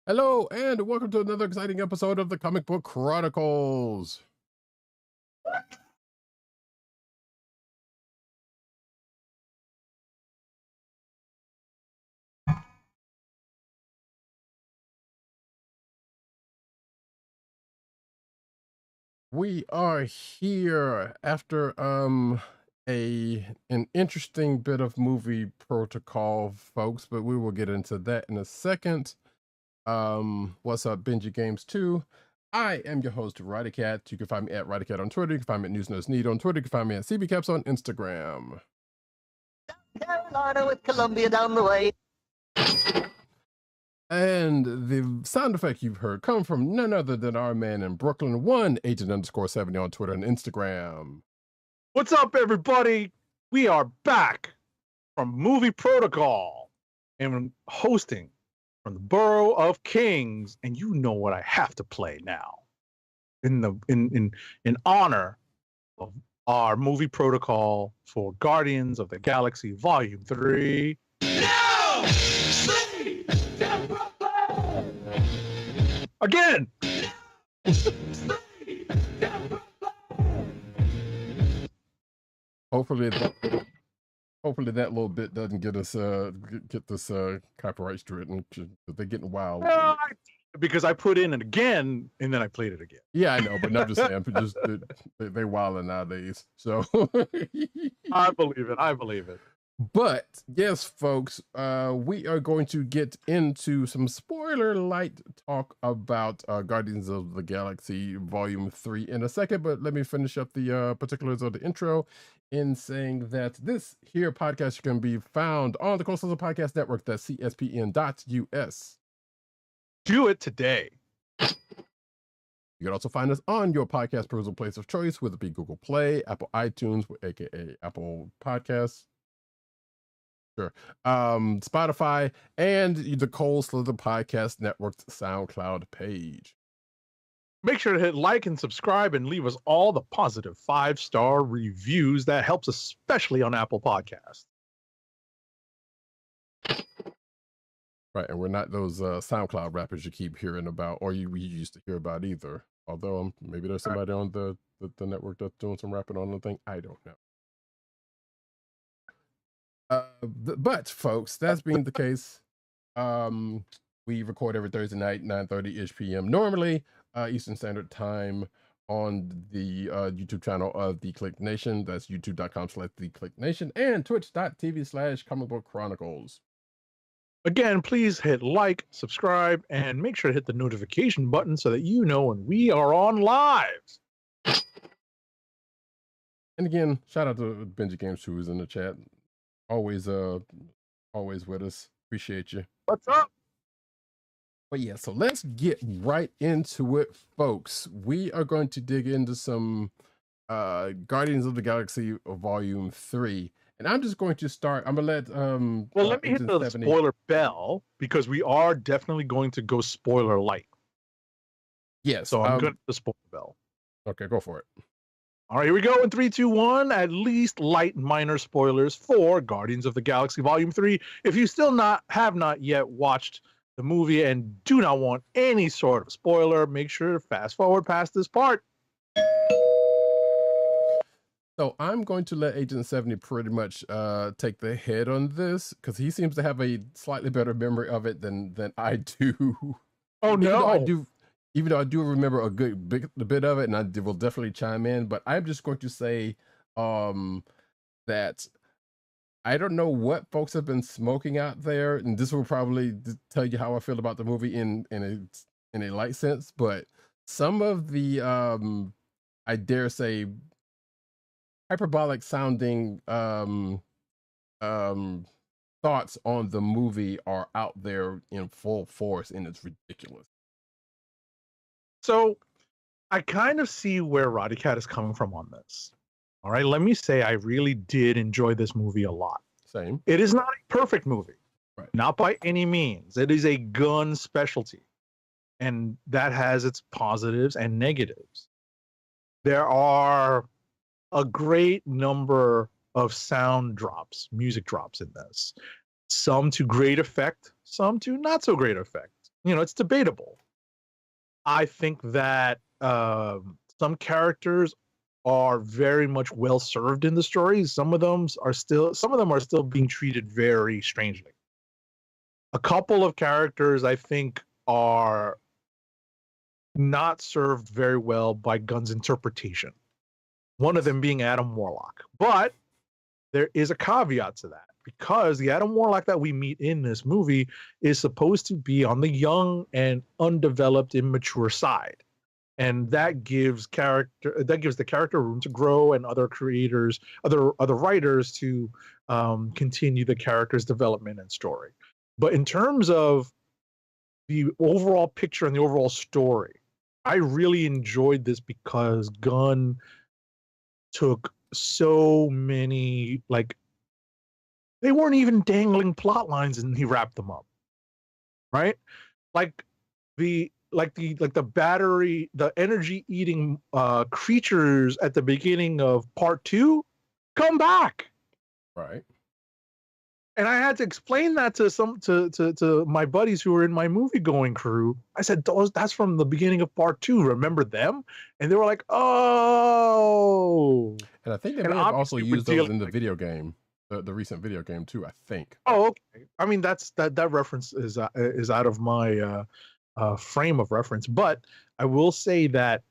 Hello, and welcome to another exciting episode of the Comic Book Chronicles. We are here after an interesting bit of movie protocol, folks, but we will get into that in a second. What's up, Benji Games 2? I am your host, Roddykat. You can find me at Roddykat on Twitter. You can find me at NewsNoseNeed on Twitter. You can find me at CBCaps on Instagram. Carolina with Columbia down the way. And the sound effect you've heard come from none other than our man in Brooklyn, one agent_70 on Twitter and Instagram. What's up, everybody? We are back from Movie Protocol and hosting from the Borough of Kings, and you know what I have to play now. In honor of our Movie Protocol for Guardians of the Galaxy Volume 3. No! Sleep! Again! Hopefully that little bit doesn't get us get this copyright stricken. They're getting wild. Because I put in it again and then I played it again. Yeah, I know, but I'm just saying, they're wilding nowadays. So I believe it. But yes, folks, we are going to get into some spoiler light talk about Guardians of the Galaxy Volume 3 in a second, but let me finish up the particulars of the intro in saying that this here podcast can be found on the Coastal Podcast Network, that's cspn.us. Do it today. You can also find us on your podcast perusal place of choice, whether it be Google Play, Apple iTunes, aka Apple Podcasts, Spotify, and the Cold Slither Podcast Network's SoundCloud page. Make sure to hit like and subscribe and leave us all the positive 5-star reviews. That helps, especially on Apple Podcasts. Right, and we're not those SoundCloud rappers you keep hearing about, or you used to hear about either. Although maybe there's somebody on the network that's doing some rapping on the thing. I don't know. But folks, that's being the case. We record every Thursday night, 9:30-ish p.m. normally, Eastern Standard Time, on the YouTube channel of the Kliq Nation. That's youtube.com/the Kliq Nation and twitch.tv/Comic Book Chronicles. Again, please hit like, subscribe, and make sure to hit the notification button so that you know when we are on live. And again, shout out to Benji Games who is in the chat. Always with us. Appreciate you. What's up? But yeah, so let's get right into it, folks. We are going to dig into some Guardians of the Galaxy Volume 3. And I'm just going to start. I'm gonna let let me hit the spoiler bell, because we are definitely going to go spoiler light. Yes. So I'm going to the spoiler bell. Okay, go for it. All right, here we go in 3, 2, 1. At least light minor spoilers for Guardians of the Galaxy Volume 3. If you still have not yet watched the movie and do not want any sort of spoiler, make sure to fast forward past this part. So I'm going to let Agent 70 pretty much take the head on this, because he seems to have a slightly better memory of it than I do. Oh no! Even though I do remember a bit of it, and I will definitely chime in, but I'm just going to say that I don't know what folks have been smoking out there, and this will probably tell you how I feel about the movie in a light sense, but some of the I dare say hyperbolic sounding thoughts on the movie are out there in full force, and it's ridiculous. So I kind of see where Roddykat is coming from on this. All right, let me say I really did enjoy this movie a lot. Same. It is not a perfect movie, right? Not by any means. It is a gun specialty, and that has its positives and negatives. There are a great number of sound drops, music drops in this. Some to great effect, some to not so great effect. it's debatable. I think that some characters are very much well served in the stories. Some of them are still being treated very strangely. A couple of characters I think are not served very well by Gunn's interpretation. One of them being Adam Warlock. But there is a caveat to that, because the Adam Warlock that we meet in this movie is supposed to be on the young and undeveloped, immature side. And that gives the character room to grow, and other writers to continue the character's development and story. But in terms of the overall picture and the overall story, I really enjoyed this because Gunn took so many, they weren't even dangling plot lines, and he wrapped them up. Right? The energy eating creatures at the beginning of part 2 come back. Right. And I had to explain that to my buddies who were in my movie going crew. I said, that's from the beginning of part 2. Remember them? And they were like, oh. And I think they may have also used those in the video game, the recent video game too, I think. Oh, okay. I mean, that reference is out of my frame of reference. But I will say that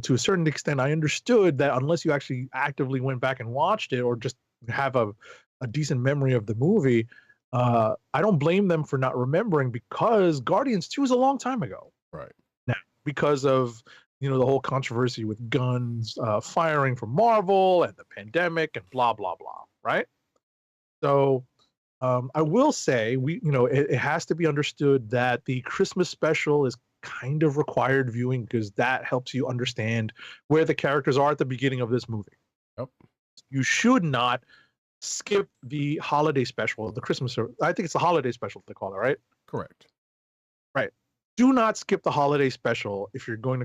to a certain extent, I understood that unless you actually actively went back and watched it, or just have a decent memory of the movie, I don't blame them for not remembering, because Guardians 2 is a long time ago. Right. Now, because of the whole controversy with Gunn's firing from Marvel and the pandemic and blah blah blah. Right. So I will say it has to be understood that the Christmas special is kind of required viewing, because that helps you understand where the characters are at the beginning of this movie. Yep. You should not skip the holiday special, the Christmas, I think it's the holiday special they call it, right? Correct. Right. Do not skip the holiday special if you want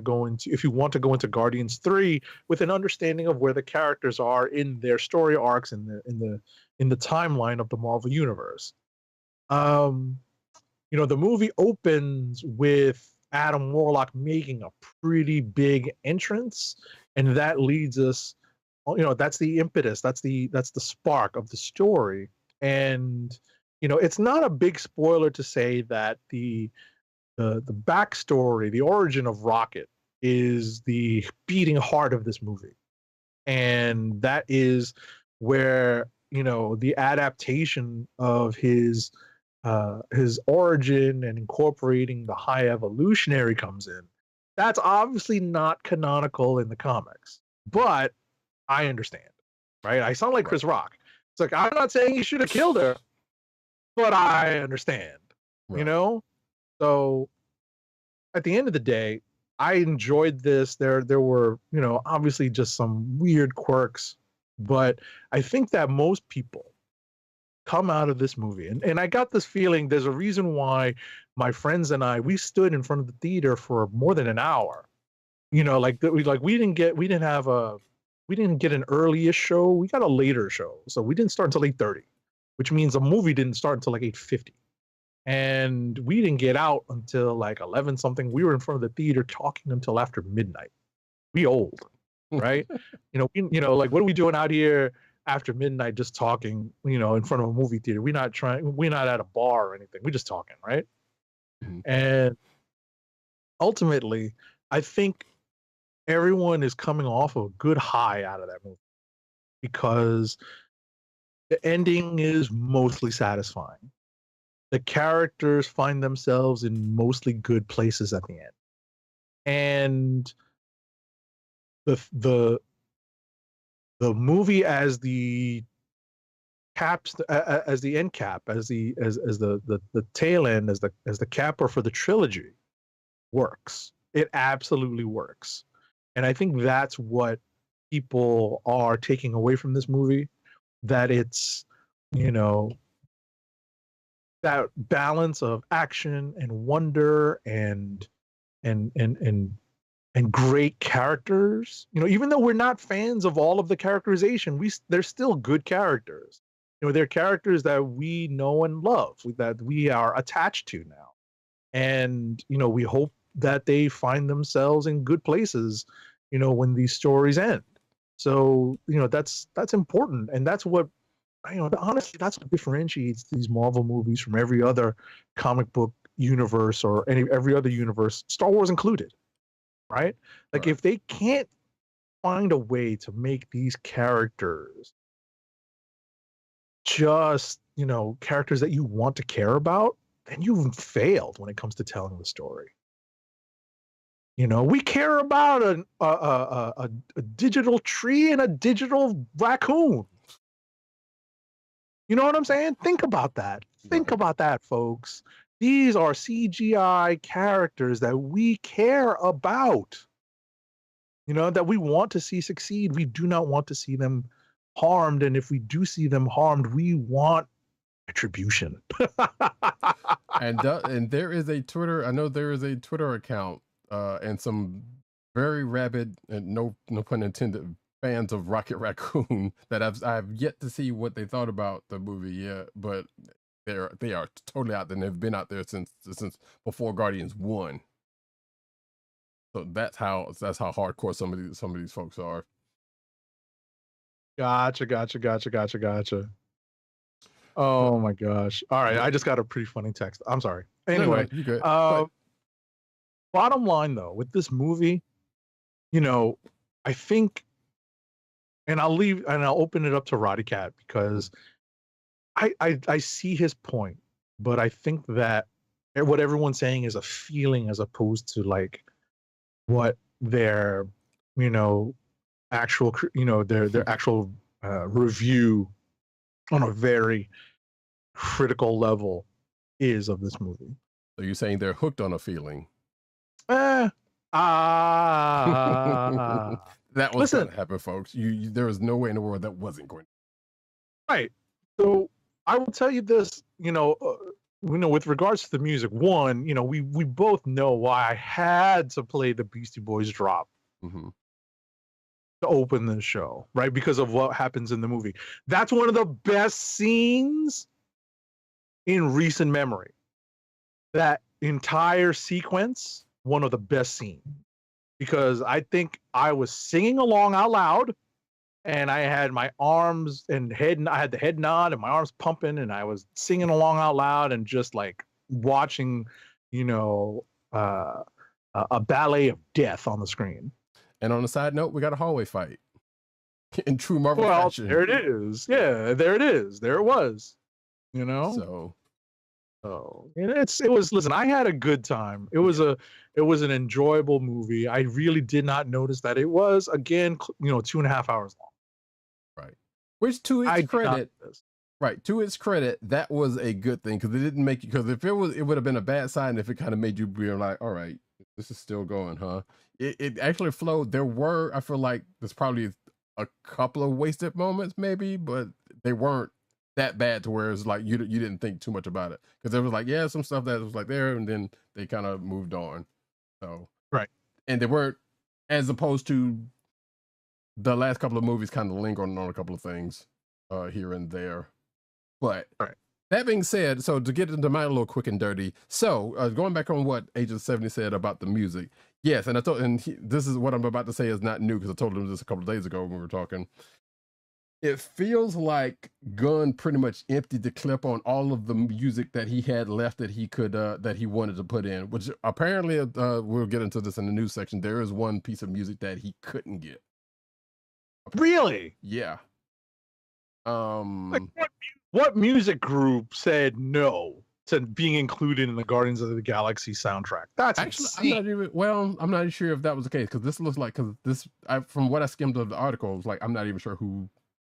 to go into Guardians 3 with an understanding of where the characters are in their story arcs in the timeline of the Marvel universe. The movie opens with Adam Warlock making a pretty big entrance, and that leads us, that's the impetus, that's the spark of the story. And it's not a big spoiler to say that the backstory, the origin of Rocket, is the beating heart of this movie. And that is where the adaptation of his origin and incorporating the high evolutionary comes in. That's obviously not canonical in the comics, but I understand, right? I sound like Chris Rock. It's like, I'm not saying he should have killed her, but I understand, So at the end of the day, I enjoyed this. There were, obviously just some weird quirks, but I think that most people come out of this movie, and I got this feeling there's a reason why my friends and we stood in front of the theater for more than an hour. We didn't get an early-ish show. We got a later show. So we didn't start until 8:30, which means the movie didn't start until 8:50. And we didn't get out until 11 something. We were in front of the theater talking until after midnight. We old, right? What are we doing out here after midnight just talking, in front of a movie theater? We're not at a bar or anything. We're just talking, right? Mm-hmm. And ultimately, I think everyone is coming off of a good high out of that movie, because the ending is mostly satisfying. The characters find themselves in mostly good places at the end. And the movie as the caps, as the end cap, as the tail end, as the capper for the trilogy works. It absolutely works. And I think that's what people are taking away from this movie, that it's, that balance of action and wonder and great characters. Even though we're not fans of all of the characterization, they're still good characters. They're characters that we know and love, that we are attached to now. And, we hope that they find themselves in good places, when these stories end. So, that's important. And that's what, honestly, that's what differentiates these Marvel movies from every other comic book universe or every other universe, Star Wars included, right? Like, Right. if they can't find a way to make these characters just, characters that you want to care about, then you've failed when it comes to telling the story. We care about a digital tree and a digital raccoon. You know what I'm saying? Think about that. Think about that, folks. These are CGI characters that we care about. That we want to see succeed. We do not want to see them harmed. And if we do see them harmed, we want retribution. And there is a Twitter. I know there is a Twitter account and some very rabid and no pun intended fans of Rocket Raccoon that I've yet to see what they thought about the movie yet, but they are totally out there and they've been out there since before Guardians 1. So that's how hardcore some of these folks are. Gotcha. Oh my gosh. All right. I just got a pretty funny text. I'm sorry. Anyway, no, you good. Bottom line though, with this movie, I think, and I'll open it up to Roddykat because I see his point, but I think that what everyone's saying is a feeling as opposed to like what their, actual, their actual review on a very critical level is of this movie. So you're saying they're hooked on a feeling? That was going to happen, folks. There was no way in the world that wasn't going to. Right. So I will tell you this, with regards to the music, one, we both know why I had to play the Beastie Boys drop to open the show, right? Because of what happens in the movie. That's one of the best scenes in recent memory. That entire sequence, one of the best scenes. Because I think I was singing along out loud and I had my arms and I had the head nod and my arms pumping and I was singing along out loud and just like watching, a ballet of death on the screen. And on a side note, we got a hallway fight in true Marvel fashion. There it is. Yeah, there it is. There it was. Listen, I had a good time. It was an enjoyable movie. I really did not notice that it was, again, 2.5 hours long. Right. Which to its credit, that was a good thing because it didn't make you, because if it would have been a bad sign if it kind of made you be like, all right, this is still going, huh? It actually flowed. I feel like there's probably a couple of wasted moments maybe, but they weren't that bad to where it's like you didn't think too much about it, because there was like some stuff that was like there and then they kind of moved on. So right, and they weren't, as opposed to the last couple of movies kind of lingering on a couple of things here and there. But that being said, so to get into my little quick and dirty, so going back on what Agent 70 said about the music, yes, and this is what I'm about to say is not new because I told him this a couple of days ago when we were talking. It feels like Gunn pretty much emptied the clip on all of the music that he had left that he could that he wanted to put in, which apparently we'll get into this in the news section. There is one piece of music that he couldn't get. Really? Yeah. Like what music group said no to being included in the Guardians of the Galaxy soundtrack? That's actually insane. I'm not even sure if that was the case, because this looks like, from what I skimmed of the article, it was like I'm not even sure who.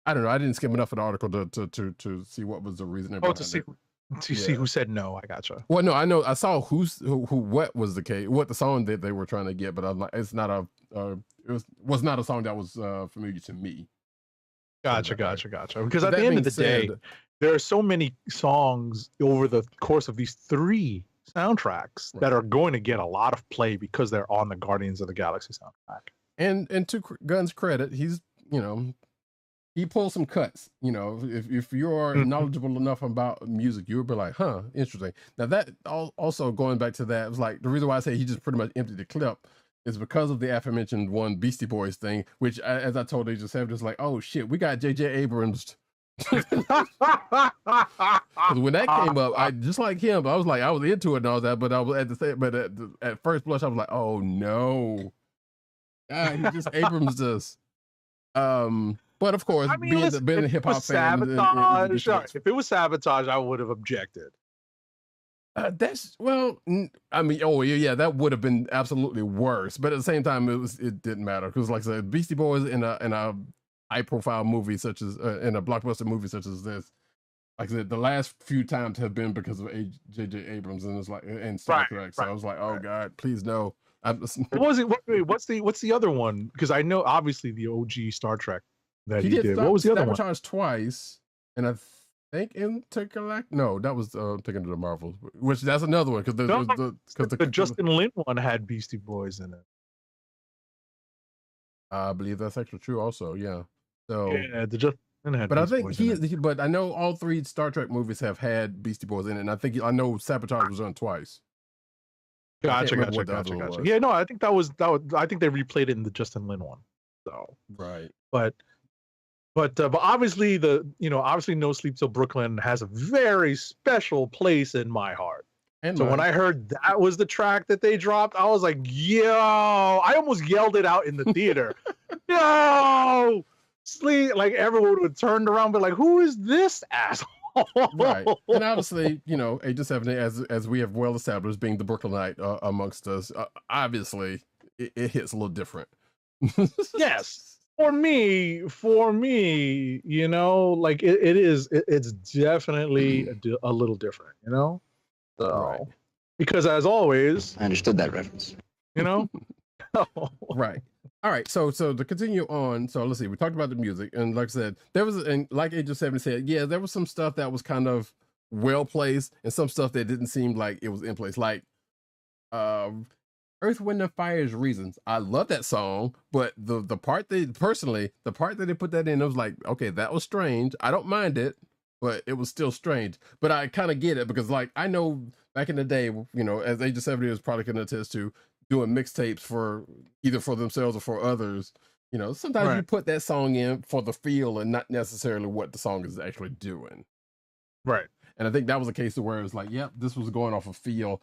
I don't know. I didn't skim enough of the article to see what was the reason. To see who said no. I gotcha. Well, no, I know. I saw what was the case, what the song that they were trying to get, but I'm like, it's not it was not a song that was familiar to me. Gotcha. Because at the end of the day, there are so many songs over the course of these 3 soundtracks that are going to get a lot of play because they're on the Guardians of the Galaxy soundtrack. And to Gunn's credit, he's he pulls some cuts. You know, if you're knowledgeable enough about music, you would be like, huh, interesting. Now that also going back to that, it was like the reason why I say he just pretty much emptied the clip is because of the aforementioned one Beastie Boys thing, which as I told Age of 7, just like, oh shit, we got J.J. Abrams. When that came up, I just like him, I was into it and all that, but I was at first blush, I was like, oh no. God, he just Abrams this. But of course, I mean, being a hip hop fan, if it was sabotage, I would have objected. I mean, oh yeah, that would have been absolutely worse. But at the same time, it didn't matter because, like I said, Beastie Boys in a high profile movie such as in a blockbuster movie such as this, like I said, the last few times have been because of J.J. Abrams and it's like and Star Trek. So I was like, oh god, please no. What was it? What's the other one? Because I know obviously the OG Star Trek that he did. What was the other one? Sabotage twice, and I think Intergalactic. No, that was taken to the Marvels, which that's another one because the Justin Lin one had Beastie Boys in it. I believe that's actually true. Also, yeah. So yeah, the Justin Lin had. But Beastie I think but I know all 3 Star Trek movies have had Beastie Boys in it, and I know Sabotage was on twice. Gotcha. Yeah, no, I think that was. I think they replayed it in the Justin Lin one. So right, but obviously obviously No Sleep Till Brooklyn has a very special place in my heart. And so when I heard that was the track that they dropped, I was like, yo, I almost yelled it out in the theater. Yo, sleep! Like everyone would turn around, but like, who is this asshole? Right, and obviously, Age of 70, as we have well established, being the Brooklynite amongst us, obviously it hits a little different. Yes, for me, like it's definitely a little different, So, right. Because as always, I understood that reference. Right. All right, so to continue on, so let's see. We talked about the music, and like I said, there was, and like Age of 70 said, yeah, there was some stuff that was kind of well placed, and some stuff that didn't seem like it was in place. Like, Earth, Wind, and Fire's Reasons. I love that song, but the part that they put that in, it was like, okay, that was strange. I don't mind it, but it was still strange. But I kind of get it because, like, I know back in the day, as Age of 70 is probably can attest to, doing mixtapes for either for themselves or for others, sometimes you put that song in for the feel and not necessarily what the song is actually doing. Right. And I think that was a case of where it was like, yep, this was going off of feel.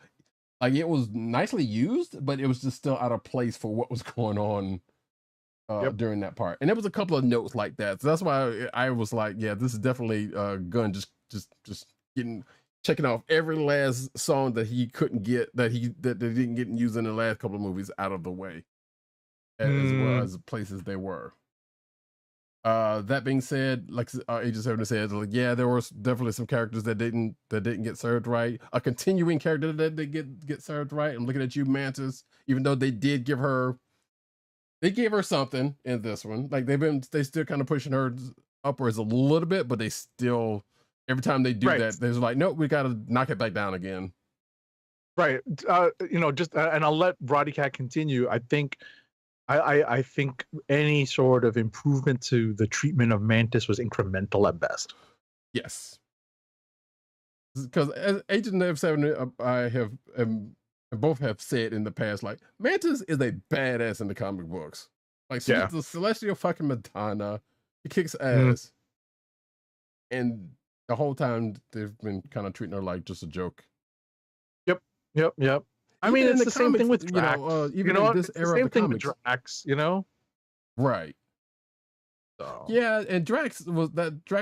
Like it was nicely used, but it was just still out of place for what was going on during that part. And there was a couple of notes like that. So that's why I was like, yeah, this is definitely Gunn just checking off every last song that he couldn't get, that they didn't get used in the last couple of movies out of the way, as well as places they were. That being said, like Age of 70 said, like, yeah, there were definitely some characters that didn't get served right. A continuing character that didn't get served right. I'm looking at you, Mantis. Even though they did give her something in this one. Like they still kind of pushing her upwards a little bit, but they still. Every time they do that, they're like, nope, we got to knock it back down again. Right. And I'll let Roddykat continue. I think any sort of improvement to the treatment of Mantis was incremental at best. Yes. Because as Agent of 70, I both have said in the past, like, Mantis is a badass in the comic books. Like, she's the celestial fucking Madonna. She kicks ass. And the whole time they've been kind of treating her like just a joke. Yep. I mean, it's the same thing with Drax. Even in this era of the comics. Drax, Right. So. Yeah, and Drax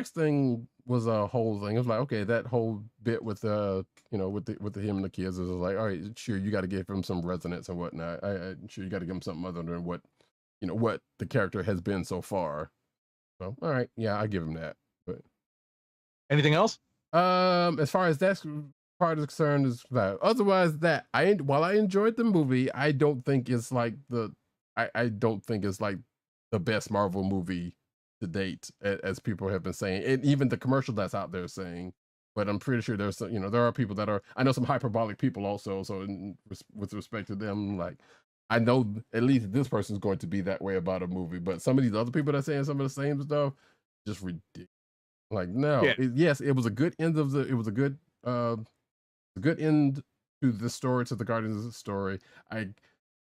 thing was a whole thing. It was like, okay, that whole bit with with him and the kids was like, all right, sure, you got to give him some resonance and whatnot. I'm sure you got to give him something other than what the character has been so far. So, all right, yeah, I give him that. But anything else? As far as that part is concerned, is that otherwise that while I enjoyed the movie, I don't think it's like I don't think it's like the best Marvel movie to date, as people have been saying, and even the commercial that's out there saying. But I'm pretty sure there's some, there are people that are, I know some hyperbolic people also. So with respect to them, like, I know at least this person's going to be that way about a movie, but some of these other people that are saying some of the same stuff, just ridiculous. Like, no, Yeah. yes, it was a good end of the. It was a good end to the story, to the Guardians of the story.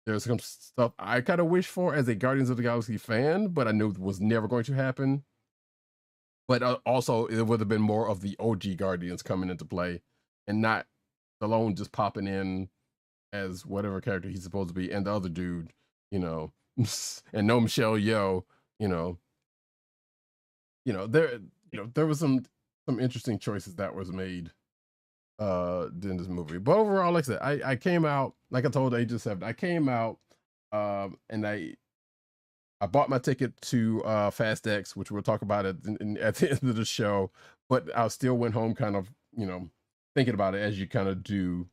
There's some stuff I kind of wish for as a Guardians of the Galaxy fan, but I knew it was never going to happen. But also, it would have been more of the OG Guardians coming into play, and not Stallone just popping in as whatever character he's supposed to be, and the other dude, you know, and no Michelle Yeoh, you know, there was some interesting choices that was made in this movie. But overall, like I said, I came out, like I told Agent 7, I came out and I bought my ticket to Fast X, which we'll talk about at the end of the show, but I still went home kind of, thinking about it as you kind of do,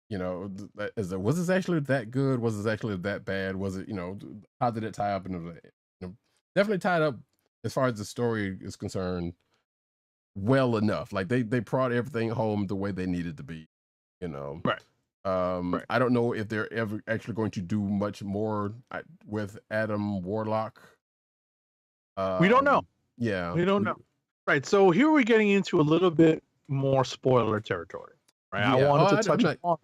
was this actually that good? Was this actually that bad? Was it, how did it tie up? And definitely tied up as far as the story is concerned well enough. Like they brought everything home the way they needed to be, Right. Right. I don't know if they're ever actually going to do much more with Adam Warlock. We don't know. Yeah, we don't know. Right. So here we're getting into a little bit more spoiler territory. Right. Yeah. I wanted to touch upon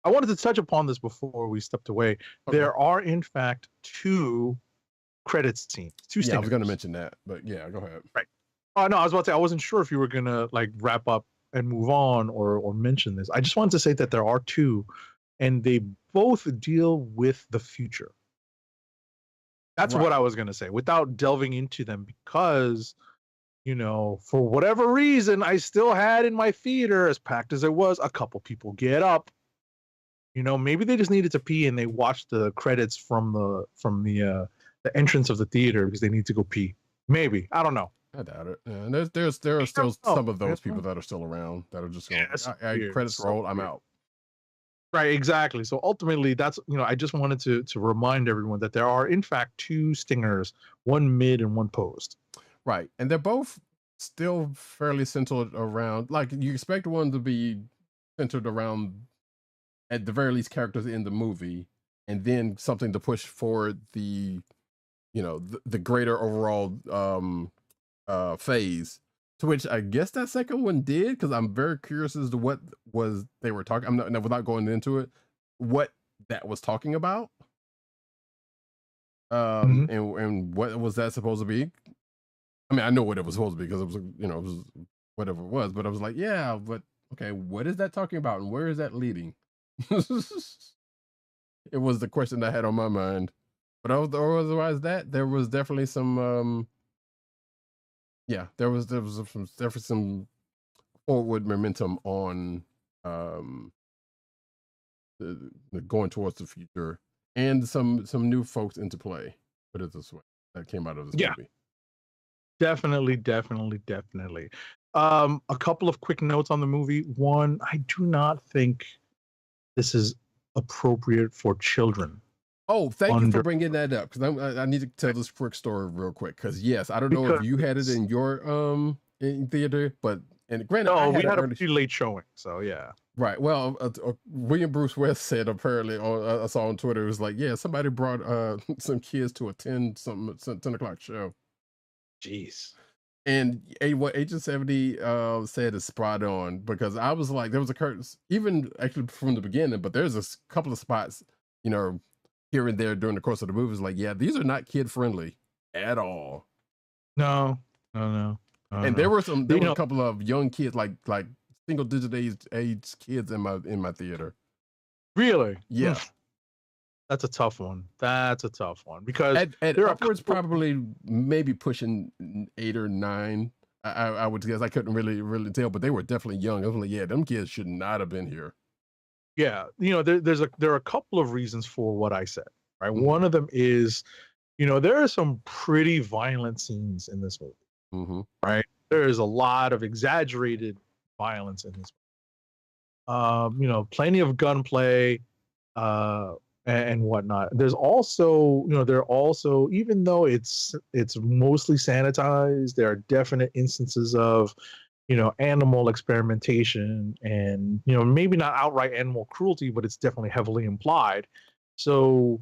I wanted to touch upon this before we stepped away. Okay. There are in fact 2 credits scenes. 2 stingers. I was going to mention that, but yeah, go ahead. Right. Oh no, I was about to say I wasn't sure if you were gonna like wrap up and move on or mention this. I just wanted to say that there are 2, and they both deal with the future. That's right. What I was gonna say without delving into them, because for whatever reason, I still had in my theater, as packed as it was, a couple people get up. Maybe they just needed to pee and they watched the credits from the entrance of the theater because they need to go pee. Maybe, I don't know. I doubt it. Yeah, and there are still some of those people that are still around that are just going, credits roll, I'm out. Right, exactly. So ultimately, that's I just wanted to remind everyone that there are in fact 2 stingers, one mid and one post. Right, and they're both still fairly centered around. Like you expect one to be centered around, at the very least, characters in the movie, and then something to push forward the, the greater overall phase, to which I guess that second one did, because I'm very curious as to what was they were talking. I'm not, without going into it, what that was talking about, and what was that supposed to be? I mean, I know what it was supposed to be because it was, it was whatever it was, but I was like, yeah, but okay, what is that talking about, and where is that leading? It was the question I had on my mind, but otherwise, that there was definitely some. Yeah, there was some forward momentum on going towards the future, and some new folks into play. Put it this way, that came out of this movie. Definitely. A couple of quick notes on the movie. One, I do not think this is appropriate for children. Oh, thank you for bringing that up, because I need to tell this quick story real quick. Because yes, I don't know if you had it in your in theater, but granted, we had a pretty late showing, so yeah. Right. Well, William Bruce West said, apparently, I saw on Twitter, it was like, yeah, somebody brought some kids to a 10 o'clock show. Jeez. And what Agent 70 said is spot on, because I was like, there was a curtain, even actually from the beginning, but there's a couple of spots, here and there during the course of the movie. Is like, yeah, these are not kid friendly at all. No. And there were a couple of young kids, like single digit age kids in my theater. Really? Yeah. That's a tough one. Because at upwards, probably maybe pushing 8 or 9. I would guess. I couldn't really tell, but they were definitely young. I was like, yeah, them kids should not have been here. Yeah, there are a couple of reasons for what I said. Right, one of them is, there are some pretty violent scenes in this movie. Right, there is a lot of exaggerated violence in this movie. Plenty of gunplay, and whatnot. There's also, even though it's mostly sanitized, there are definite instances of, animal experimentation and, maybe not outright animal cruelty, but it's definitely heavily implied. So,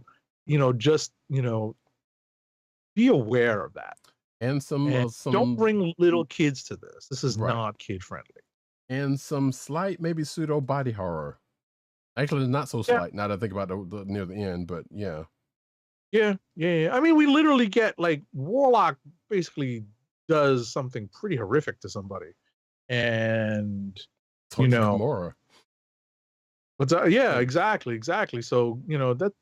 just, be aware of that. and And don't bring little kids to this. This is right, not kid friendly. and some slight, maybe pseudo body horror. Actually, not so Yeah, slight. Now that I think about the near the end, but yeah, yeah. I mean, we literally get like Warlock basically does something pretty horrific to somebody, and you torture know, Gamora. but yeah, exactly. So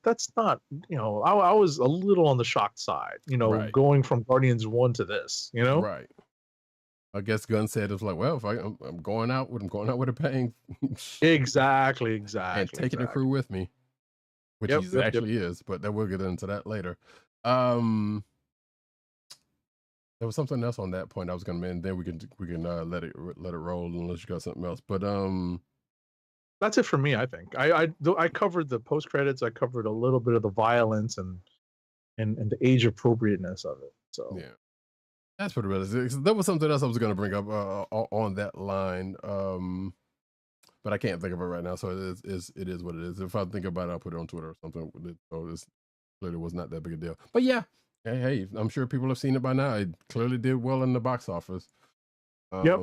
that's not I was a little on the shocked side, Right, going from Guardians 1 to this, right. I guess Gunn said it was like, well, if I'm going out with a bang, and taking the crew Exactly. with me, which Yep, he yep, yep. actually is. But then we'll get into that later. Um, there was something else on that point I was gonna mention. Then we can let it roll unless you got something else. But That's it for me. I think I covered the post credits. I covered a little bit of the violence and the age appropriateness of it. So yeah, that's what it is. There was something else I was gonna bring up on that line. But I can't think of it right now. So it is what it is. If I think about it, I'll put it on Twitter or something. So this clearly was not that big a deal. But yeah, hey, I'm sure people have seen it by now. It clearly did well in the box office. yep.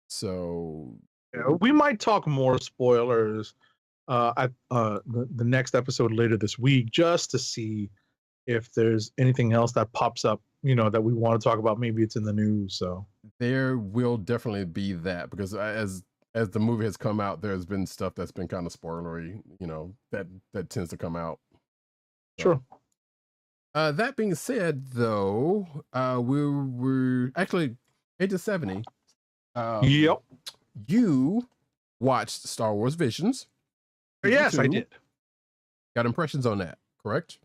So Yeah, we might talk more spoilers at the next episode later this week, just to see if there's anything else that pops up, that we want to talk about. Maybe it's in the news. So there will definitely be that because as the movie has come out, there's been stuff that's been kind of spoilery, that tends to come out. sure. That being said, though, we're actually Age of 70. Yep. You watched Star Wars Visions. Yes, I did. Got impressions on that, correct?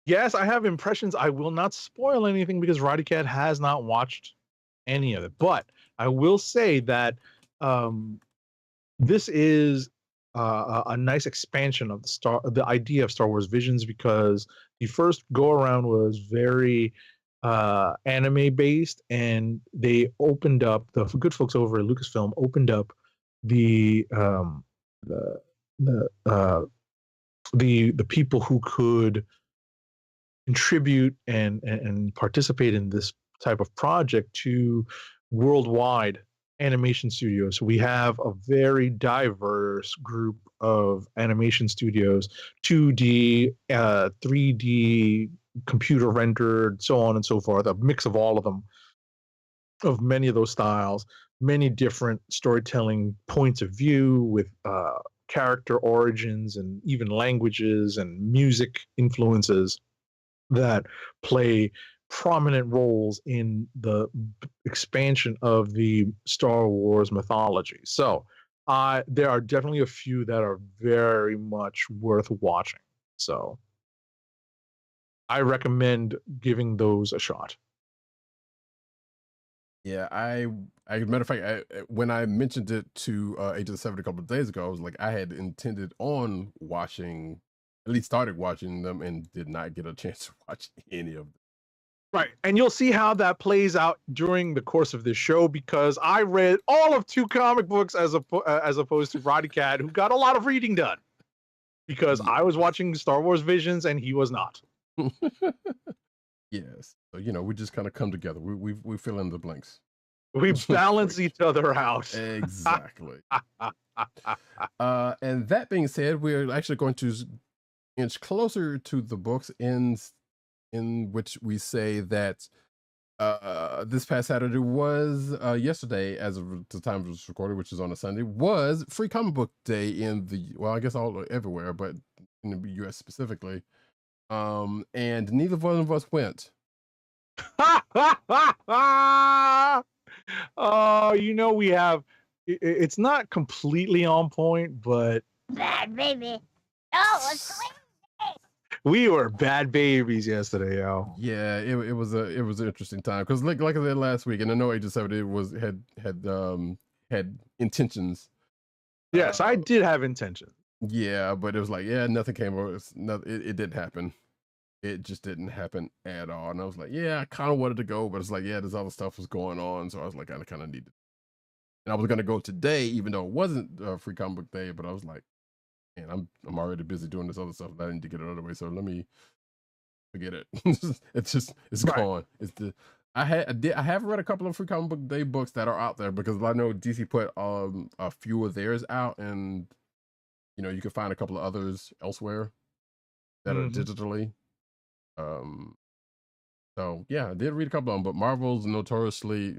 Yes, I have impressions. I will not spoil anything because Roddykat has not watched any of it. But I will say that this is a nice expansion of the idea of Star Wars Visions, because the first go around was very anime based, and they opened up, the good folks over at Lucasfilm opened up the the uh, the people who could contribute and participate in this type of project to worldwide animation studios. So we have a very diverse group of animation studios, 2D, 3D, computer rendered, so on and so forth, a mix of all of them, of many of those styles, many different storytelling points of view with character origins and even languages and music influences that play prominent roles in the expansion of the Star Wars mythology. So there are definitely a few that are very much worth watching. So I recommend giving those a shot. Yeah, matter of fact, when I mentioned it to Agent 7 a couple of days ago, I was like, I had intended on watching, at least started watching them, and did not get a chance to watch any of them. Right. And you'll see how that plays out during the course of this show, because I read all of 2 comic books as opposed to Roddykat, who got a lot of reading done, because I was watching Star Wars Visions and he was not. Yes. So, we just kind of come together. We fill in the blanks. We balance each other out. Exactly. And that being said, we're actually going to inch closer to the books in which we say that this past Saturday was yesterday, as of the time it was recorded, which is on a Sunday, was Free Comic Book Day I guess everywhere, but in the US specifically. And neither one of us went. Oh, we have, it's not completely on point, but bad baby. Oh, we were bad babies yesterday, yo. Yeah, it was an interesting time, because like I said last week, and I know Agent 70 had intentions. Yes, I did have intention. Yeah, but it was like, nothing came over. It didn't happen. It just didn't happen at all. And I was like, I kind of wanted to go, but it's like, this other stuff was going on. So I was like, I kind of needed. And I was gonna go today, even though it wasn't Free Comic Book Day. But I was like, man, I'm already busy doing this other stuff. I need to get it out of the way. So let me forget it. It's Right. gone. I have read a couple of Free Comic Book Day books that are out there because I know DC put a few of theirs out, and you can find a couple of others elsewhere that are digitally. So yeah, I did read a couple of them, but Marvel's notoriously,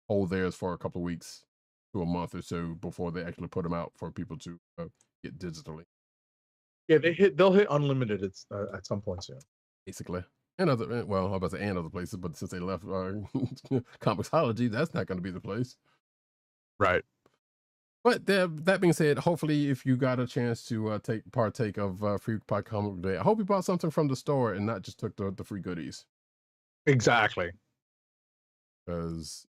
hold theirs for a couple of weeks to a month or so before they actually put them out for people to get digitally, Yeah, they'll hit unlimited at some point soon. basically. And well, I'm about to say and other places, but since they left Comixology, that's not going to be the place. Right. But that being said, hopefully, if you got a chance to partake of Free Comic Day, I hope you bought something from the store and not just took the free goodies. Exactly. Because,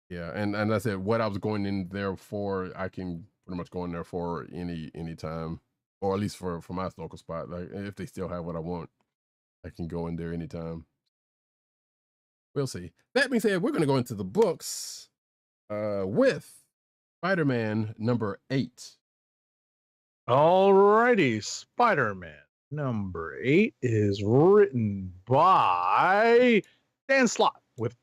yeah, and I said what I was going in there for, I can pretty much go in there for any time, or at least for my local spot. Like if they still have what I want, I can go in there anytime. We'll see. That being said, we're going to go into the books with Spider-Man number 8. Alrighty, Spider-Man number 8 is written by Dan Slott with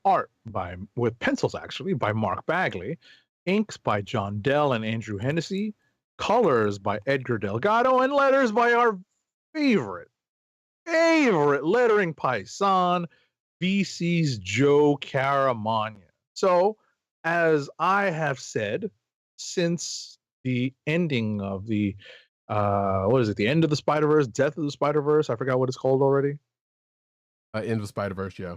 pencils actually by Mark Bagley, inks by John Dell and Andrew Hennessy, colors by Edgar Delgado, and letters by our favorite lettering paisan, VC's Joe Caramagna. So, as I have said, since the ending of the the end of the Spider-Verse, Death of the Spider-Verse, I forgot what it's called already. End of Spider-Verse, yeah.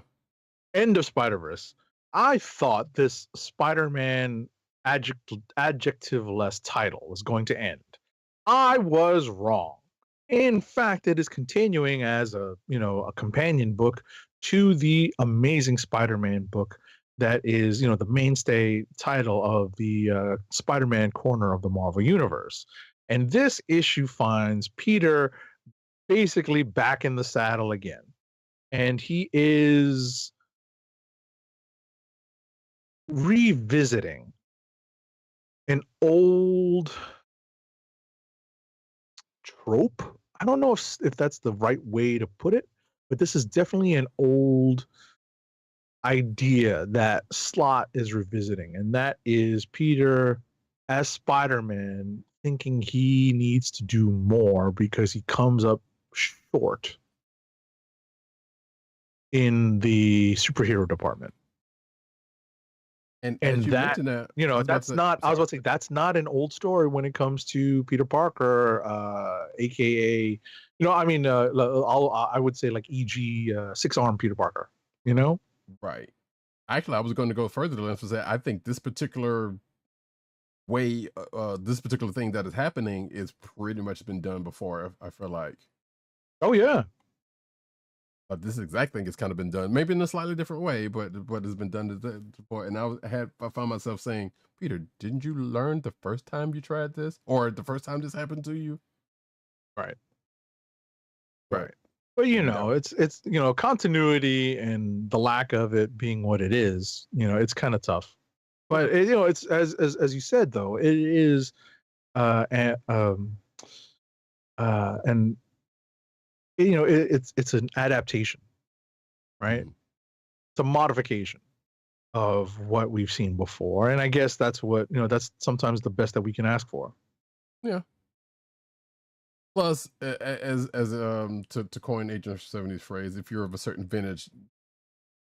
End of Spider-Verse. I thought this Spider-Man adjective-less title was going to end. I was wrong. In fact, it is continuing as a companion book to the Amazing Spider-Man book that is, the mainstay title of the Spider-Man corner of the Marvel Universe. And this issue finds Peter basically back in the saddle again. And he is revisiting an old trope. I don't know if that's the right way to put it, but this is definitely an old idea that Slott is revisiting, and that is Peter as Spider-Man thinking he needs to do more because he comes up short in the superhero department. And that, that's not, I was about to say, that's not an old story when it comes to Peter Parker, aka, I would say like e.g. Six-Arm Peter Parker, Right. Actually, I was going to go further to emphasize I think this particular way, this particular thing that is happening is pretty much been done before, I feel like. Oh, yeah. But this exact thing has kind of been done, maybe in a slightly different way, but it's been done before. And I found myself saying, Peter, didn't you learn the first time you tried this, or the first time this happened to you? Right. Right. But it's continuity and the lack of it being what it is, it's kind of tough. But it's as you said though, it is it's an adaptation, right? It's a modification of what we've seen before, and I guess that's what that's sometimes the best that we can ask for. Yeah. Plus, as to coin Agent 70's phrase, if you're of a certain vintage,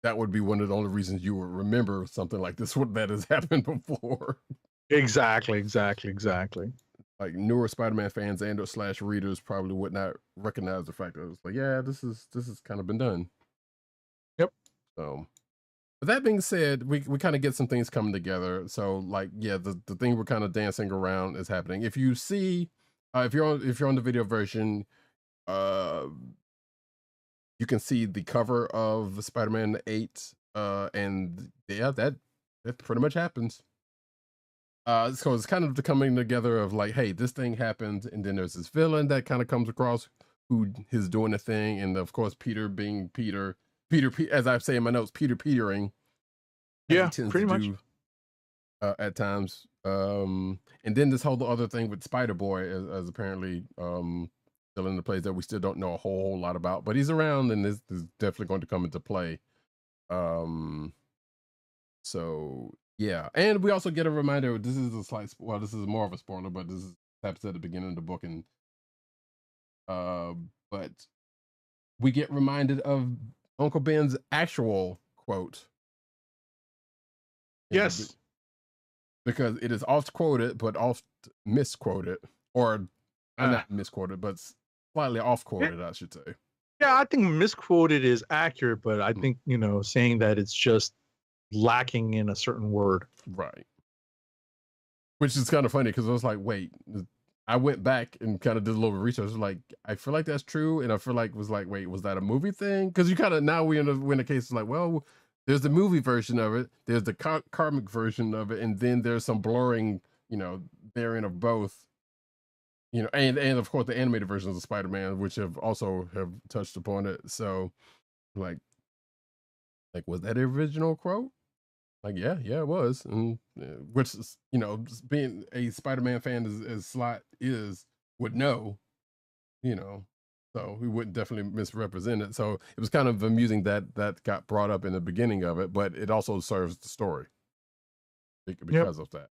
that would be one of the only reasons you would remember something like this that has happened before. Exactly. Like newer Spider-Man fans and/or readers probably would not recognize the fact that it's like, yeah, this has kind of been done. Yep. So, but that being said, we kind of get some things coming together. So, like, yeah, the thing we're kind of dancing around is happening. If you see, if you're on the video version, you can see the cover of Spider-Man 8, and yeah, that pretty much happens. So it's kind of the coming together of like, hey, this thing happened, and then there's this villain that kind of comes across who is doing a thing, and of course Peter being Peter, as I say in my notes, petering. Yeah, pretty much. At times, and then this whole other thing with Spider-Boy as apparently still in the place that we still don't know a whole lot about, but he's around, and this is definitely going to come into play. So yeah, and we also get a reminder. This is a slight, well, this is more of a spoiler, but this is happens at the beginning of the book, and but we get reminded of Uncle Ben's actual quote. Yes, because it is oft quoted, but oft misquoted, or not misquoted, but slightly off quoted, I should say. Yeah, I think misquoted is accurate, but I think, saying that it's just lacking in a certain word. Right. Which is kind of funny because I was like, wait, I went back and kind of did a little research. Like, I feel like that's true. And I feel like wait, was that a movie thing? Because you kind of, now we're in a case like, well, there's the movie version of it, there's the comic version of it, and then there's some blurring, therein of both. And of course the animated versions of Spider-Man, which have touched upon it. So like was that the original quote? Like, yeah, it was. And which is, being a Spider-Man fan as Slott would know, so we wouldn't definitely misrepresent it. So it was kind of amusing that got brought up in the beginning of it, but it also serves the story because of that.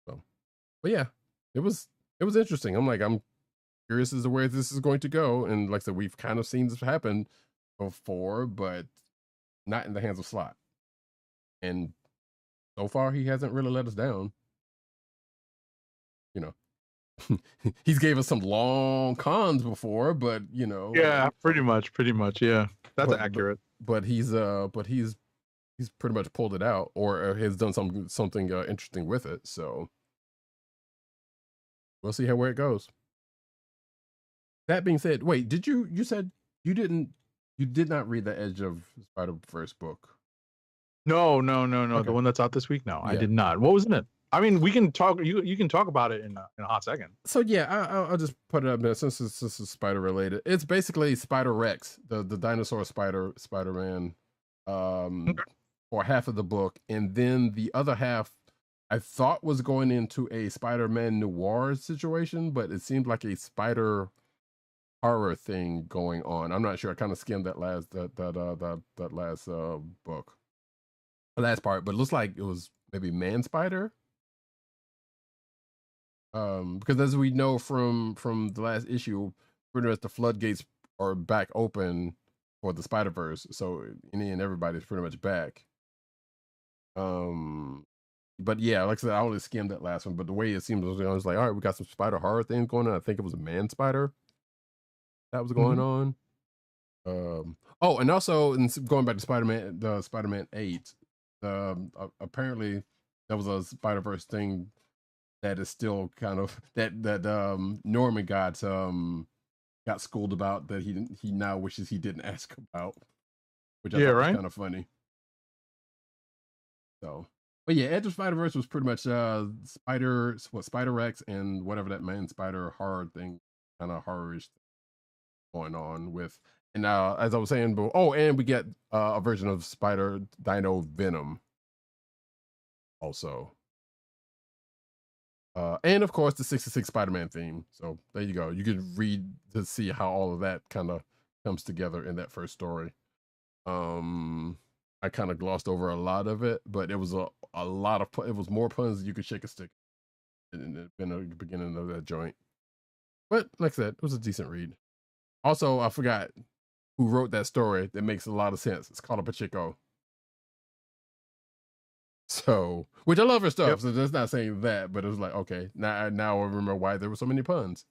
So, but yeah, it was interesting. I'm curious as to where this is going to go. And like I said, we've kind of seen this happen before, but not in the hands of Slott. And so far, he hasn't really let us down. He's gave us some long cons before, but yeah, pretty much, yeah, that's accurate. But he's pretty much pulled it out, or has done something interesting with it. So we'll see where it goes. That being said, wait, you said you did not read the Edge of Spider-Verse book? No. Okay. The one that's out this week. No, Yeah. I did not. What was in it? I mean, we can talk. You can talk about it in a hot second. So yeah, I'll just put it up there since this is spider related. It's basically Spider Rex, the dinosaur Spider-Man, for half of the book, and then the other half I thought was going into a Spider-Man noir situation, but it seemed like a spider horror thing going on. I'm not sure. I kind of skimmed that last book, the last part, but it looks like it was maybe Man Spider. Because as we know from the last issue, pretty much the floodgates are back open for the Spider-Verse, so any and everybody's pretty much back. But yeah, like I said, I only skimmed that last one, but the way it seems, I was like, all right, we got some spider horror things going on. I think it was a Man Spider that was going on. Oh, and also, going back to Spider-Man, the Spider-Man 8, apparently there was a Spider-Verse thing that is still kind of that Norman got schooled about, that he now wishes he didn't ask about, which I thought was kind of funny. So, but yeah, Edge of Spider-Verse was pretty much Spider-Rex and whatever that Man Spider horror thing, kind of horrorish going on with. And as I was saying, and we get a version of Spider Dino Venom also. And of course the 66 Spider-Man theme. So there you go. You can read to see how all of that kind of comes together in that first story. I kind of glossed over a lot of it, but it was a lot of it was more puns than you could shake a stick in the beginning of that joint. But like I said, it was a decent read. Also, I forgot who wrote that story. That makes a lot of sense. It's called Pacheco. So, which I love her stuff. Yep. So that's not saying that, but it was like, okay, now I remember why there were so many puns.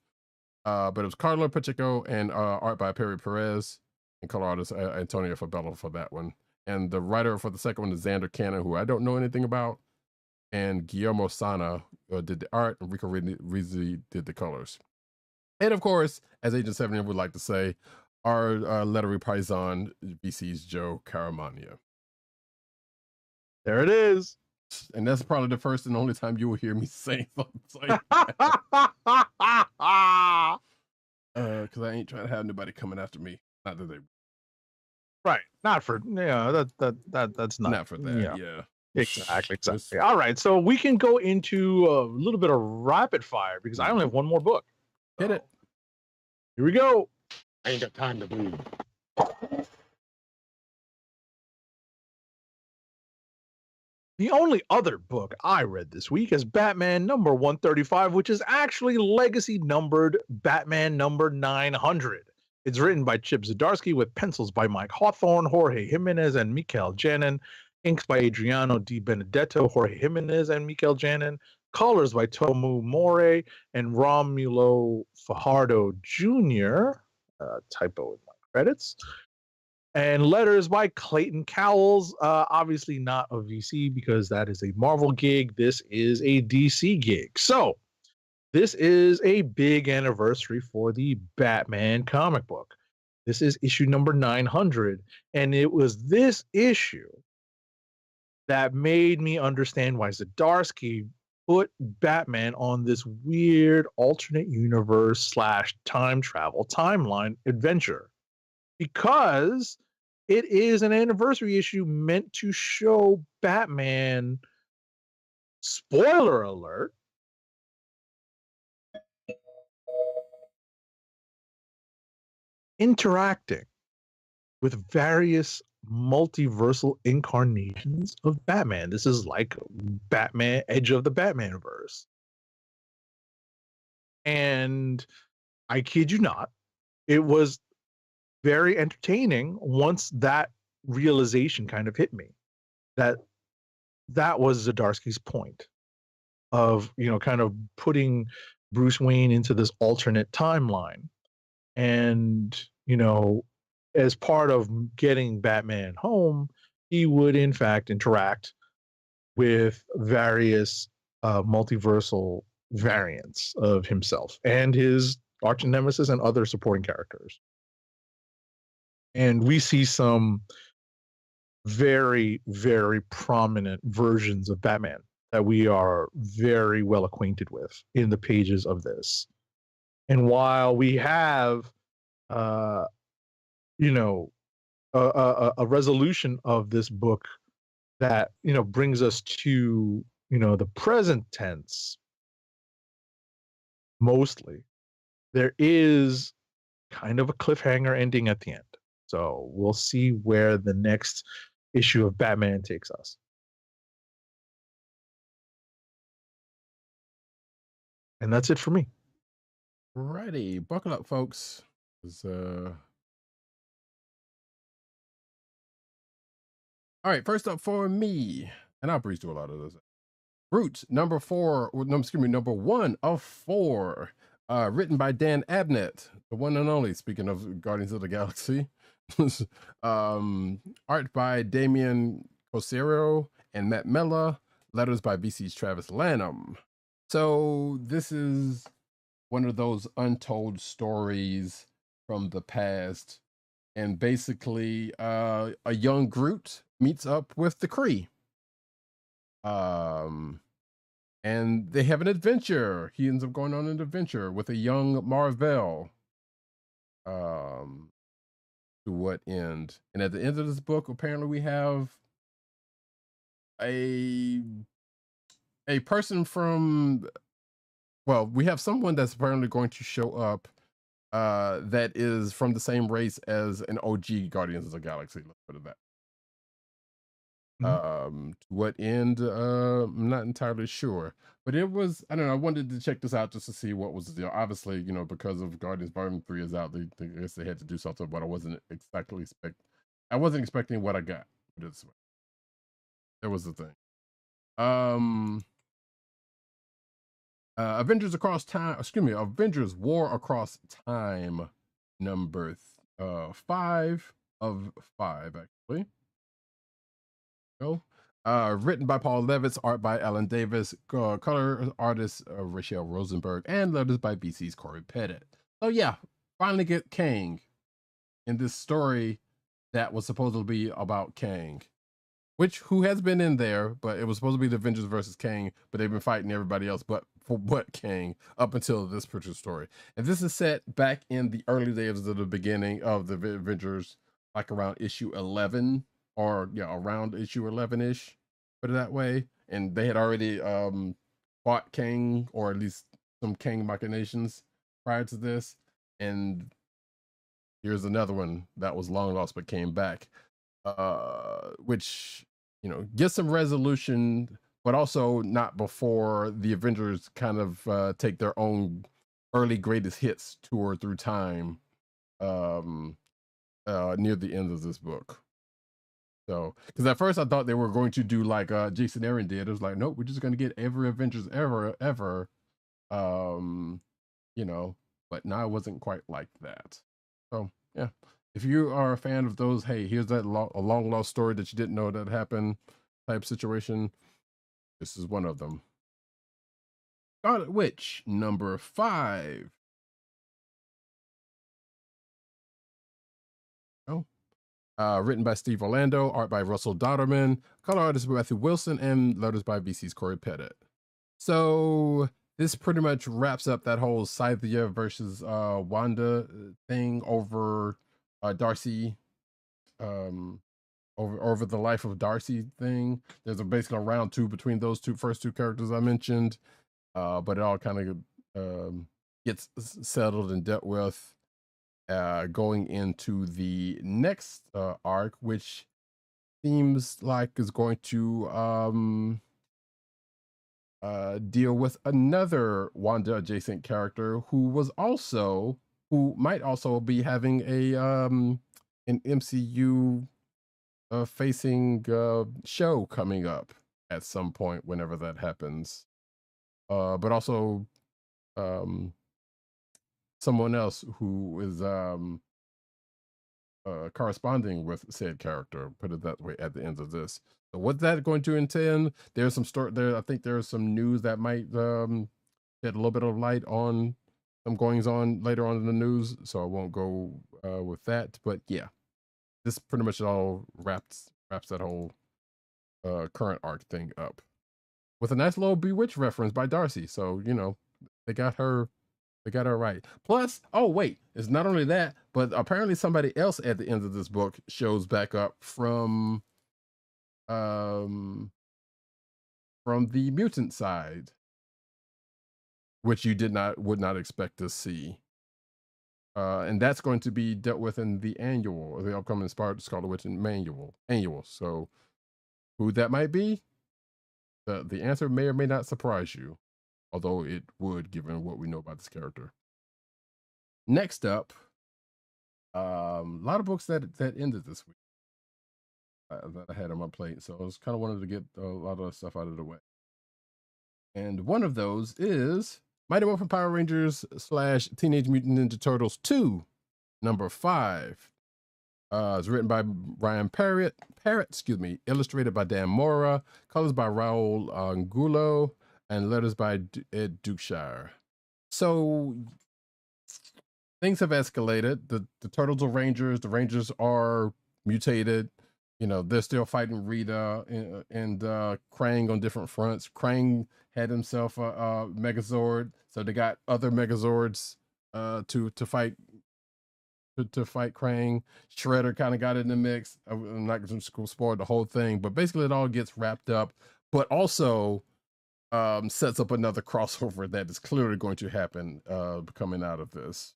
But it was Carlo Pacheco and art by Perry Perez and color artist Antonio Fabello for that one. And the writer for the second one is Xander Cannon, who I don't know anything about. And Guillermo Sana did the art, and Rico Rizzi did the colors. And of course, as Agent 70 would like to say, our lettery paisan, VC's Joe Caramagna. There it is. And that's probably the first and only time you will hear me say something like that. Because I ain't trying to have nobody coming after me. Not that they... Right. Not for... Yeah, that's not... Not for that, yeah. Exactly. All right, so we can go into a little bit of rapid fire, because I only have one more book. Hit it. Here we go. I ain't got time to bleed. The only other book I read this week is Batman number 135, which is actually legacy numbered Batman number 900. It's written by Chip Zdarsky with pencils by Mike Hawthorne, Jorge Jimenez, and Mikel Janin, inks by Adriano Di Benedetto, Jorge Jimenez, and Mikel Janin, colors by Tomu More and Romulo Fajardo Jr. Typo in my credits. And letters by Clayton Cowles. Obviously not a VC because that is a Marvel gig. This is a DC gig. So this is a big anniversary for the Batman comic book. This is issue number 900. And it was this issue that made me understand why Zdarsky put Batman on this weird alternate universe / time travel timeline adventure. Because it is an anniversary issue meant to show Batman, spoiler alert, interacting with various multiversal incarnations of Batman. This is like Batman, Edge of the Batman-verse. And I kid you not, it was very entertaining once that realization kind of hit me that was Zdarsky's point of, kind of putting Bruce Wayne into this alternate timeline. And, as part of getting Batman home, he would in fact interact with various multiversal variants of himself and his arch nemesis and other supporting characters. And we see some very, very prominent versions of Batman that we are very well acquainted with in the pages of this. And while we have, a resolution of this book that, brings us to, the present tense, mostly, there is kind of a cliffhanger ending at the end. So we'll see where the next issue of Batman takes us. And that's it for me. Righty, buckle up, folks. All right, first up for me, and I'll breeze through a lot of those. Groot, number 1 of 4. Written by Dan Abnett, the one and only, speaking of Guardians of the Galaxy. Art by Damian Cosero and Matt Mella. Letters by VC's Travis Lanham. So this is one of those untold stories from the past. And basically, a young Groot meets up with the Kree. And they have an adventure. He ends up going on an adventure with a young Marvel. To what end? And at the end of this book, apparently we have a person from, well, we have someone that's apparently going to show up that is from the same race as an OG Guardians of the Galaxy. Let's put it that. To what end? I'm not entirely sure, but it was, I don't know, I wanted to check this out just to see what was the deal. Obviously, because of Guardians Volume 3 is out, I guess they had to do something, but I wasn't expecting what I got. This way. That was the thing. Avengers War Across Time, number 5 of 5, actually. Written by Paul Levitz, art by Alan Davis, color artist Rachel Rosenberg, and letters by BC's Corey Pettit. So yeah, finally get Kang in this story that was supposed to be about Kang, who has been in there, but it was supposed to be the Avengers versus Kang, but they've been fighting everybody else but Kang up until this particular story. And this is set back in the early days of the beginning of the Avengers, like around issue 11. Or around issue 11-ish, put it that way. And they had already fought Kang, or at least some Kang machinations prior to this. And here's another one that was long lost but came back, which, you know, gets some resolution, but also not before the Avengers kind of take their own early greatest hits tour through time near the end of this book. So, because at first I thought they were going to do like Jason Aaron did. It was like, nope, we're just going to get every Avengers ever. You know, but now it wasn't quite like that. So, yeah. If you are a fan of those, hey, here's that a long lost story that you didn't know that happened type situation. This is one of them. Scarlet Witch, number 5. Oh. Written by Steve Orlando, art by Russell Dodderman, color artist by Matthew Wilson, and letters by VC's Corey Pettit. So this pretty much wraps up that whole Scythia versus Wanda thing over Darcy, over the life of Darcy thing. There's basically a round 2 between those first two characters I mentioned, but it all kind of gets settled and dealt with. Going into the next arc, which seems like is going to deal with another Wanda adjacent character who might also be having an MCU facing show coming up at some point whenever that happens. But also someone else who is corresponding with said character, put it that way, at the end of this. So what's that going to intend? There's some story there. I think there's some news that might shed a little bit of light on some goings on later on in the news. So I won't go with that. But yeah, this pretty much all wraps that whole current arc thing up with a nice little Bewitched reference by Darcy. So, you know, they got her right. Plus, oh wait, it's not only that, but apparently somebody else at the end of this book shows back up from the mutant side, which you would not expect to see. And that's going to be dealt with in the upcoming Scarlet Witch annual. So who that might be, the answer may or may not surprise you. Although it would, given what we know about this character. Next up, a lot of books that ended this week that I had on my plate. So I was kind of wanted to get a lot of stuff out of the way. And one of those is Mighty Morphin Power Rangers / Teenage Mutant Ninja Turtles 2, number 5. It's written by Ryan Parrott, illustrated by Dan Mora, colors by Raul Angulo, and letters by Ed Dukeshire. So things have escalated. The Turtles are Rangers. The Rangers are mutated. You know, they're still fighting Rita and Krang on different fronts. Krang had himself a Megazord, so they got other Megazords to fight Krang. Shredder kind of got in the mix. I'm not going to spoil the whole thing, but basically it all gets wrapped up. But also sets up another crossover that is clearly going to happen coming out of this.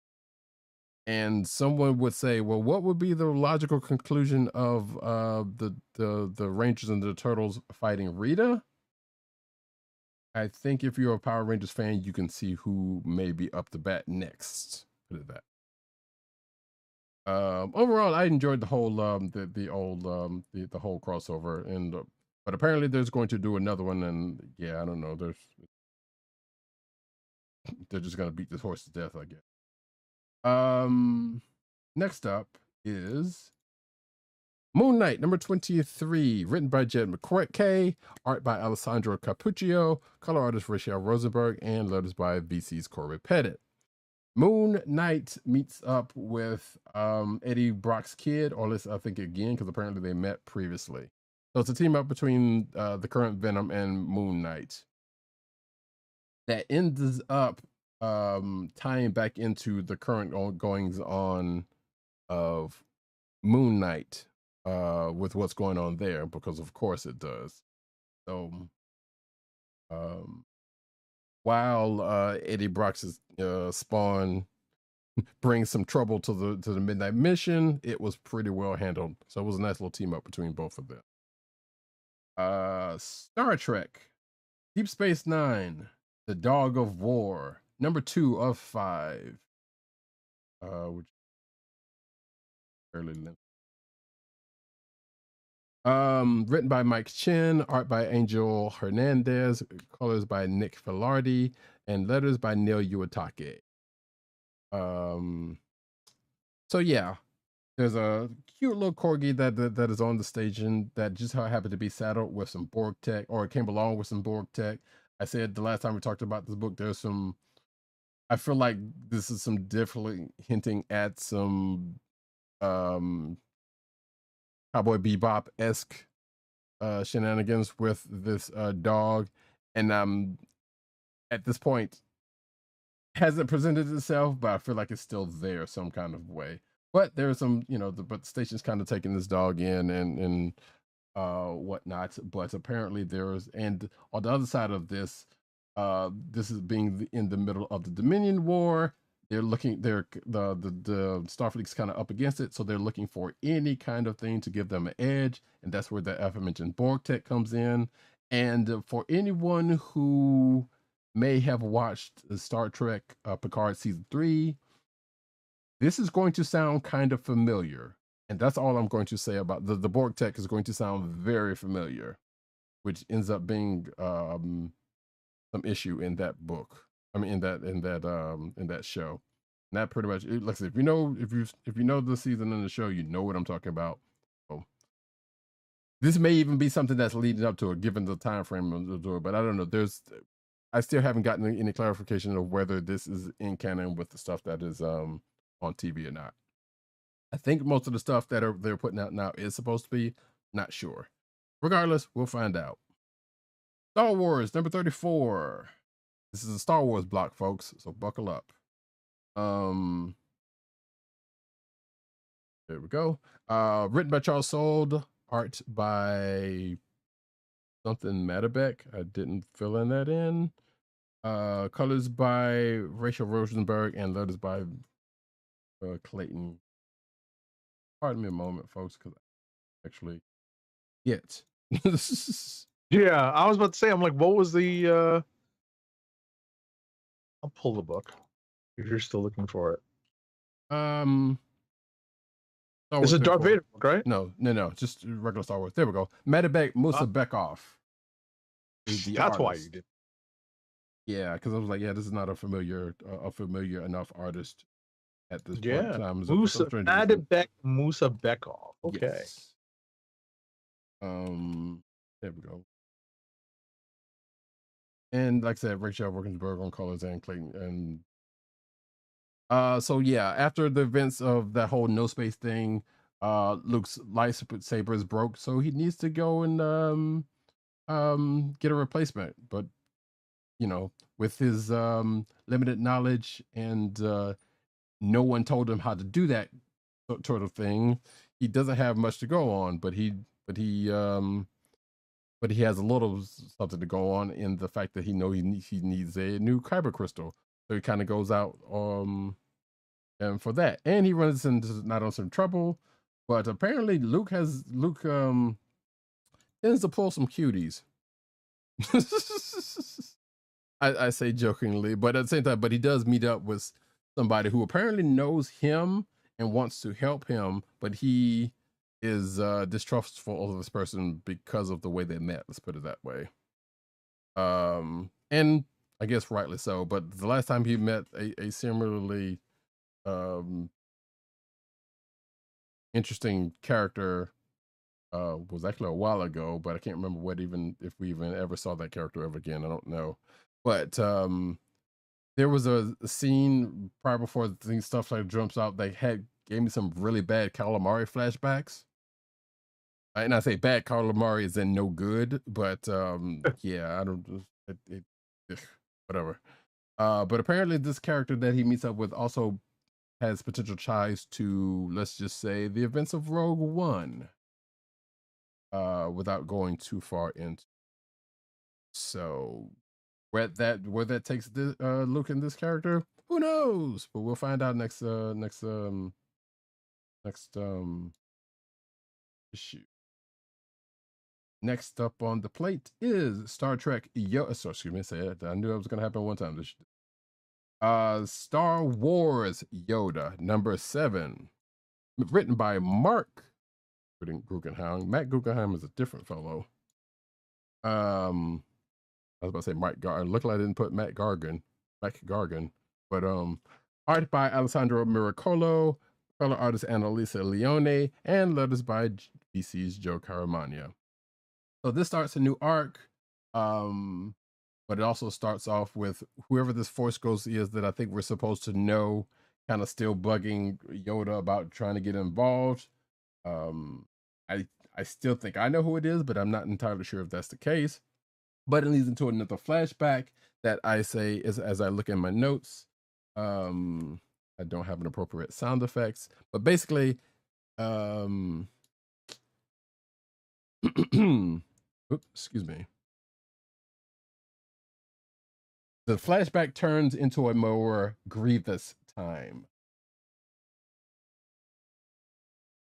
And someone would say, well, what would be the logical conclusion of the Rangers and the Turtles fighting Rita? I think if you're a Power Rangers fan, you can see who may be up to bat next. Put it that. Overall, I enjoyed the whole the whole crossover, and but apparently there's going to do another one, and yeah, I don't know. They're just gonna beat this horse to death, I guess. Next up is Moon Knight, number 23, written by Jed McKay, art by Alessandro Capuccio, color artist Rachel Rosenberg, and letters by VC's Corey Pettit. Moon Knight meets up with Eddie Brock's kid, or let's I think again, because apparently they met previously. So it's a team up between the current Venom and Moon Knight that ends up tying back into the current goings on of Moon Knight with what's going on there, because of course it does. So while Eddie Brock's Spawn bring some trouble to the Midnight Mission. It was pretty well handled. So it was a nice little team up between both of them. Star Trek, Deep Space Nine, The Dog of War, number 2 of 5. Which fairly lengthy. Written by Mike Chen, art by Angel Hernandez, colors by Nick Filardi, and letters by Neil Iwatake. So yeah, there's a cute little corgi that is on the station that just happened to be saddled with some Borg tech, or it came along with some Borg tech. I said the last time we talked about this book, there's some. I feel like this is some definitely hinting at some Cowboy Bebop-esque shenanigans with this dog, and at this point hasn't presented itself, but I feel like it's still there some kind of way. But there's some, but the station's kind of taking this dog in and whatnot. But apparently there's, and on the other side of this, this is being in the middle of the Dominion War. The Starfleet's kind of up against it, so they're looking for any kind of thing to give them an edge, and that's where the aforementioned Borg tech comes in. And for anyone who may have watched Star Trek Picard season 3, this is going to sound kind of familiar, and that's all I'm going to say about the Borg tech. Is going to sound very familiar, which ends up being some issue in that book. I mean, in that show. And that pretty much, like I said, if you know the season and the show, you know what I'm talking about. So this may even be something that's leading up to it, given the time frame of it. But I don't know. I still haven't gotten any clarification of whether this is in canon with the stuff that is on TV or not. I think most of the stuff that they're putting out now is supposed to be. Not sure. Regardless, we'll find out. Star Wars number 34. This is a Star Wars block, folks, so buckle up. There we go. Written by Charles Soule, art by something Matterbeck. I didn't fill in that in. Colors by Rachel Rosenberg and letters by Clayton. Pardon me a moment, folks, because I actually get. Yeah, I was about to say, I'm like, what was the I'll pull the book if you're still looking for it. It's a Darth Vader book, right? No, just regular Star Wars. There we go. Matterbeck Musa Bekoff. That's why you did. Yeah, because I was like, yeah, this is not a familiar enough artist at this point in time. Matterbeck Musa Bekoff. Okay. Yes. There we go. And like I said, Rachel Rosenberg on colors and Clayton. And so yeah, after the events of that whole no space thing, Luke's lightsaber is broke, so he needs to go and get a replacement. But with his limited knowledge and no one told him how to do that sort of thing, he doesn't have much to go on. But he has a little something to go on in the fact that he needs a new kyber crystal. So he kind of goes out and for that, and he runs into not on some trouble. But apparently Luke tends to pull some cuties. I say jokingly, but at the same time, but he does meet up with somebody who apparently knows him and wants to help him, but he is distrustful of this person because of the way they met. Let's put it that way. And I guess rightly so. But the last time he met a similarly interesting character was actually a while ago, but I can't remember if we even ever saw that character ever again. I don't know. But there was a scene prior before things stuff like jumps out. They gave me some really bad calamari flashbacks. And I say bad calamari is in no good, but yeah, I don't whatever. But apparently this character that he meets up with also has potential ties to, let's just say, the events of Rogue One. Without going too far into. So where that takes Luke and this character, Who knows? But we'll find out next issue. Next up on the plate is Star Trek Yoda. Excuse me, say it. I knew it was gonna happen one time. Star Wars Yoda #7, written by Mark Guggenheim. Matt Guggenheim is a different fellow. I was about to say Mike Gargan. Look like I didn't put Matt Gargan, but art by Alessandro Miracolo, color artist Annalisa Leone, and letters by VC's Joe Caramagna. So this starts a new arc, but it also starts off with whoever this Force Ghost is that I think we're supposed to know, kind of still bugging Yoda about trying to get involved. I still think I know who it is, but I'm not entirely sure if that's the case. But it leads into another flashback that I say is, as I look in my notes, I don't have an appropriate sound effects, but basically, oops, excuse me. The flashback turns into a more grievous time.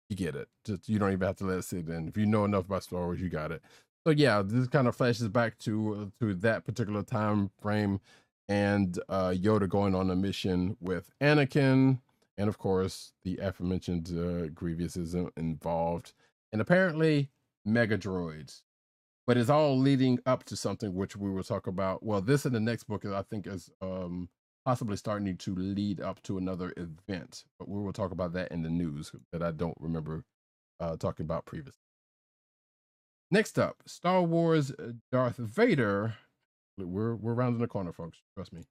You get it. Just, you don't even have to let it sit in. If you know enough about Star Wars, you got it. So yeah, this kind of flashes back to that particular time frame, and Yoda going on a mission with Anakin, and of course the aforementioned Grievous is involved, and apparently mega droids. But it's all leading up to something which we will talk about. Well, this in the next book, I think, is possibly starting to lead up to another event. But we will talk about that in the news that I don't remember talking about previously. Next up, Star Wars Darth Vader. We're rounding the corner, folks. Trust me.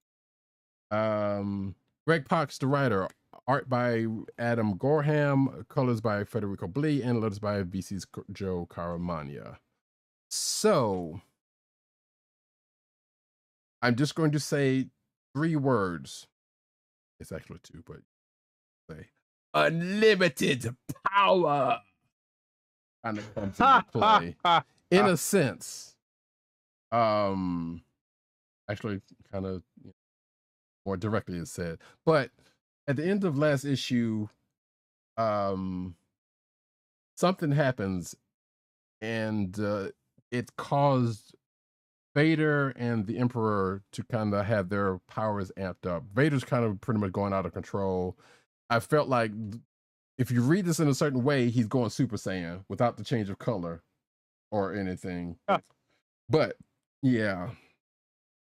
Greg Pak, the writer. Art by Adam Gorham. Colors by Federico Blee. And letters by VC's Joe Caramagna. So, I'm just going to say 3 words. It's actually 2, but say unlimited power kind of comes into play in a sense. Actually, kind of more directly is said, but at the end of last issue, something happens, and it caused Vader and the Emperor to kind of have their powers amped up. Vader's kind of pretty much going out of control. I felt like if you read this in a certain way, he's going Super Saiyan without the change of color or anything. But yeah,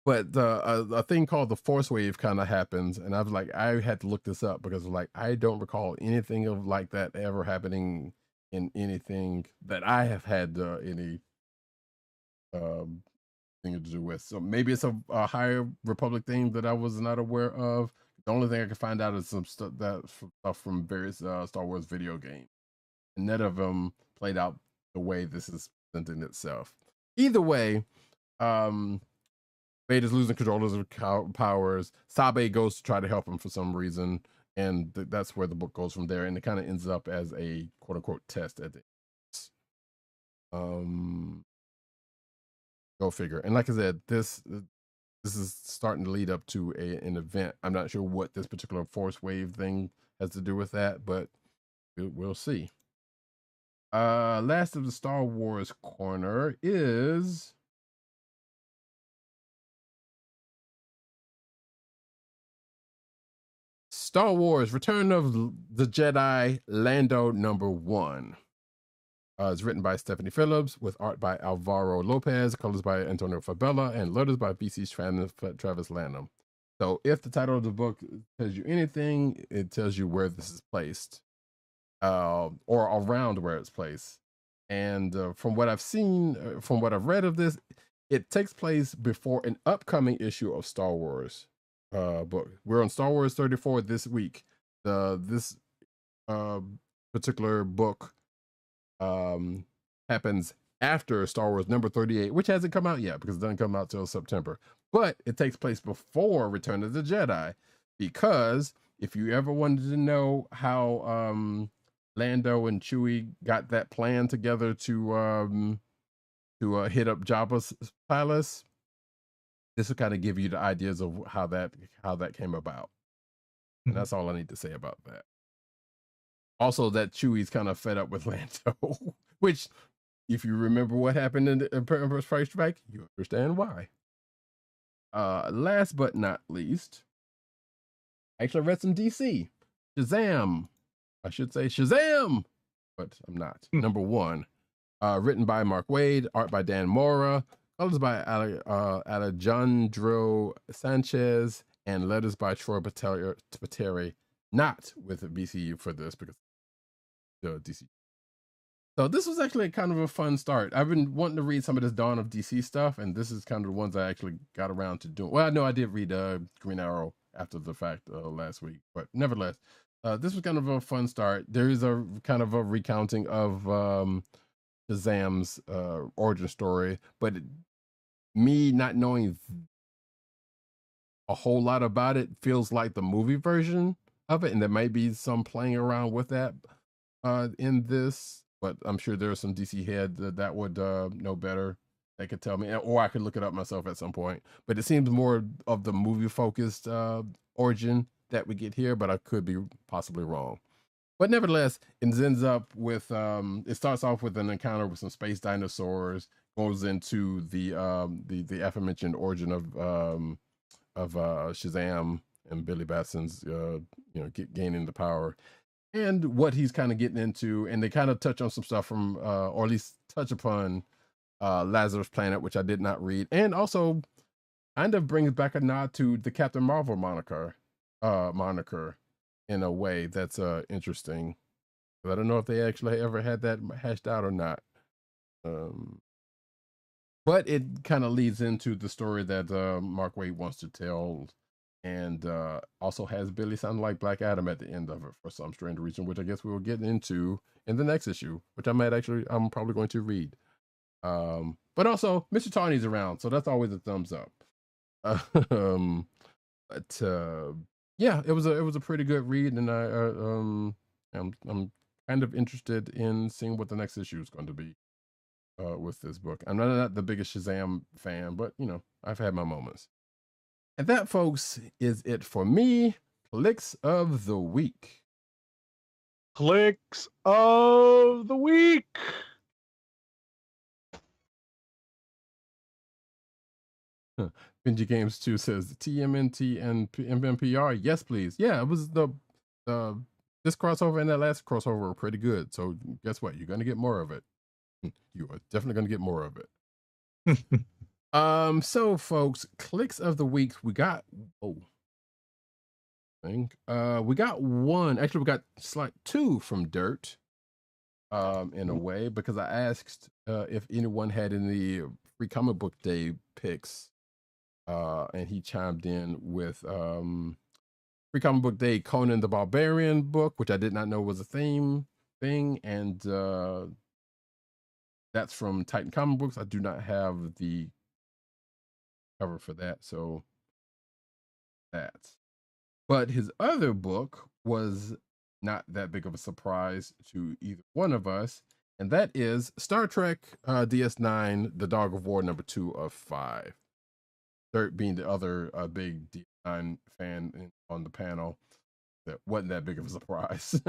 but a thing called the Force Wave kind of happens, and I was like, I had to look this up because like I don't recall anything of like that ever happening in anything that I have had any thing to do with. So maybe it's a Higher Republic thing that I was not aware of. The only thing I can find out is some stuff from various Star Wars video games, and none of them played out the way this is presenting itself. Either way, Vader's losing control of his powers. Sabe goes to try to help him for some reason, and that's where the book goes from there, and it kind of ends up as a quote-unquote test at the end. Go figure. And like I said, this is starting to lead up to an event. I'm not sure what this particular Force Wave thing has to do with that, but we'll see. Last of the Star Wars corner is Star Wars Return of the Jedi Lando #1. It's written by Stephanie Phillips with art by Alvaro Lopez, colors by Antonio Fabella, and letters by BC's Travis Lanham. So if the title of the book tells you anything, it tells you where this is placed, or around where it's placed. And from what I've seen, from what I've read of this, it takes place before an upcoming issue of Star Wars book. We're on Star Wars 34 this week. This particular book happens after Star Wars #38, which hasn't come out yet because it doesn't come out till September. But it takes place before Return of the Jedi, because if you ever wanted to know how Lando and Chewie got that plan together to hit up Jabba's palace, this will kind of give you the ideas of how that came about. And that's all I need to say about that. Also, that Chewie's kind of fed up with Lando, which, if you remember what happened in the Emperor's Strikes Back, you understand why. Last but not least, I actually read some DC. Shazam. I should say Shazam, but I'm not. Number 1. Written by Mark Waid, art by Dan Mora, colors by Alejandro Sanchez, and letters by Troy Pateri, not with a BCU for this because the DC. So this was actually kind of a fun start. I've been wanting to read some of this Dawn of DC stuff, and this is kind of the ones I actually got around to doing. Well, I know I did read Green Arrow after the fact last week, but nevertheless, this was kind of a fun start. There is a kind of a recounting of Shazam's origin story, but me not knowing a whole lot about it feels like the movie version of it, and there might be some playing around with that in this, but I'm sure there's some DC head that would know better. They could tell me, or I could look it up myself at some point. But it seems more of the movie focused origin that we get here, but I could be possibly wrong. But nevertheless, it ends up with it starts off with an encounter with some space dinosaurs, goes into the aforementioned origin of Shazam and Billy Batson's gaining the power, and what he's kind of getting into, and they kind of touch on some stuff from or at least touch upon Lazarus Planet, which I did not read, and also kind of brings back a nod to the Captain Marvel moniker in a way that's interesting. But I don't know if they actually ever had that hashed out or not. But it kind of leads into the story that Mark Waid wants to tell, and also has Billy sound like Black Adam at the end of it for some strange reason, which I guess we will get into in the next issue, which I'm probably going to read. But also Mr. Tawny's around, so that's always a thumbs up. But yeah, it was a pretty good read, and I'm kind of interested in seeing what the next issue is going to be with this book. I'm not the biggest Shazam fan, but I've had my moments. And that, folks, is it for me. Kliqs of the week. Kliqs of the week. Benji Games 2 says TMNT and MMPR. Yes, please. Yeah, it was this crossover and that last crossover were pretty good. So guess what? You're gonna get more of it. You are definitely gonna get more of it. So folks, Kliqs of the week. We got we got one. Actually, we got two from Dirt. In a way, because I asked if anyone had any free comic book day picks. And he chimed in with Free Comic Book Day Conan the Barbarian book, which I did not know was a thing, and that's from Titan Comic Books. I do not have the cover for that, so that's. But his other book was not that big of a surprise to either one of us, and that is Star Trek DS9, The Dog of War #2 of 5. Dirt being the other big DS9 fan on the panel, that wasn't that big of a surprise.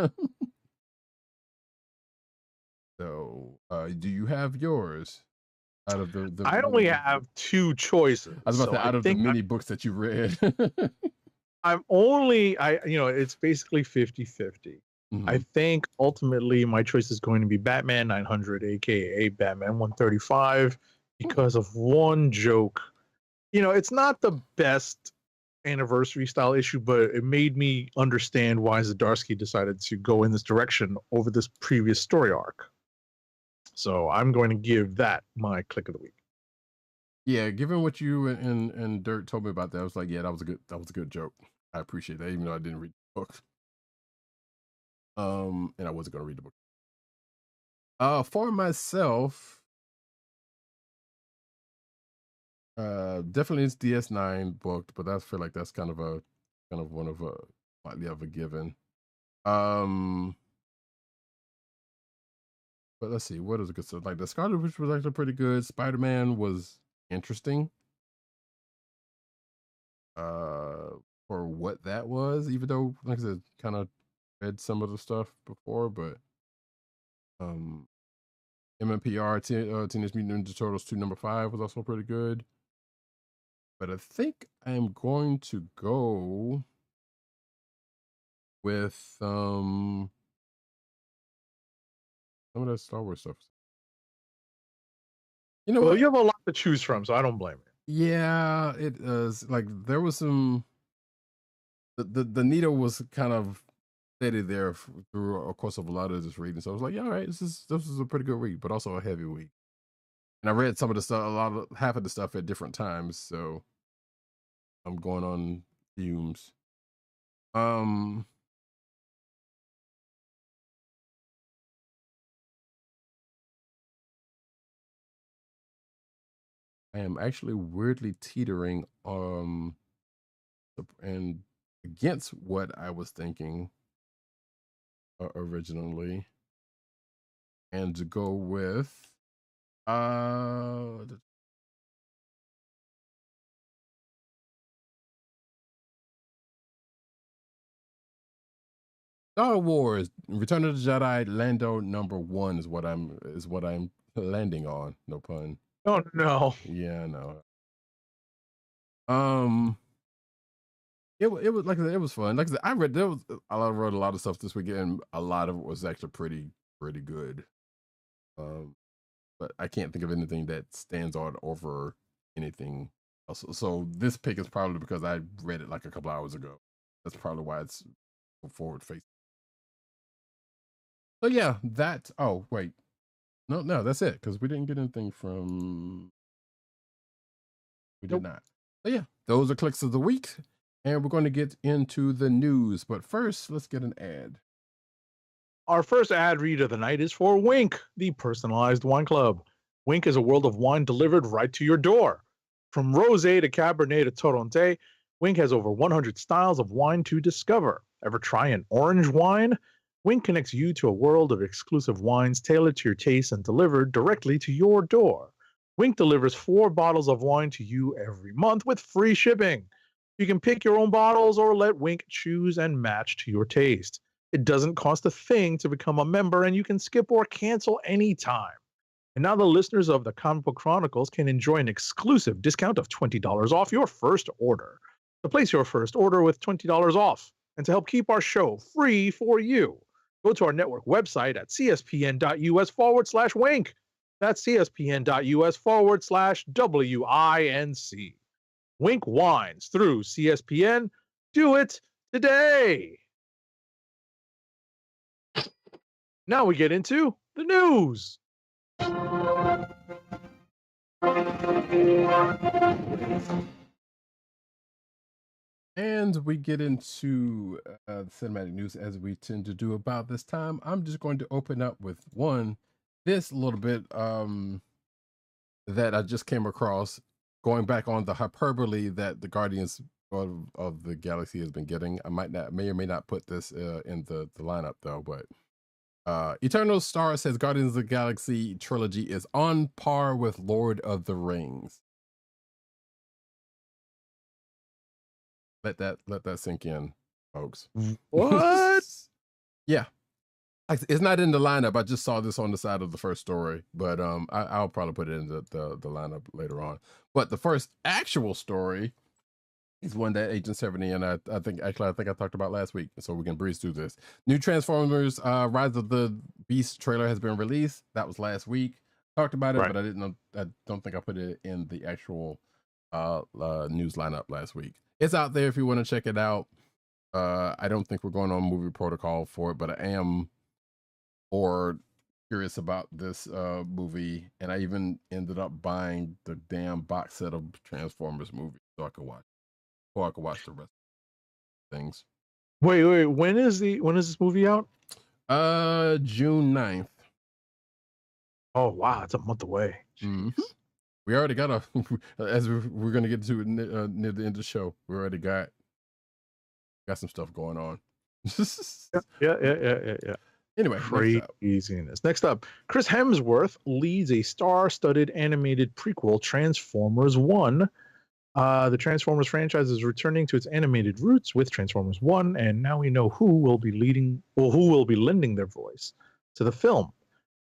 So, do you have yours? Out of the I only have two choices. I was about to say, out of the many books that you read. It's basically 50-50. Mm-hmm. I think ultimately my choice is going to be Batman 900, aka Batman 135, because of one joke. It's not the best anniversary style issue, but it made me understand why Zdarsky decided to go in this direction over this previous story arc. So I'm going to give that my click of the week. Yeah, given what you and Dirt told me about that, I was like, yeah, that was a good joke. I appreciate that, even though I didn't read the book. And I wasn't going to read the book. For myself, definitely it's DS9 booked, but I feel like that's kind of one of a slightly of a given. But let's see, what is a good stuff? Like the Scarlet Witch was actually pretty good. Spider-Man was interesting. for what that was, even though, like I said, kind of read some of the stuff before, but MMPR, Teenage Mutant Ninja Turtles 2 number 5 was also pretty good. But I think I'm going to go with some of that Star Wars stuff. You know Well, what? you have a lot to choose from, so I don't blame you. Yeah, it is. Like there was some. The needle was kind of steady there through a course of a lot of this reading. So I was like, yeah, all right, this is a pretty good read, but also a heavy read. And I read some of the stuff, half of the stuff at different times, so I'm going on fumes. I am actually weirdly teetering and against what I was thinking originally, and to go with Star Wars Return of the Jedi Lando number 1 is what I'm landing on. No pun. Oh no. Yeah, no. It was like I said, it was fun. Like I said, I wrote a lot of stuff this weekend, and a lot of it was actually pretty good. But I can't think of anything that stands out over anything else. So this pick is probably because I read it like a couple hours ago. That's probably why it's forward facing. So yeah, that. Oh wait, no, that's it because we didn't get anything from. We did not. So yeah, those are Kliqs of the week, and we're going to get into the news. But first, let's get an ad. Our first ad read of the night is for Wink, the personalized wine club. Wink is a world of wine delivered right to your door. From rosé to Cabernet to Torronté, Wink has over 100 styles of wine to discover. Ever try an orange wine? Wink connects you to a world of exclusive wines tailored to your taste and delivered directly to your door. Wink delivers 4 bottles of wine to you every month with free shipping. You can pick your own bottles or let Wink choose and match to your taste. It doesn't cost a thing to become a member, and you can skip or cancel anytime. And now the listeners of the Comic Book Chronicles can enjoy an exclusive discount of $20 off your first order. To place your first order with $20 off, and to help keep our show free for you, go to our network website at cspn.us/wink. That's cspn.us/WINC. Wink wines through CSPN. Do it today. Now we get into the news. And we get into the cinematic news as we tend to do about this time. I'm just going to open up with this little bit that I just came across, going back on the hyperbole that the Guardians of the Galaxy has been getting. I may or may not put this in the lineup though, but Eternal Star says Guardians of the Galaxy trilogy is on par with Lord of the Rings. Let that sink in, folks. What? Yeah. It's not in the lineup. I just saw this on the side of the first story, but I'll probably put it in the lineup later on. But the first actual story is one that Agent 70 and I think I talked about last week, so we can breeze through this. New Transformers Rise of the Beast trailer has been released. That was last week. Talked about it, right. But I don't think I put it in the actual news lineup last week. It's out there if you want to check it out. I don't think we're going on movie protocol for it, but I am more curious about this movie, and I even ended up buying the damn box set of Transformers movies so I could watch the rest of things. Wait, when is this movie out? June 9th. Oh wow, it's a month away. Mm-hmm. We already got as we're going to get to it near the end of the show. We already got some stuff going on. Yeah. Anyway, craziness. Next up, Chris Hemsworth leads a star-studded animated prequel, Transformers 1. The Transformers franchise is returning to its animated roots with Transformers 1, and now we know who will be lending their voice to the film.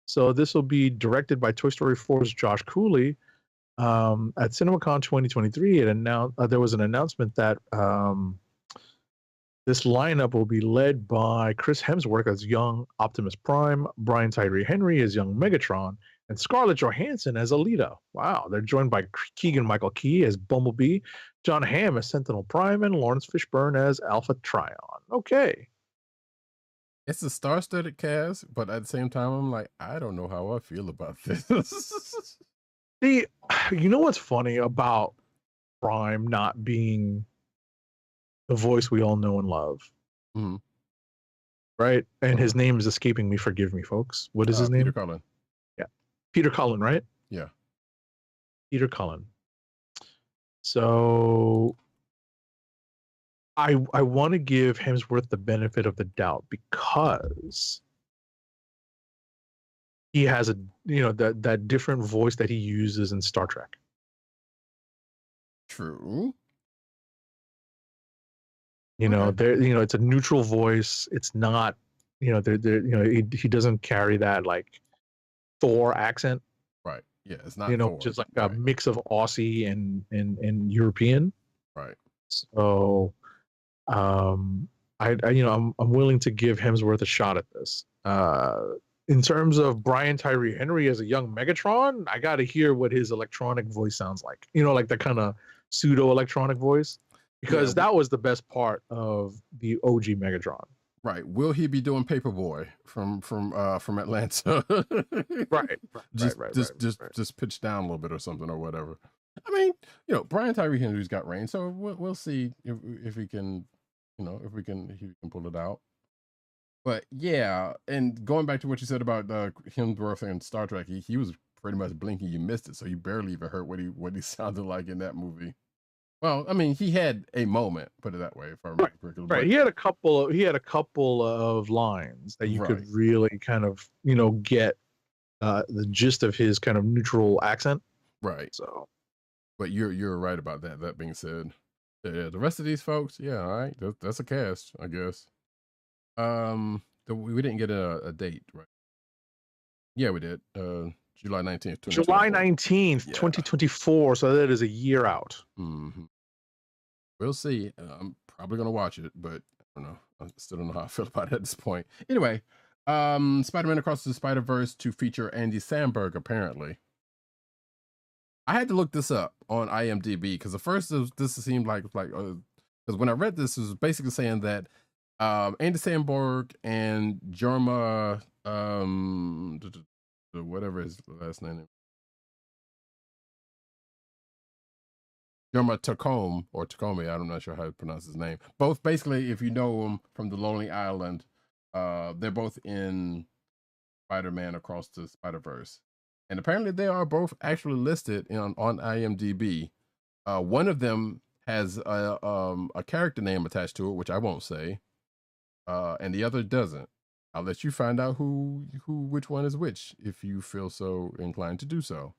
So this will be directed by Toy Story 4's Josh Cooley. At CinemaCon 2023, there was an announcement that this lineup will be led by Chris Hemsworth as young Optimus Prime, Brian Tyree Henry as young Megatron, and Scarlett Johansson as Alita. Wow, they're joined by Keegan-Michael Key as Bumblebee, John Hamm as Sentinel Prime, and Lawrence Fishburne as Alpha Trion. Okay. It's a star-studded cast, but at the same time, I'm like, I don't know how I feel about this. See, you know what's funny about Prime not being the voice we all know and love? Mm-hmm. Right? And his name is escaping me. Forgive me, folks. What is his name? Peter Cullen. Yeah. Peter Cullen, right? Yeah. Peter Cullen. So I want to give Hemsworth the benefit of the doubt because he has that different voice that he uses in Star Trek. True. It's a neutral voice. It's not, he doesn't carry that like Thor accent. Right. Yeah, it's not Thor, just like a mix of Aussie and European. Right. So, I'm willing to give Hemsworth a shot at this. In terms of Brian Tyree Henry as a young Megatron, I got to hear what his electronic voice sounds like. Like the kind of pseudo electronic voice, because that was the best part of the OG Megatron. Right. Will he be doing Paperboy from Atlanta? Right. Just pitch down a little bit or something or whatever. I mean, Brian Tyree Henry's got range, so we'll see if he can, if he can pull it out. But yeah, and going back to what you said about Hemsworth and Star Trek, he was pretty much blinking, you missed it, so you barely even heard what he sounded like in that movie. Well, I mean, he had a moment, put it that way. If I remember correctly. Right. He had a couple of lines that you could really kind of get the gist of his kind of neutral accent. Right. So, but you're right about that. That being said, yeah, the rest of these folks, yeah, all right, that's a cast, I guess. We didn't get a date, right? Yeah, we did. July 19th. July 19th, 2024. So that is a year out. Mm-hmm. We'll see. I'm probably gonna watch it, but I don't know. I still don't know how I feel about it at this point. Anyway, Spider-Man Across the Spider-Verse to feature Andy Samberg, apparently. I had to look this up on IMDb because at first this seemed like because when I read this, it was basically saying that Andy Samberg and Jorma whatever his last name is. Jorma Tacome, I'm not sure how to pronounce his name. Both basically, if you know him from The Lonely Island, they're both in Spider-Man Across the Spider-Verse. And apparently they are both actually listed on IMDb. One of them has a character name attached to it, which I won't say. And the other doesn't. I'll let you find out which one is which, if you feel so inclined to do so.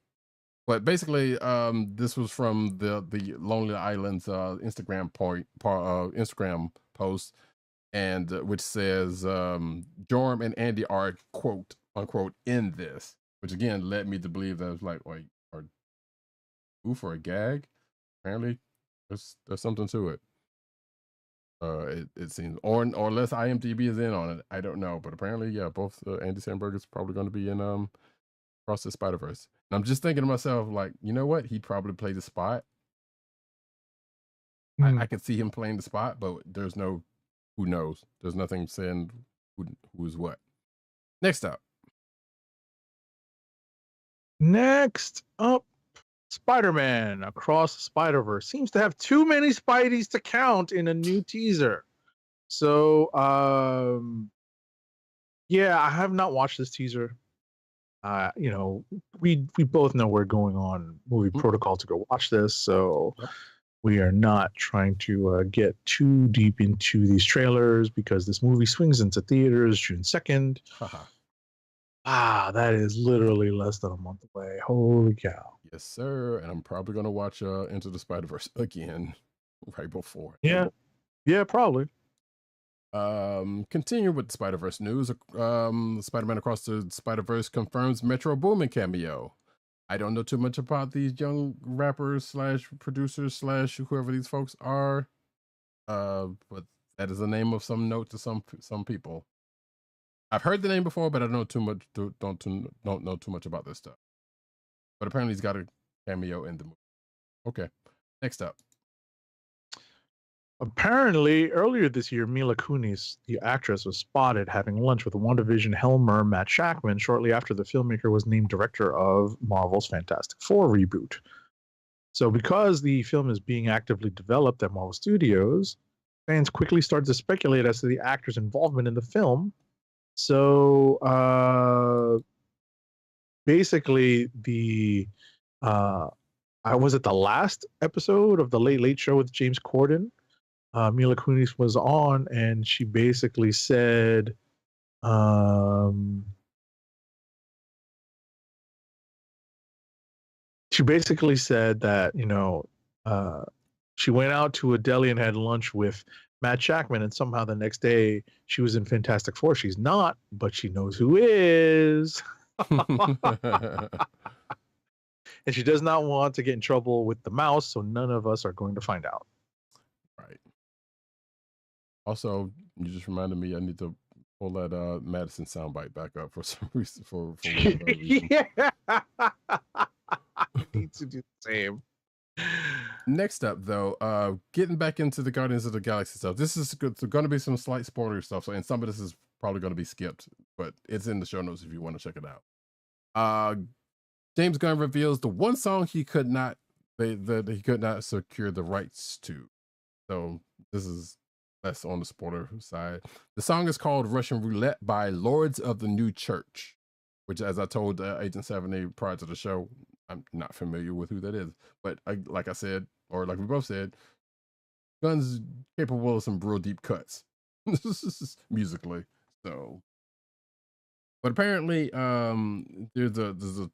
But basically, this was from the Lonely Island's Instagram Instagram post, and which says Jorm and Andy are quote unquote in this, which again led me to believe that it was like or goof or a gag. Apparently, there's something to it. It seems, or unless IMDb is in on it, I don't know. But apparently, yeah, both Andy Samberg is probably going to be in Across the Spider-Verse. And I'm just thinking to myself, like, you know what? He'd probably play the Spot. I can see him playing the Spot, but there's no, who knows? There's nothing saying who's what. Next up, Spider-Man Across the Spider-Verse seems to have too many Spideys to count in a new teaser. So, yeah, I have not watched this teaser. We both know we're going on Movie Protocol to go watch this, so we are not trying to get too deep into these trailers because this movie swings into theaters June 2nd. That is literally less than a month away. Holy cow. Yes, sir. And I'm probably gonna watch Into the Spider-Verse again right before. Yeah, probably. Continue with the Spider-Verse news. Spider-Man Across the Spider-Verse confirms Metro Boomin cameo. I don't know too much about these young rappers slash producers slash whoever these folks are. But that is the name of some note to some people. I've heard the name before, but I don't know too much. Don't know too much about this stuff. But apparently, he's got a cameo in the movie. Okay, next up. Apparently, earlier this year, Mila Kunis, the actress, was spotted having lunch with WandaVision helmer Matt Shakman shortly after the filmmaker was named director of Marvel's Fantastic Four reboot. So, because the film is being actively developed at Marvel Studios, fans quickly started to speculate as to the actor's involvement in the film. So, basically, I was at the last episode of the Late Late Show with James Corden. Mila Kunis was on, and she basically said, that, she went out to a deli and had lunch with Matt Shakman, and somehow the next day she was in Fantastic Four. She's not, but she knows who is. And she does not want to get in trouble with the mouse, so none of us are going to find out. Right. Also, you just reminded me I need to pull that Madison soundbite back up for some reason. For whatever reason. Yeah. I need to do the same. Next up, though, getting back into the Guardians of the Galaxy stuff. This is going to be some slight spoiler stuff, and some of this is probably going to be skipped, but it's in the show notes if you want to check it out. James Gunn reveals the one song he could not secure the rights to. So that's on the spoiler side. The song is called Russian Roulette by Lords of the New Church, which, as I told Agent 70 prior to the show, I'm not familiar with who that is. But like I said, or like we both said, Gunn's capable of some real deep cuts musically. So, but apparently, there's a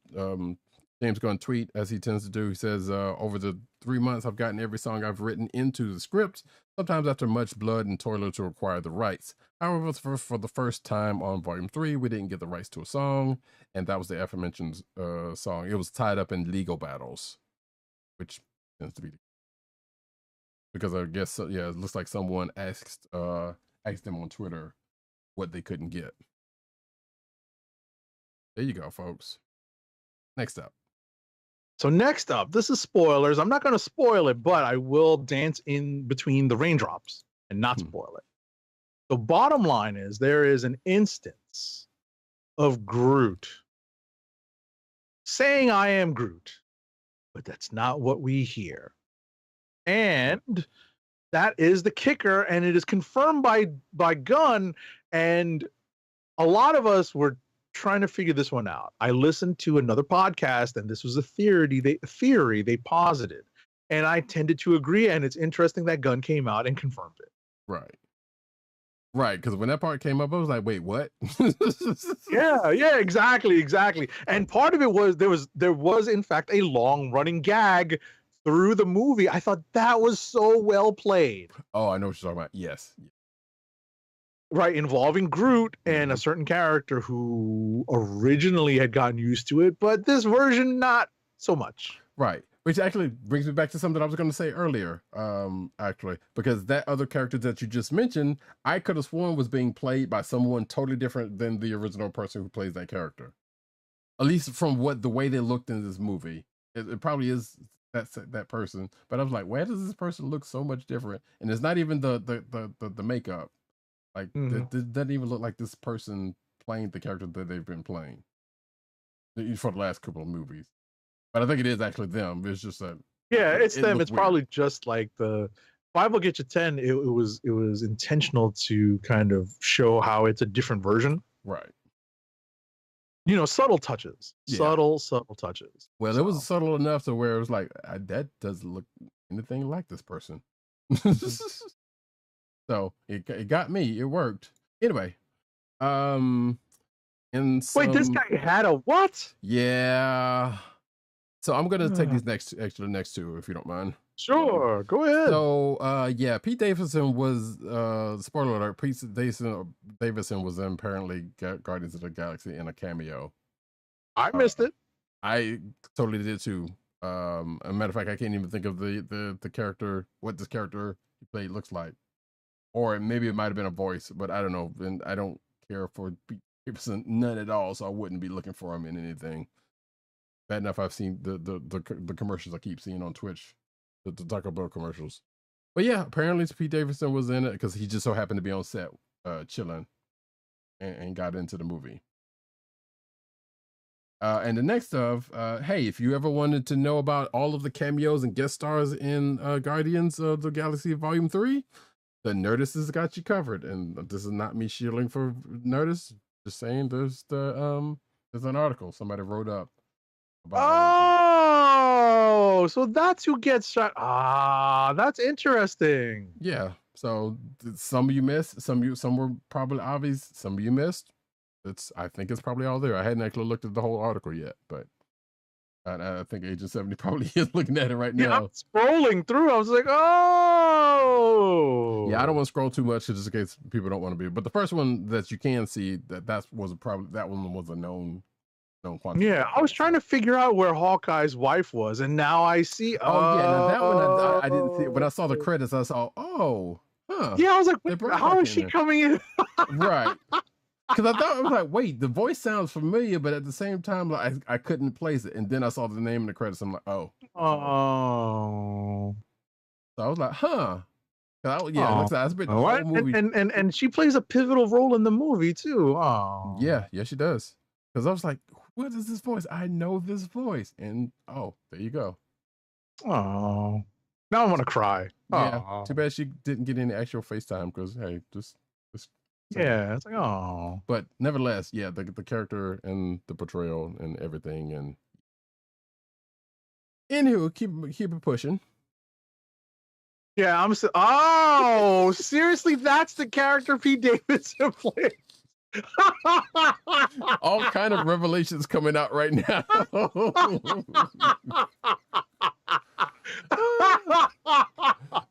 James Gunn tweet, as he tends to do. He says, over the 3 months, I've gotten every song I've written into the script, sometimes after much blood and toil to acquire the rights. However, for the first time on Volume 3, we didn't get the rights to a song, and that was the aforementioned song. It was tied up in legal battles, which tends to be because I guess, yeah, it looks like someone asked them on Twitter what they couldn't get. There you go, folks. Next up. So next up, this is spoilers. I'm not going to spoil it, but I will dance in between the raindrops and not spoil it. The bottom line is there is an instance of Groot saying, "I am Groot," but that's not what we hear. And that is the kicker, and it is confirmed by Gunn. And a lot of us were trying to figure this one out. I listened to another podcast, and this was a theory they posited, and I tended to agree. And it's interesting that Gunn came out and confirmed it. Right, because when that part came up, I was like, "Wait, what?" yeah, exactly. And part of it was there was in fact a long running gag through the movie. I thought that was so well played. Oh, I know what you're talking about. Yes. Right, involving Groot and a certain character who originally had gotten used to it, but this version not so much. Right, which actually brings me back to something I was going to say earlier, actually, because that other character that you just mentioned, I could have sworn was being played by someone totally different than the original person who plays that character. At least from the way they looked in this movie. It probably is that person, but I was like, why does this person look so much different? And it's not even the makeup. Like, it doesn't even look like this person playing the character that they've been playing for the last couple of movies. But I think it is actually them. It's just that. Yeah, it's them. It's weird. Probably just like the 5 will get you 10. It was intentional to kind of show how it's a different version. Right. Subtle touches. Yeah. Subtle touches. Well, it was subtle enough to where it was like, that doesn't look anything like this person. So it got me. It worked. Anyway, wait, this guy had a what? Yeah. So I'm gonna take these next two, if you don't mind. Sure, go ahead. So yeah, Pete Davidson was spoiler alert, Pete Davidson was in apparently Guardians of the Galaxy in a cameo. I missed it. I totally did too. A matter of fact, I can't even think of the character, what this character he played looks like. Or maybe it might have been a voice, but I don't know. And I don't care for Pete Davidson none at all, so I wouldn't be looking for him in anything. Bad enough I've seen the commercials I keep seeing on Twitch, the Taco Bell commercials. But yeah, apparently Pete Davidson was in it because he just so happened to be on set, chilling, and got into the movie. And the next hey, if you ever wanted to know about all of the cameos and guest stars in Guardians of the Galaxy Volume 3, the Nerdist has got you covered. And this is not me shielding for Nerdist, just saying there's an article somebody wrote up about so that's who gets shot. That's interesting. Yeah. So some of you missed, some were probably obvious, some of you missed. I think it's probably all there. I hadn't actually looked at the whole article yet, but I think Agent 70 probably is looking at it right now. I'm scrolling through. I was like, oh. Yeah, I don't want to scroll too much just in case people don't want to be. But the first one that you can see, that one was a known quantity. Yeah, I was trying to figure out where Hawkeye's wife was, and now I see. Oh, yeah, now that one I didn't see. When I saw the credits, I saw, yeah, I was like, how is she coming in? Right. Because I thought, I was like, wait, the voice sounds familiar, but at the same time, like I couldn't place it. And then I saw the name in the credits. I'm like, oh. Oh. So I was like, huh. That's been the whole movie. And she plays a pivotal role in the movie too. Oh. Yeah, she does. Because I was like, what is this voice? I know this voice. And there you go. Oh. Now I'm gonna cry. Yeah. Too bad she didn't get any actual FaceTime because hey, just yeah, it's like oh. But nevertheless, yeah, the character and the portrayal and everything, and anywho, keep it pushing. Yeah, seriously, that's the character Pete Davidson played. All kind of revelations coming out right now.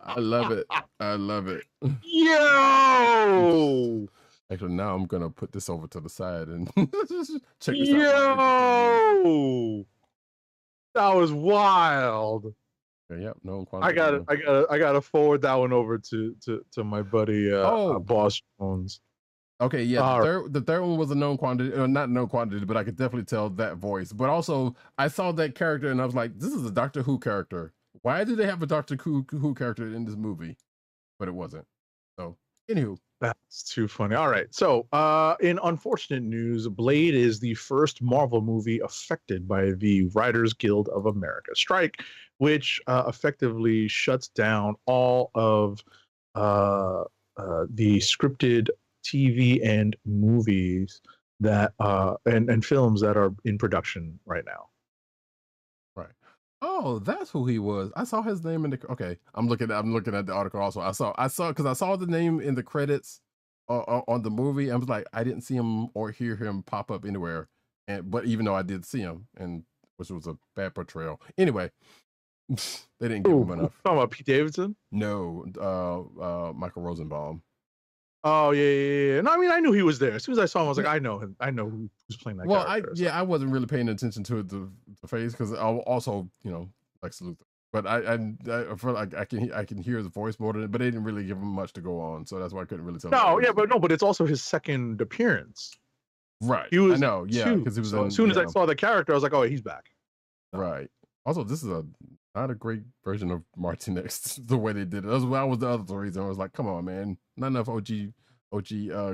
I love it. Yo! Actually, now I'm gonna put this over to the side and check this out. Yo! That was wild. Okay, yep, no I gotta forward that one over to my buddy Boss Jones. Okay, yeah, the third one was a known quantity, not known quantity, but I could definitely tell that voice. But also, I saw that character and I was like, this is a Doctor Who character. Why did they have a Doctor Who character in this movie? But it wasn't. So, anywho. That's too funny. All right. So, in unfortunate news, Blade is the first Marvel movie affected by the Writers Guild of America strike, which effectively shuts down all of the scripted TV and movies that and films that are in production right now. Right. Oh, that's who he was. I saw his name in the. Okay, I'm looking at the article also. I saw because I saw the name in the credits on the movie. I was like, I didn't see him or hear him pop up anywhere. But even though I did see him, and which was a bad portrayal. Anyway, they didn't give him enough. Talking about Pete Davidson? No, Michael Rosenbaum. Oh yeah. No, I mean I knew he was there. As soon as I saw him, I was like, I know him. I know who's playing that. Well, character, I wasn't really paying attention to the face because I also Lex Luthor. But I feel like I can hear his voice more than it, but they didn't really give him much to go on, so that's why I couldn't really tell. But it's also his second appearance. Right. He was. I know. Yeah, because he was. So as soon as I saw the character, I was like, oh, he's back. Right. Also, this is not a great version of Martinex the way they did it. That was the other reason. I was like, come on, man, not enough OG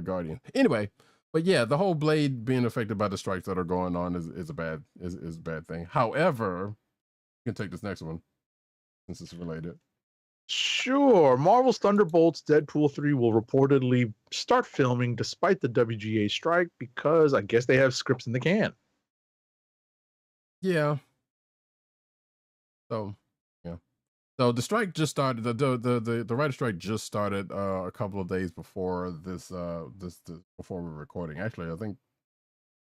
Guardian. Anyway, but yeah, the whole Blade being affected by the strikes that are going on is a bad thing. However, you can take this next one since it's related. Sure. Marvel's Thunderbolts Deadpool 3 will reportedly start filming despite the WGA strike because I guess they have scripts in the can. Yeah. So, yeah. So the strike just started. The writer strike just started a couple of days before this before we're recording. Actually, I think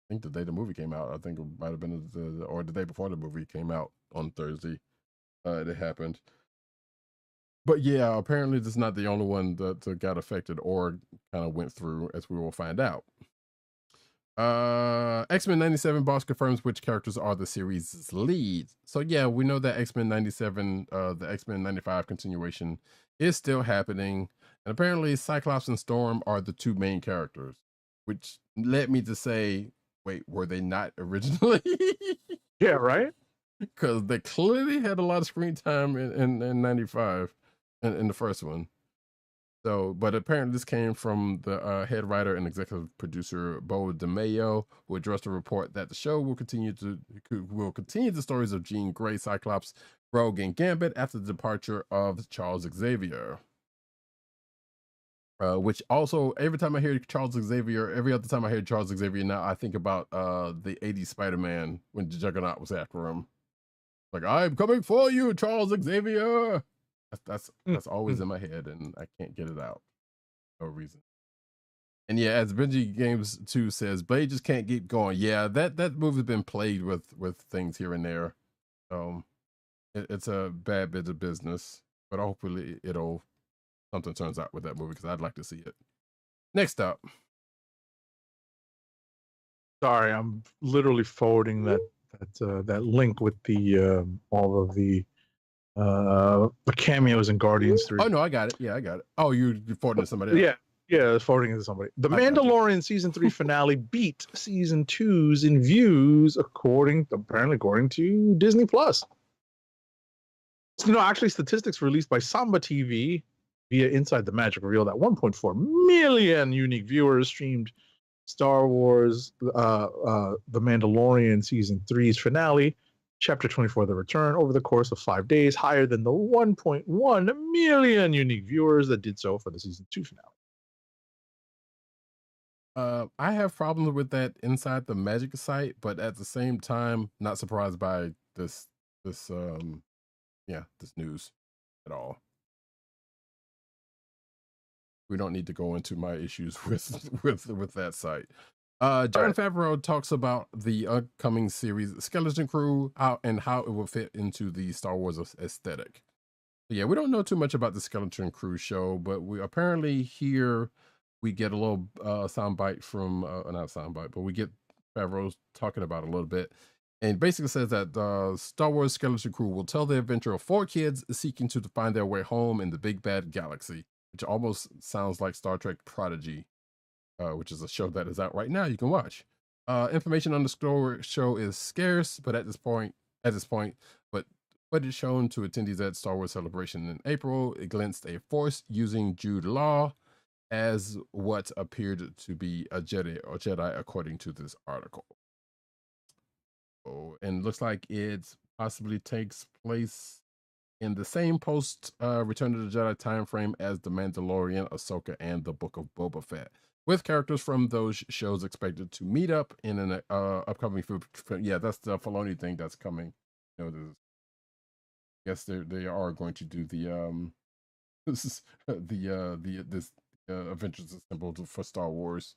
think the day the movie came out. I think it might have been the day before the movie came out on Thursday. It happened. But yeah, apparently this is not the only one that got affected or kind of went through, as we will find out. X-Men 97 boss confirms which characters are the series' leads. So yeah, we know that X-Men 97, the X-Men 95 continuation is still happening. And apparently Cyclops and Storm are the two main characters, which led me to say, wait, were they not originally? Yeah, right? Because they clearly had a lot of screen time in 95 in the first one. So, but apparently this came from the head writer and executive producer Bo DeMayo, who addressed a report that the show will continue the stories of Jean Grey, Cyclops, Rogue, and Gambit after the departure of Charles Xavier. Which also, every time I hear Charles Xavier, every other time I hear Charles Xavier now, I think about the 80s Spider-Man when the Juggernaut was after him. Like, I'm coming for you, Charles Xavier. That's always in my head, and I can't get it out. No reason. And yeah, as Benji Games 2 says, Blade just can't keep going. Yeah, that movie's been plagued with things here and there. It's a bad bit of business, but hopefully something turns out with that movie, because I'd like to see it. Next up. Sorry, I'm literally forwarding that link with the all of the cameos in Guardians 3. Oh no, I got it. Yeah, I got it. Oh, you're forwarding to somebody else. Yeah, it's forwarding it to somebody. The Mandalorian season 3 finale beat season 2's in views, apparently according to Disney Plus. Actually, statistics released by Samba TV via Inside the Magic reveal that 1.4 million unique viewers streamed Star Wars The Mandalorian season 3's finale, Chapter 24, The Return, over the course of 5 days, higher than the 1.1 million unique viewers that did so for the season 2 finale. I have problems with that Inside the Magic site, but at the same time, not surprised by this news at all. We don't need to go into my issues with that site. Jon Favreau talks about the upcoming series Skeleton Crew, how it will fit into the Star Wars aesthetic. So yeah, we don't know too much about the Skeleton Crew show, but we apparently here we get a little soundbite from not soundbite, but we get Favreau talking about it a little bit. And basically says that Star Wars Skeleton Crew will tell the adventure of 4 kids seeking to find their way home in the big bad galaxy, which almost sounds like Star Trek Prodigy, which is a show that is out right now. You can watch. Information on the show is scarce, but at this point, but footage shown to attendees at Star Wars Celebration in April, it glimpsed a Force using Jude Law as what appeared to be a Jedi according to this article. And looks like it possibly takes place in the same post Return of the Jedi time frame as The Mandalorian, Ahsoka, and the Book of Boba Fett, with characters from those shows expected to meet up in an upcoming film. Yeah, that's the Filoni thing that's coming. I guess they are going to do the this Adventures Assembled for Star Wars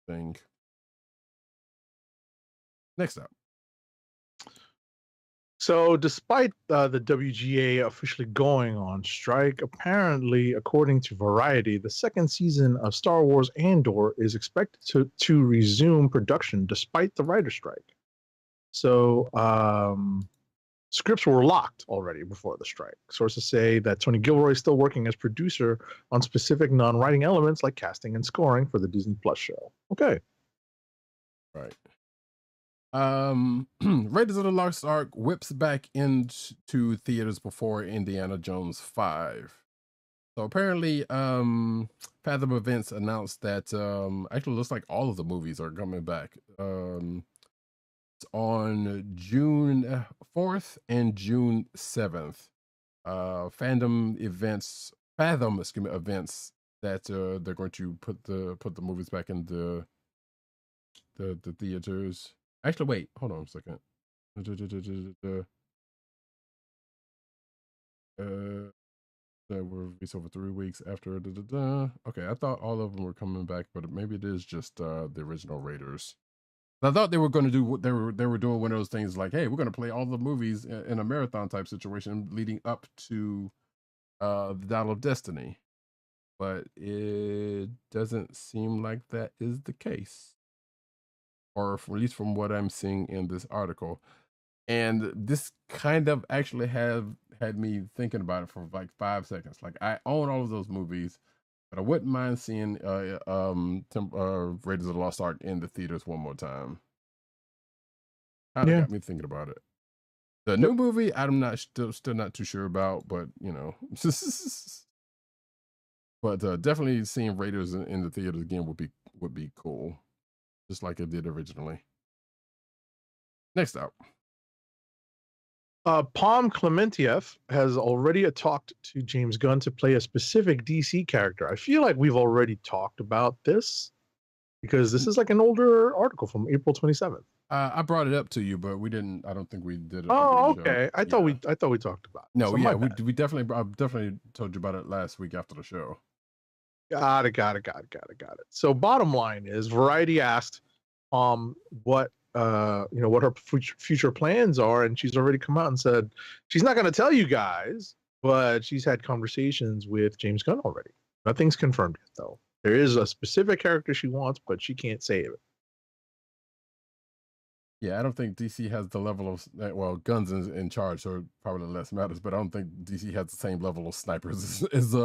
thing. Next up. So, despite the WGA officially going on strike, apparently, according to Variety, the second season of Star Wars Andor is expected to resume production despite the writer's strike. So, scripts were locked already before the strike. Sources say that Tony Gilroy is still working as producer on specific non-writing elements like casting and scoring for the Disney Plus show. Okay. Right. Raiders of the Lost Ark whips back into theaters before Indiana Jones 5. So apparently, Fathom Events announced that actually looks like all of the movies are coming back. It's on June 4th and June 7th. Fathom Events that they're going to put the movies back in the theaters. Actually, wait, hold on a second. That were released over 3 weeks after. Okay, I thought all of them were coming back, but maybe it is just the original Raiders. I thought they were going to do what they were doing one of those things like, hey, we're going to play all the movies in a marathon type situation leading up to the Battle of Destiny, but it doesn't seem like that is the case, or at least from what I'm seeing in this article. And this kind of actually had me thinking about it for like 5 seconds. Like, I own all of those movies, but I wouldn't mind seeing Raiders of the Lost Ark in the theaters one more time. Kind of got me thinking about it. The new movie, I'm not still not too sure about, but you know, but definitely seeing Raiders in the theaters again would be cool, just like it did originally. Next up. Palm Clementieff has already talked to James Gunn to play a specific DC character. I feel like we've already talked about this because this is like an older article from April 27th. I brought it up to you, but we didn't. I don't think we did it. Oh, okay. I thought we talked about it. No, so yeah, we definitely. I definitely told you about it last week after the show. Got it. So bottom line is, Variety asked what what her future plans are, and she's already come out and said she's not going to tell you guys, but she's had conversations with James Gunn already. Nothing's confirmed yet, though. There is a specific character she wants, but she can't say it. Yeah, I don't think DC has the level of, well, Gunn's in charge, so probably less matters, but I don't think DC has the same level of snipers as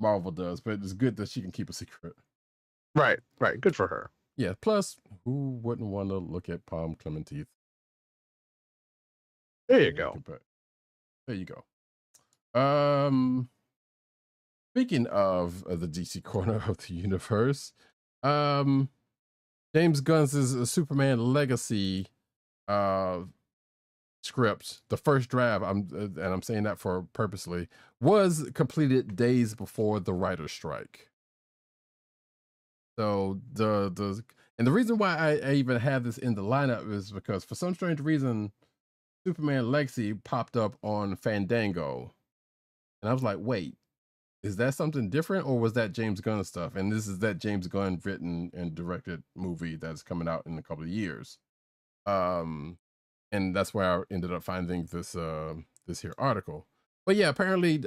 Marvel does, but it's good that she can keep a secret. Right. Good for her. Yeah, plus, who wouldn't want to look at Palm Clementieff? There you go. There you go. Speaking of the DC corner of the universe, James Gunn's Superman Legacy script, the first draft, and I'm saying that for purposely, was completed days before the writer's strike. So the reason why I even have this in the lineup is because for some strange reason, Superman Legacy popped up on Fandango, and I was like, wait, is that something different, or was that James Gunn stuff? And this is that James Gunn written and directed movie that's coming out in a couple of years. And that's where I ended up finding this this here article. But yeah, apparently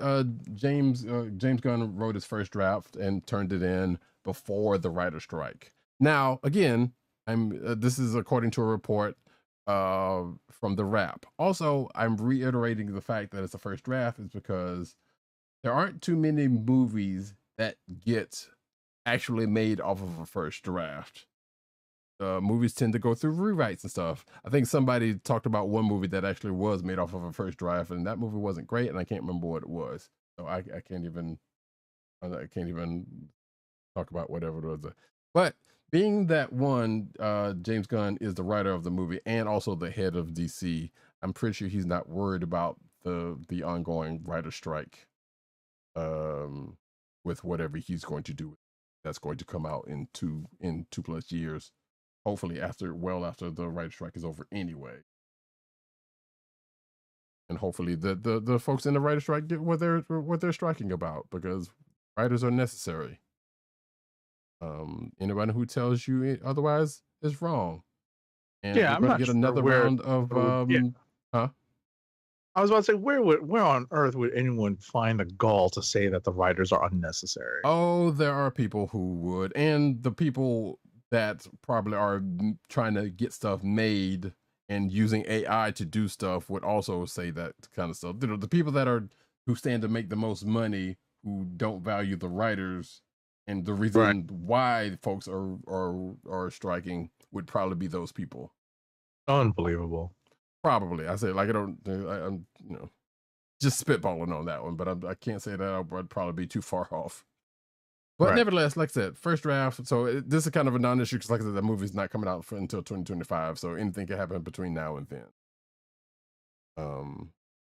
James Gunn wrote his first draft and turned it in before the writer's strike. Now, again, this is according to a report from The Wrap. Also, I'm reiterating the fact that it's the first draft is because there aren't too many movies that get actually made off of a first draft. Movies tend to go through rewrites and stuff. I think somebody talked about one movie that actually was made off of a first draft, and that movie wasn't great, and I can't remember what it was. So I can't even talk about whatever it was. But being that James Gunn is the writer of the movie and also the head of DC, I'm pretty sure he's not worried about the ongoing writer strike. With whatever he's going to do, that's going to come out in 2+ years, hopefully after the writer strike is over anyway, and hopefully the folks in the writer strike get what they're striking about, because writers are necessary. Anybody who tells you otherwise is wrong. And yeah, I'm not get another round of huh. I was about to say, where on earth would anyone find the gall to say that the writers are unnecessary? Oh, there are people who would, and the people that probably are trying to get stuff made and using AI to do stuff would also say that kind of stuff. The people who stand to make the most money, who don't value the writers, and the reason why folks are striking would probably be those people. Unbelievable. Probably. I say, like, I'm just spitballing on that one, but I can't say that I would probably be too far off. But nevertheless, like I said, first draft. So this is kind of a non-issue because, like I said, the movie's not coming out until 2025. So anything can happen between now and then.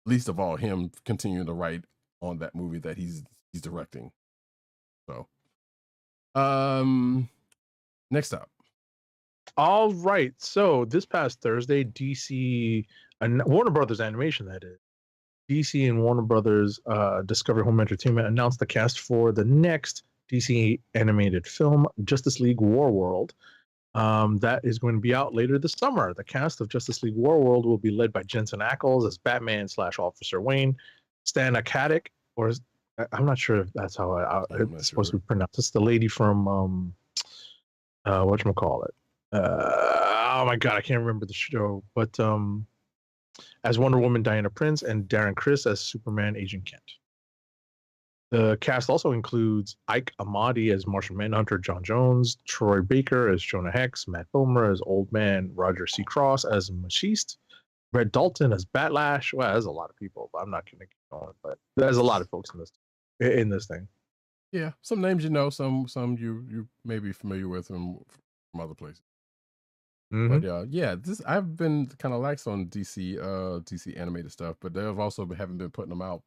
Least of all, him continuing to write on that movie that he's directing. So, next up. All right. So this past Thursday, DC and Warner Brothers Animation, that is, DC and Warner Brothers Discovery Home Entertainment announced the cast for the next DC animated film, Justice League War World. That is going to be out later this summer. The cast of Justice League Warworld will be led by Jensen Ackles as Batman / Officer Wayne, Stan Akatic, or I'm not sure if that's how it's supposed to be pronounced. It's the lady from whatchamacallit. Oh my god, I can't remember the show, but as Wonder Woman Diana Prince, and Darren Criss as Superman Agent Kent. The cast also includes Ike Amadi as Martian Manhunter John Jones, Troy Baker as Jonah Hex, Matt Bomer as Old Man, Roger C. Cross as Machiste, Red Dalton as Batlash. Well, there's a lot of people, but I'm not going to keep going. But there's a lot of folks in this thing. Yeah, some names you know, some you may be familiar with from other places. Mm-hmm. But yeah, I've been kind of lax on DC animated stuff, but they've also haven't been putting them out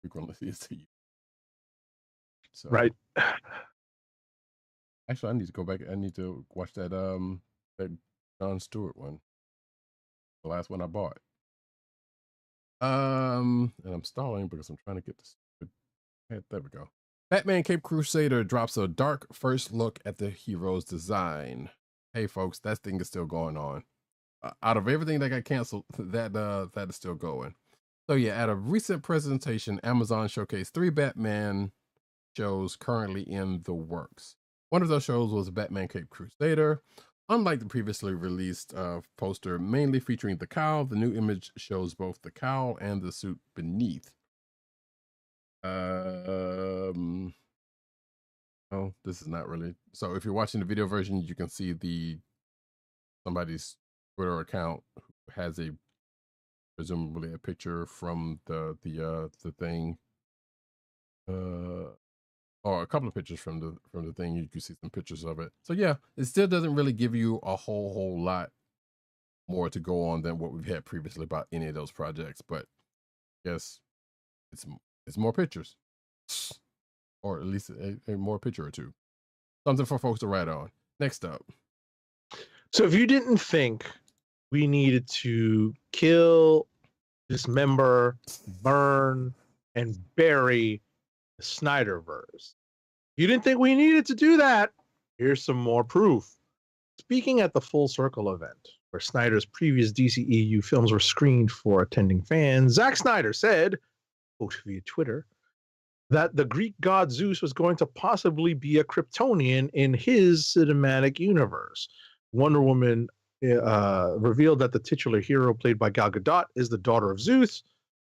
frequently. So, right. Actually, I need to go back. I need to watch that Jon Stewart one, the last one I bought. And I'm stalling because I'm trying to get this. There we go. Batman Cape Crusader drops a dark first look at the hero's design. Hey, folks, that thing is still going on. Out of everything that got canceled, that is still going. So yeah, at a recent presentation, Amazon showcased 3 Batman shows currently in the works. One of those shows was Batman Cape Crusader. Unlike the previously released poster mainly featuring the cowl, the new image shows both the cowl and the suit beneath. Oh, this is not really. So if you're watching the video version, you can see somebody's Twitter account who has presumably a picture from the thing. Or a couple of pictures from the thing. You can see some pictures of it. So yeah, it still doesn't really give you a whole lot more to go on than what we've had previously about any of those projects. But yes, it's more pictures, or at least a more picture or two. Something for folks to write on. Next up. So if you didn't think we needed to kill, dismember, burn, and bury Snyderverse, you didn't think we needed to do that, here's some more proof. Speaking at the Full Circle event, where Snyder's previous DCEU films were screened for attending fans, Zack Snyder said, quote via Twitter, that the Greek god Zeus was going to possibly be a Kryptonian in his cinematic universe. Wonder Woman revealed that the titular hero played by Gal Gadot is the daughter of Zeus,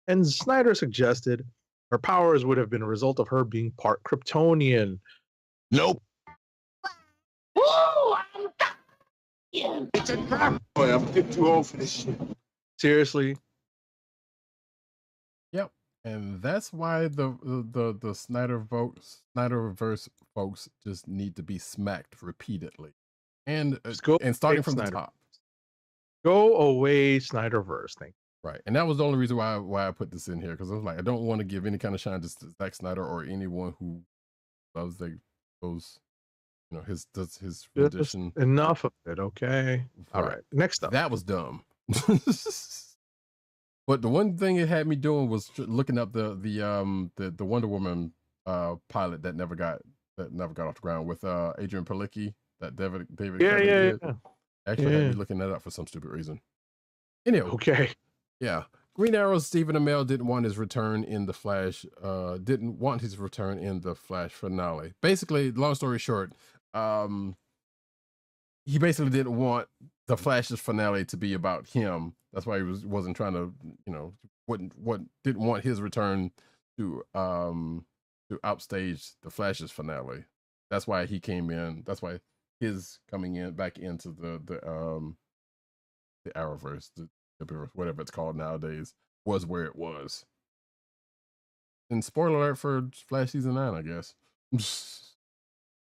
and Snyder suggested her powers would have been a result of her being part Kryptonian. Nope. Woo! It's a crap. Boy, I'm too old for this shit. Seriously. Yep. And that's why the Snyderverse folks just need to be smacked repeatedly. And starting from the top. Go away, Snyderverse. Thank you. Right. And that was the only reason why I put this in here, because I was like, I don't want to give any kind of shine to Zack Snyder or anyone who loves his rendition. Enough of it, okay? All right. Next up. That was dumb. But the one thing it had me doing was looking up the Wonder Woman pilot that never got off the ground with Adrian Palicki, that David yeah. Actually had me looking that up for some stupid reason. Anyway. Okay. Yeah. Green Arrow's Stephen Amell didn't want his return in the Flash finale. Basically, long story short, he basically didn't want the Flash's finale to be about him. That's why he wasn't trying to, didn't want his return to outstage the Flash's finale. That's why he came in. That's why his coming back into the Arrowverse, whatever it's called nowadays, was where it was. And spoiler alert for Flash season 9, I guess.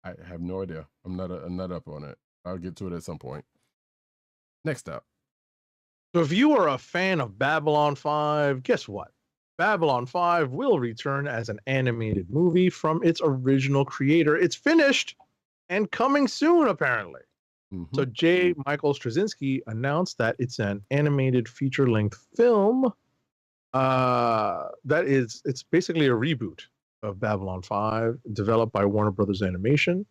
I have no idea. I'm not up on it. I'll get to it at some point. Next up. So if you are a fan of Babylon 5, guess what? Babylon 5 will return as an animated movie from its original creator. It's finished and coming soon, apparently. Mm-hmm. So J. Michael Straczynski announced that it's an animated feature-length film. It's basically a reboot of Babylon 5, developed by Warner Brothers Animation.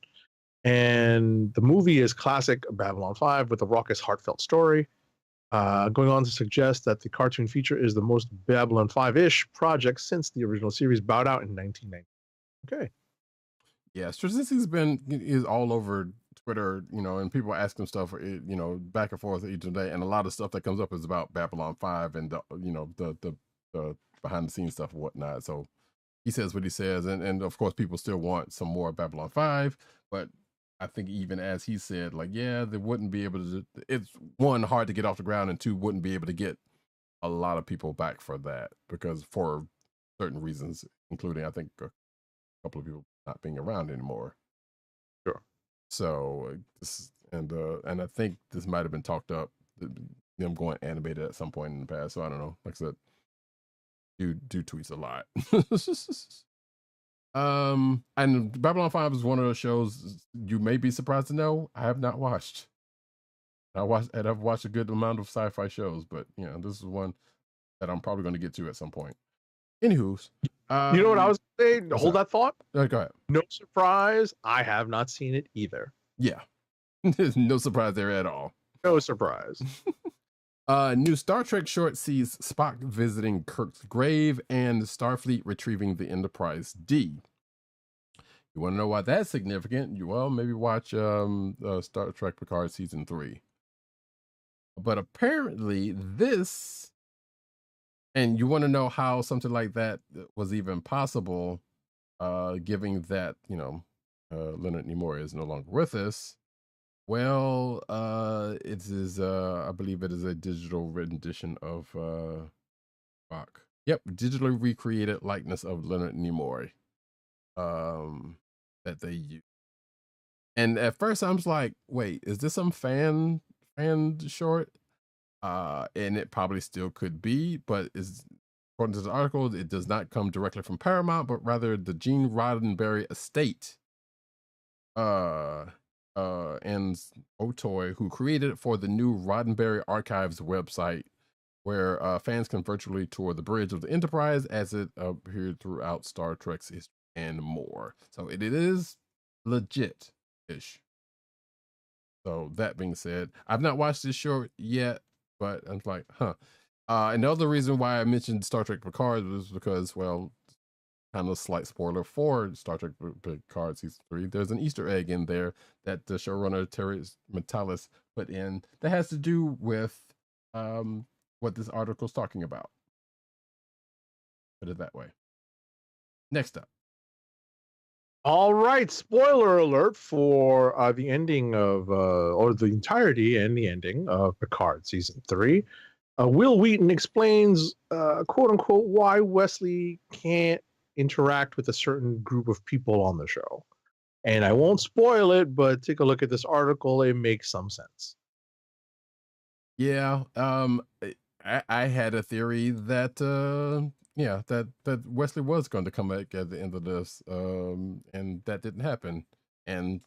And the movie is classic Babylon 5 with a raucous, heartfelt story. Going on to suggest that the cartoon feature is the most Babylon 5-ish project since the original series bowed out in 1990. Okay. Yeah, Straczynski's is all over Twitter, and people ask him stuff, back and forth each day, and a lot of stuff that comes up is about Babylon 5 and the behind the scenes stuff and whatnot. So he says what he says, and of course people still want some more Babylon 5, but I think even as he said, like, yeah, they wouldn't be able to. It's one, hard to get off the ground, and two, wouldn't be able to get a lot of people back for that because for certain reasons, including I think a couple of people not being around anymore. Sure. So and I think this might have been talked up, them going animated at some point in the past. So I don't know. Like I said, do tweets a lot. And Babylon 5 is one of those shows you may be surprised to know I have not watched. I've watched a good amount of sci-fi shows, but this is one that I'm probably going to get to at some point. Anywho, you know what I was saying? Hold that thought. Go ahead. No surprise, I have not seen it either. Yeah, there's no surprise there at all. No surprise. New Star Trek short sees Spock visiting Kirk's grave and Starfleet retrieving the Enterprise D. You want to know why that's significant? Maybe watch Star Trek Picard season 3. But apparently this, and you want to know how something like that was even possible, given that Leonard Nimoy is no longer with us. Well, it is, I believe it is a digital rendition of Spock. Yep, digitally recreated likeness of Leonard Nimoy that they use. And at first I was like, wait, is this some fan short? And it probably still could be, but according to the article, it does not come directly from Paramount, but rather the Gene Roddenberry estate. And Otoy, who created it for the new Roddenberry Archives website, where fans can virtually tour the bridge of the Enterprise as it appeared throughout Star Trek's history and more. So it is legit-ish. So that being said, I've not watched this short yet, but I'm like, huh. And the other reason why I mentioned Star Trek Picard was because, well, kind of slight spoiler for Star Trek Picard season 3. There's an Easter egg in there that the showrunner Terry Matalas put in that has to do with what this article's talking about. Put it that way. Next up. All right, spoiler alert for the ending of, or the entirety and the ending of Picard season 3. Will Wheaton explains, quote unquote, why Wesley can't interact with a certain group of people on the show. And I won't spoil it, but take a look at this article. It makes some sense. Yeah. I had a theory that, that Wesley was going to come back at the end of this, and that didn't happen. And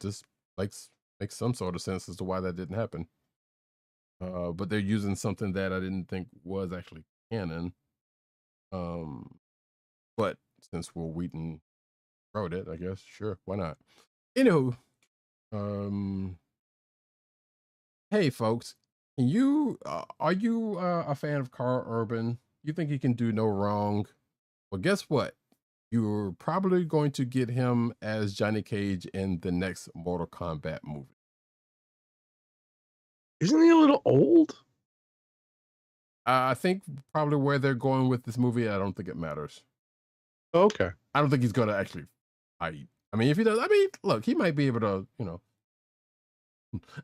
just makes some sort of sense as to why that didn't happen. But they're using something that I didn't think was actually canon. But since Will Wheaton wrote it, I guess, sure, why not? Anywho, hey folks, are you a fan of Carl Urban? You think he can do no wrong? Well, guess what? You're probably going to get him as Johnny Cage in the next Mortal Kombat movie. Isn't he a little old? I think probably where they're going with this movie, I don't think it matters. Okay. I don't think he's going to actually fight. I mean, if he does, look, he might be able to,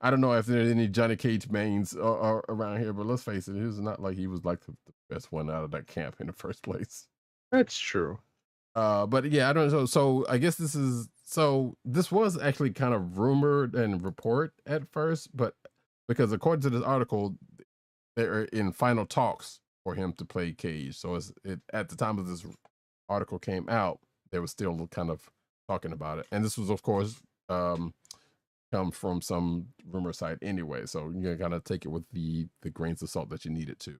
I don't know if there's any Johnny Cage mains around here, but let's face it, it's not like he was like the best one out of that camp in the first place. That's true. But yeah, I don't know. So I guess this was actually kind of rumored and report at first, but because according to this article, they're in final talks for him to play Cage. So at the time of this article came out, they were still kind of talking about it, and this was, of course, come from some rumor site anyway. So you kind of take it with the grains of salt that you need it to.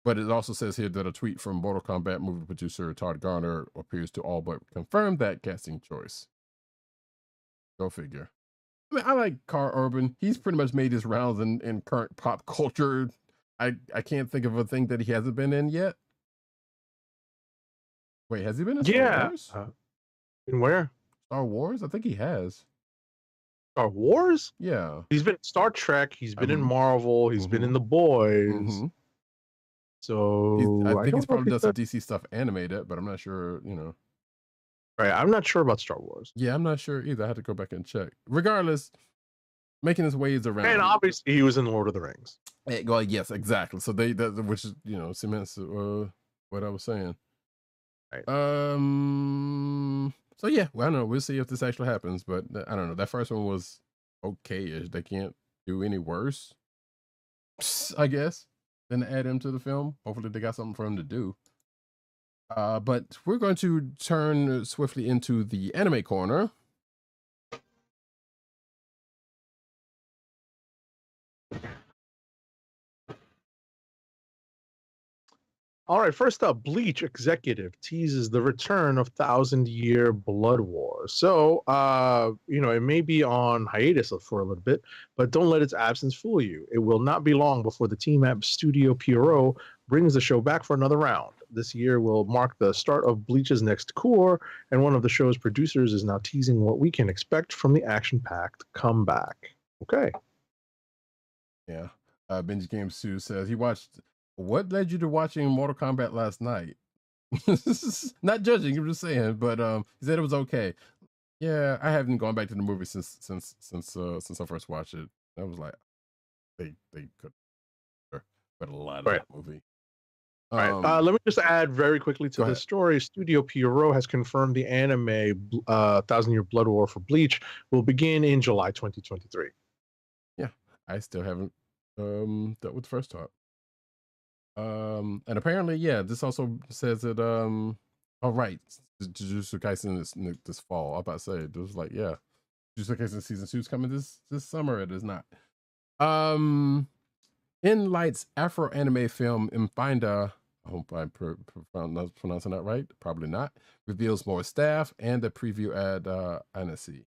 But it also says here that a tweet from Mortal Kombat movie producer Todd Garner appears to all but confirm that casting choice. Go figure. I mean, I like Carl Urban. He's pretty much made his rounds in current pop culture. I can't think of a thing that he hasn't been in yet. Wait, has he been in Star Wars? In where? Star Wars? I think he has. Star Wars? Yeah. He's been in Star Trek. He's been in Marvel. He's been in The Boys. So I think he's probably done some DC stuff animated, but I'm not sure, you know. Right. I'm not sure about Star Wars. Yeah, I'm not sure either. I had to go back and check. Regardless, making his ways around. And obviously he was in Lord of the Rings. Well, yes, exactly. So which is, you know, cements what I was saying. Right. So yeah, well, I don't know. We'll see if this actually happens, but I don't know. That first one was okay-ish. They can't do any worse, I guess, than to add him to the film. Hopefully they got something for him to do. But we're going to turn swiftly into the anime corner. All right, first up, Bleach executive teases the return of 1,000-Year Blood War. So, you know, it may be on hiatus for a little bit, but don't let its absence fool you. It will not be long before the team at Studio Pierrot brings the show back for another round. This year will mark the start of Bleach's next cour, and one of the show's producers is now teasing what we can expect from the action-packed comeback. Okay. Yeah. Benji Game Sue says he watched... What led you to watching Mortal Kombat last night? Not judging, I'm just saying. But he said it was okay. Yeah, I haven't gone back to the movie since I first watched it. I was like, they could put a lot of that movie. All right. Let me just add very quickly to this story. Studio Pierrot has confirmed the anime 1,000-Year Blood War for Bleach will begin in July 2023. Yeah, I still haven't dealt with the first talk. And apparently, yeah, this also says that oh right, Jujutsu Kaisen this fall. I'm about to say it was like, yeah, Jujutsu Kaisen season 2 is coming this summer. It is not. Enlight's Afro anime film Manga, I hope I'm pronouncing that right, probably not, reveals more staff and a preview at Annecy.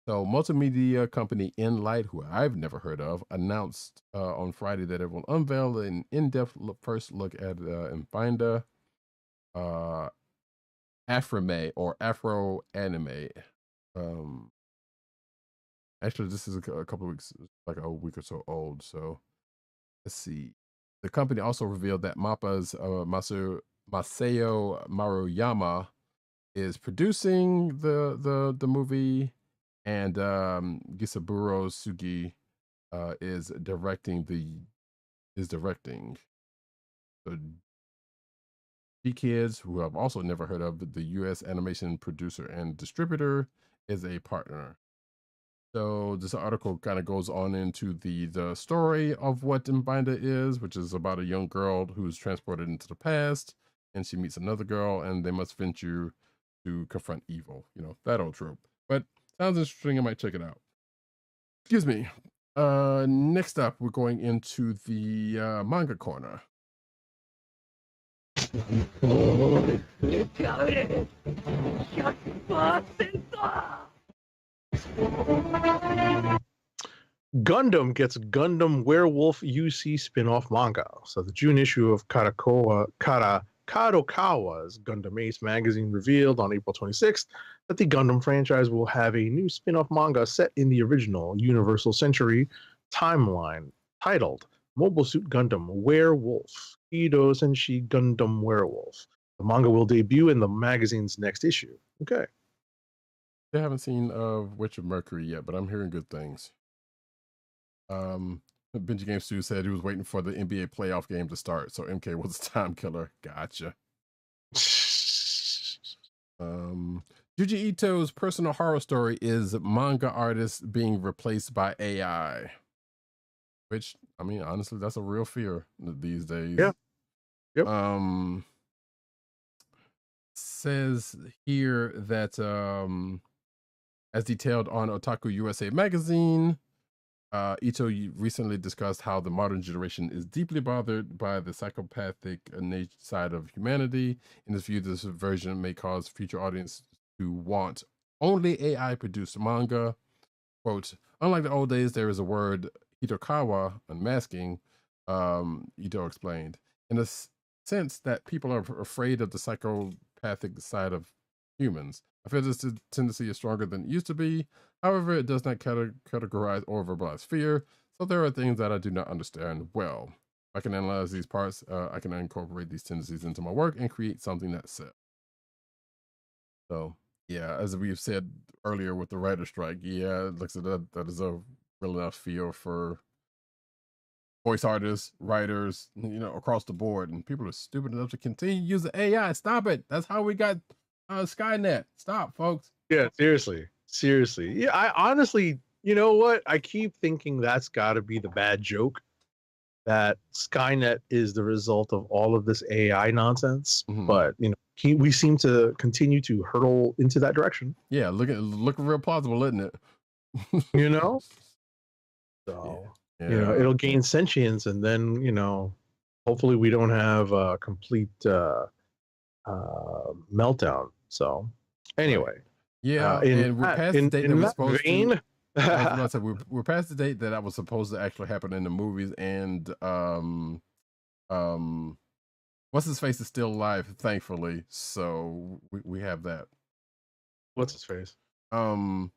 So multimedia company Enlight, who I've never heard of, announced on Friday that it will unveil an in-depth first look at Manga, Aframe or Afro anime. Actually, this is a couple of weeks, like a week or so old. So let's see. The company also revealed that MAPPA's Masao Maruyama is producing the movie. And Gisaburo Sugi is directing. So G-Kids, who I've also never heard of, the U.S. animation producer and distributor, is a partner. So this article kind of goes on into the story of what Manga is, which is about a young girl who's transported into the past, and she meets another girl, and they must venture to confront evil. You know, that old trope. But sounds interesting. I might check it out. Excuse me. Next up, we're going into the manga corner. Gundam gets Gundam Werewolf UC spin-off manga. So the June issue of Kadokawa's Gundam Ace magazine revealed on April 26th that the Gundam franchise will have a new spin-off manga set in the original Universal Century timeline titled Mobile Suit Gundam Werewolf, Kido Senshi Gundam Werewolf. The manga will debut in the magazine's next issue. Okay. I haven't seen Witch of Mercury yet, but I'm hearing good things. Benji Game Stu said he was waiting for the NBA playoff game to start, so MK was a time killer. Gotcha. Yuji Ito's personal horror story is manga artists being replaced by AI. Which, I mean, honestly, that's a real fear these days. Yeah. Yep. Says here that as detailed on Otaku USA magazine, Ito recently discussed how the modern generation is deeply bothered by the psychopathic side of humanity. In his view, this version may cause future audience to want only AI-produced manga. Quote, unlike the old days, there is a word, Hitokawa, unmasking, Ito explained, in the sense that people are afraid of the psychopathic side of humans. I feel this tendency is stronger than it used to be. However, it does not categorize or verbalize fear, so there are things that I do not understand well. If I can analyze these parts, I can incorporate these tendencies into my work and create something that's set. So, yeah, as we've said earlier with the writer strike, yeah, it looks like that is a real enough feel for voice artists, writers, across the board. And people are stupid enough to continue using AI. Stop it. That's how we got Skynet. Stop, folks. Yeah, seriously. Yeah, I honestly, you know what? I keep thinking that's got to be the bad joke, that Skynet is the result of all of this AI nonsense. Mhm. But we seem to continue to hurtle into that direction. Yeah, looking real plausible, isn't it? So yeah. it'll gain sentience, and then hopefully we don't have a complete meltdown. So anyway. Yeah, and we're past the date that we're supposed to. I was about to say, we're past the date that was supposed to actually happen in the movies, and what's his face is still alive, thankfully. So we have that. What's his face? Oh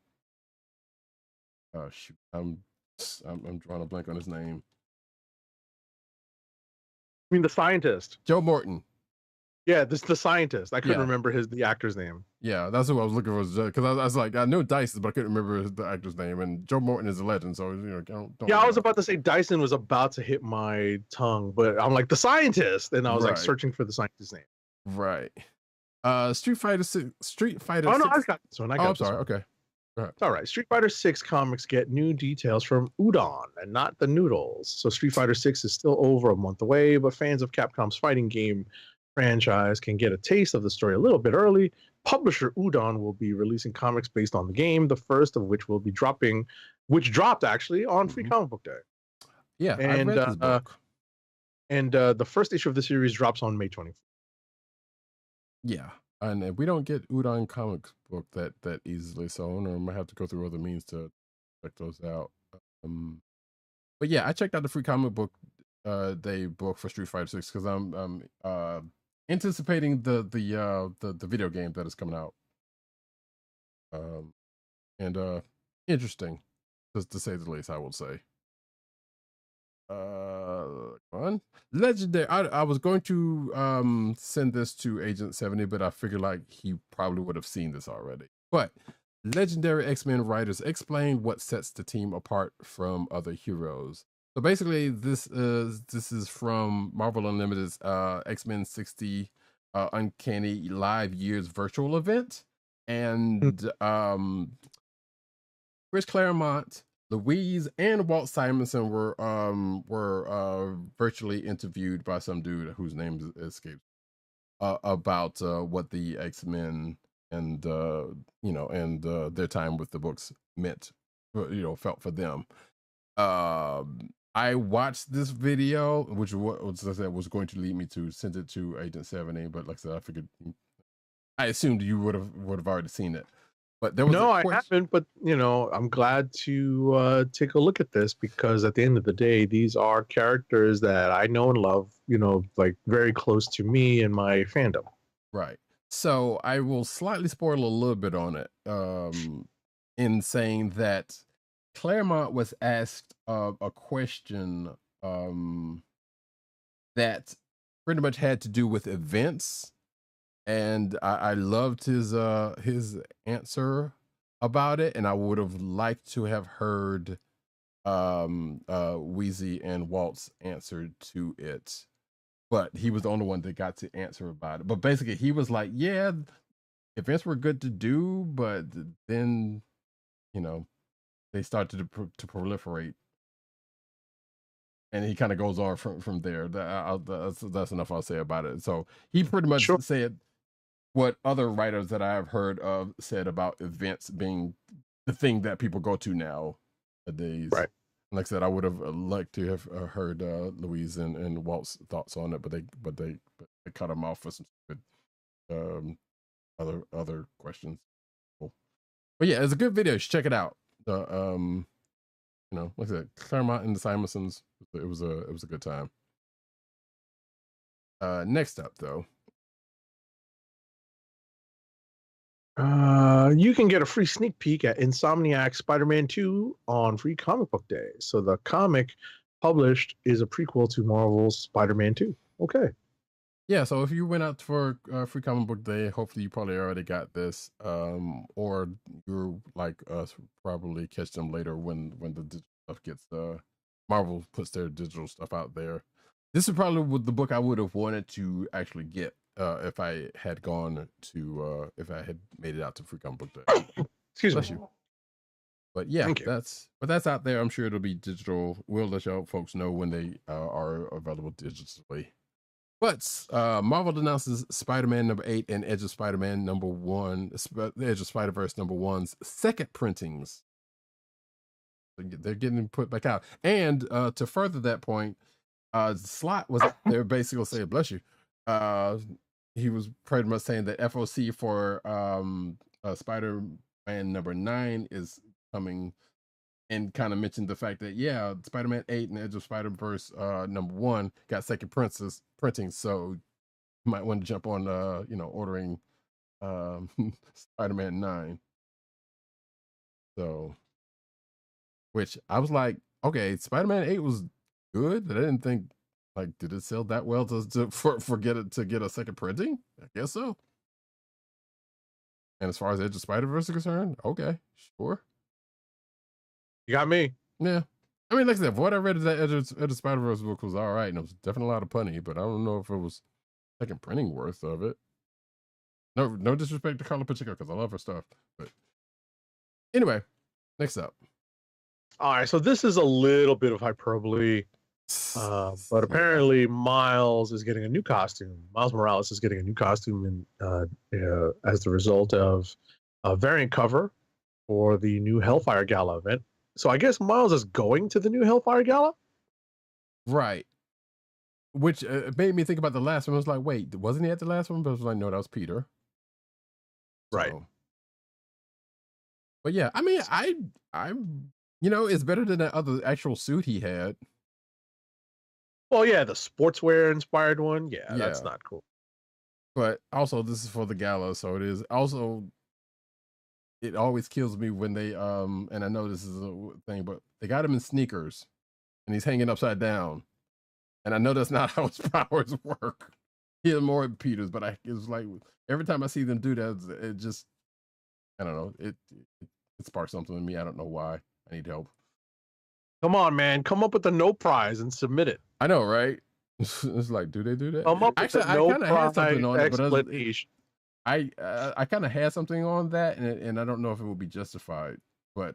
shoot, I'm drawing a blank on his name. I mean, the scientist, Joe Morton. Yeah, the scientist. I couldn't remember the actor's name. Yeah, that's who I was looking for, because I was like, I knew Dyson, but I couldn't remember the actor's name. And Joe Morton is a legend, so don't yeah, I was about to say Dyson was about to hit my tongue, but I'm like, the scientist, and I was like searching for the scientist's name. Right. Street Fighter 6. Oh no, I got this one. I'm sorry. Okay. It's all right. Street Fighter 6 comics get new details from Udon and not the noodles. So Street Fighter 6 is still over a month away, but fans of Capcom's fighting game franchise can get a taste of the story a little bit early. Publisher Udon will be releasing comics based on the game, the first of which will be dropped actually on Free Comic Book Day. Yeah, and I read this book. And the first issue of the series drops on May 24th. Yeah, and we don't get Udon comic book that easily, so I might have to go through other means to check those out. But yeah, I checked out the Free Comic Book Day book for Street Fighter 6 because I'm anticipating the video game that is coming out. And interesting, just to say the least, I will say. On Legendary. I was going to send this to Agent 70, but I figured like he probably would have seen this already. But Legendary X-Men writers explain what sets the team apart from other heroes. So basically, this is from Marvel Unlimited's X-Men 60 Uncanny Live Years virtual event, and Chris Claremont, Louise, and Walt Simonson were virtually interviewed by some dude whose name escapes about what the X-Men and their time with the books meant, felt for them. I watched this video, which was going to lead me to send it to Agent 70, but like I said, I assumed you would have already seen it. But there was I haven't. But I'm glad to take a look at this, because at the end of the day, these are characters that I know and love. Like very close to me and my fandom. Right. So I will slightly spoil a little bit on it, in saying that Claremont was asked a question that pretty much had to do with events. And I loved his answer about it, and I would have liked to have heard Wheezy and Walt's answer to it, but he was the only one that got to answer about it. But basically, he was like, "Yeah, events were good to do, but then they started to proliferate." And he kind of goes on from there. That's enough I'll say about it. So he pretty much said what other writers that I have heard of said about events being the thing that people go to nowadays. Right. Like I said, I would have liked to have heard Louise and Walt's thoughts on it, but they cut him off for some good um, other questions. Cool. But yeah, it's a good video. You should check it out. Like I said, Claremont and the Simonsons. It was a good time. Next up, though. You can get a free sneak peek at Insomniac Spider-Man 2 on Free Comic Book Day. So the comic published is a prequel to Marvel's Spider-Man 2. Okay. Yeah, so if you went out for Free Comic Book Day, hopefully you probably already got this, or you're like us, probably catch them later when the digital stuff gets Marvel puts their digital stuff out there. This is probably the book I would have wanted to actually get if I had gone to if I had made it out to Free Comic Book Day. Excuse Bless me. you. But yeah, that's out there. I'm sure it'll be digital. We'll let y'all folks know when they are available digitally. But Marvel announces Spider-Man #8 and Edge of Spider-Man #1, the Edge of Spider-Verse #1's second printings. They're getting put back out. And to further that point, Slott was there basically saying, bless you. He was pretty much saying that FOC for Spider-Man #9 is coming, and kind of mentioned the fact that Spider-Man 8 and Edge of Spider-Verse #1 got second printing, so you might want to jump on ordering Spider-Man 9. So, which I was like, okay, Spider-Man 8 was good, but I didn't think, like, did it sell that well to get a second printing? I guess so. And as far as Edge of Spider-Verse is concerned, okay, sure. You got me. Yeah. I mean, like I said, what I read of that Edge of Spider-Verse book was all right, and it was definitely a lot of punny, but I don't know if it was second printing worth of it. No disrespect to Carla Pacheco, because I love her stuff. But anyway, next up. All right, so this is a little bit of hyperbole, but apparently Miles is getting a new costume. Miles Morales is getting a new costume as the result of a variant cover for the new Hellfire Gala event. So I guess Miles is going to the new Hellfire Gala? Right. Which made me think about the last one. I was like, wait, wasn't he at the last one? But I was like, no, that was Peter. Right. So, but yeah, I mean, I'm it's better than that other actual suit he had. Well, yeah, the sportswear inspired one. Yeah, that's not cool. But also, this is for the gala, so it is also. It always kills me when they and I know this is a thing, but they got him in sneakers, and he's hanging upside down, and I know that's not how his powers work. He has more Peters, but it's like every time I see them do that, it just I don't know. It sparks something in me. I don't know why. I need help. Come on, man. Come up with the no prize and submit it. I know, right? It's like, do they do that? Come up Actually, with the no I kind of had something on it, but I kind of had something on that, and I don't know if it will be justified, but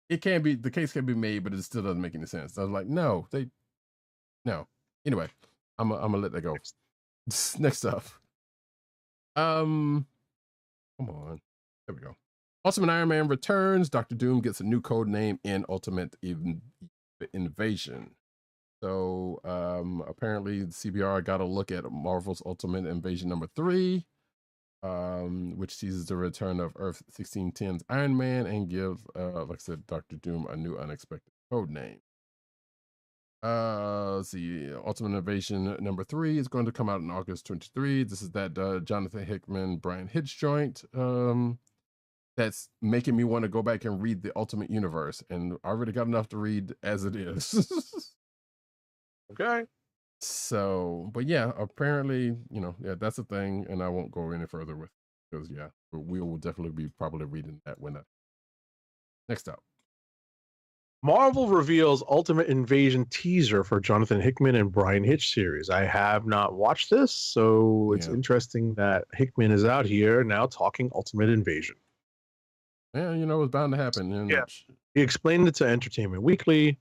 it can be. The case can be made, but it still doesn't make any sense. I was like, no. Anyway, I'm gonna let that go. Next up, come on, there we go. Ultimate Iron Man returns. Dr. Doom gets a new code name in Ultimate Invasion. So apparently the CBR got a look at Marvel's Ultimate Invasion #3, which sees the return of Earth 1610's Iron Man and give, like I said, Dr. Doom a new unexpected code name. Let's see, Ultimate Invasion #3 is going to come out in August 23. This is that Jonathan Hickman, Brian Hitch joint. That's making me want to go back and read the Ultimate Universe, and I already got enough to read as it is. Okay. So, but yeah, apparently, that's a thing, and I won't go any further with it because we will definitely be probably reading that when that. Next up. Marvel reveals Ultimate Invasion teaser for Jonathan Hickman and Brian Hitch series. I have not watched this, so it's interesting that Hickman is out here now talking Ultimate Invasion. Yeah, it's bound to happen. He explained it to Entertainment Weekly,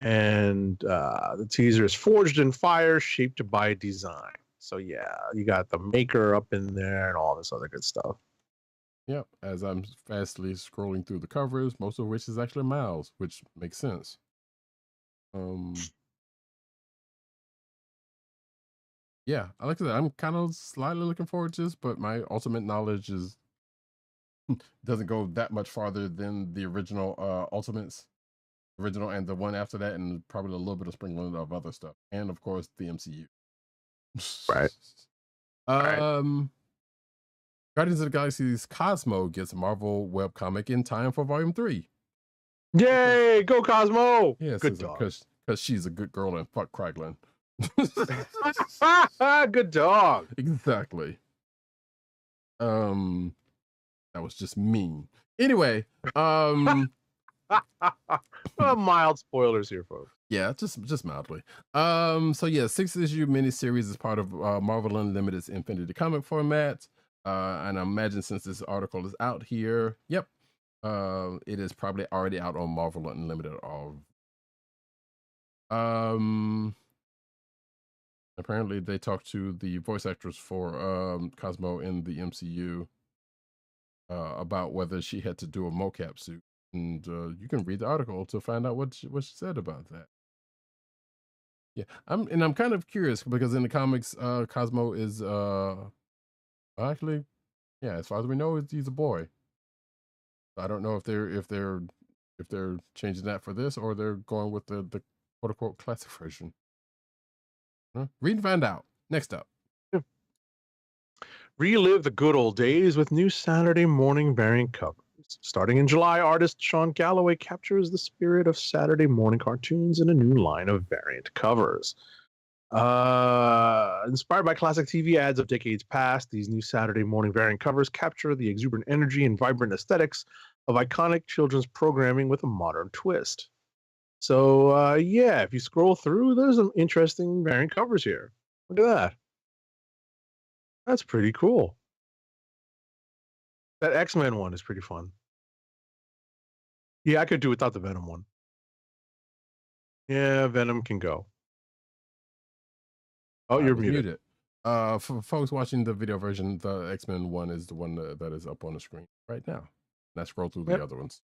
and the teaser is forged in fire, shaped by design. So yeah, you got the maker up in there and all this other good stuff. Yep. As I'm fastly scrolling through the covers, most of which is actually Miles, which makes sense. Yeah, like I said, I'm kind of slightly looking forward to this, but my ultimate knowledge is doesn't go that much farther than the original Ultimates, original and the one after that, and probably a little bit of sprinkling of other stuff, and of course the MCU. Right. Right. Guardians of the Galaxy's Cosmo gets a Marvel webcomic in time for Volume 3. Yay! Go Cosmo! Yes, Good dog. because she's a good girl and fuck Kraglin. Good dog. Exactly. That was just mean. Anyway, Mild spoilers here, folks. yeah, just mildly. So yeah, 6-issue miniseries is part of Marvel Unlimited's Infinity comic format. And I imagine since this article is out here, yep, it is probably already out on Marvel Unlimited. Apparently they talked to the voice actress for Cosmo in the MCU about whether she had to do a mocap suit, and you can read the article to find out what she said about that. Yeah, I'm kind of curious because in the comics, Cosmo is actually, yeah, as far as we know, he's a boy. I don't know if they're changing that for this or they're going with the quote unquote classic version. Read and find out. Next up. Relive the good old days with new Saturday morning variant covers. Starting in July, artist Sean Galloway captures the spirit of Saturday morning cartoons in a new line of variant covers. Inspired by classic TV ads of decades past, these new Saturday morning variant covers capture the exuberant energy and vibrant aesthetics of iconic children's programming with a modern twist. So, yeah, if you scroll through, there's some interesting variant covers here. Look at that. That's pretty cool. That X-Men one is pretty fun. Yeah, I could do without the Venom one. Yeah, Venom can go. Oh, you're muted. For folks watching the video version, the X-Men one is the one that is up on the screen right now. And I scroll through the other ones.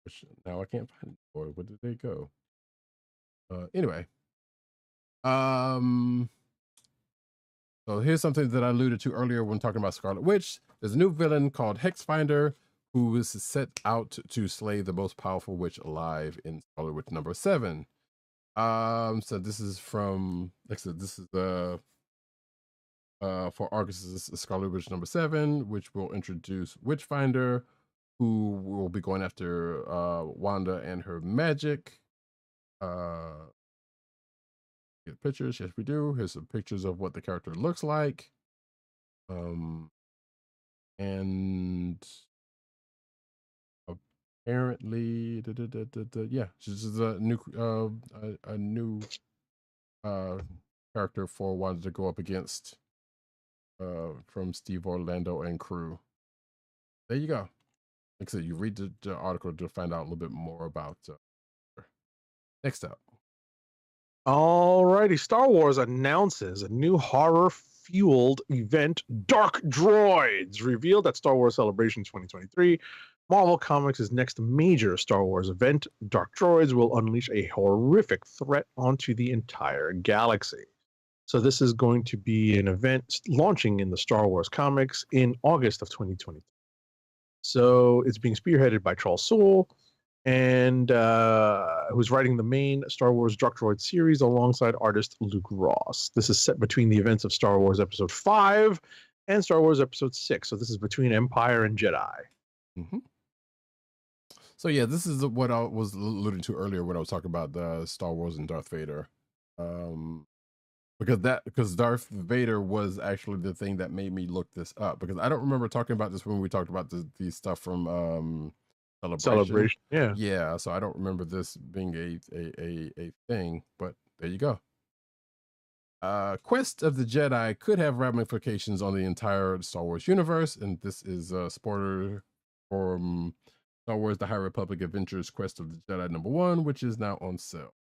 Which now I can't find it. Or where did they go? Anyway. So here's something that I alluded to earlier when talking about Scarlet Witch. There's a new villain called Hexfinder who is set out to slay the most powerful witch alive in Scarlet Witch number 7. So this is from, like I said, this is for Argus' Scarlet Witch number 7, which will introduce Witchfinder, who will be going after Wanda and her magic. Get pictures. Yes, we do. Here's some pictures of what the character looks like. And apparently, yeah, this is a new character for Wanda to go up against from Steve Orlando and crew. There you go. Like I said, you read the article to find out a little bit more about next up. Alrighty, Star Wars announces a new horror-fueled event, Dark Droids, revealed at Star Wars Celebration 2023. Marvel Comics' next major Star Wars event, Dark Droids, will unleash a horrific threat onto the entire galaxy. So this is going to be an event launching in the Star Wars comics in August of 2023. So it's being spearheaded by Charles Soule, and who's writing the main Star Wars Dark Droid series alongside artist Luke Ross. This is set between the events of Star Wars Episode 5 and Star Wars Episode 6. So this is between Empire and Jedi. Mm-hmm. So yeah, this is what I was alluding to earlier when I was talking about the Star Wars and Darth Vader. Because Darth Vader was actually the thing that made me look this up, because I don't remember talking about this when we talked about the stuff from Celebration. Yeah, so I don't remember this being a thing, but there you go. Quest of the Jedi could have ramifications on the entire Star Wars universe, and this is a spoiler from Star Wars The High Republic Adventures Quest of the Jedi number 1, which is now on sale.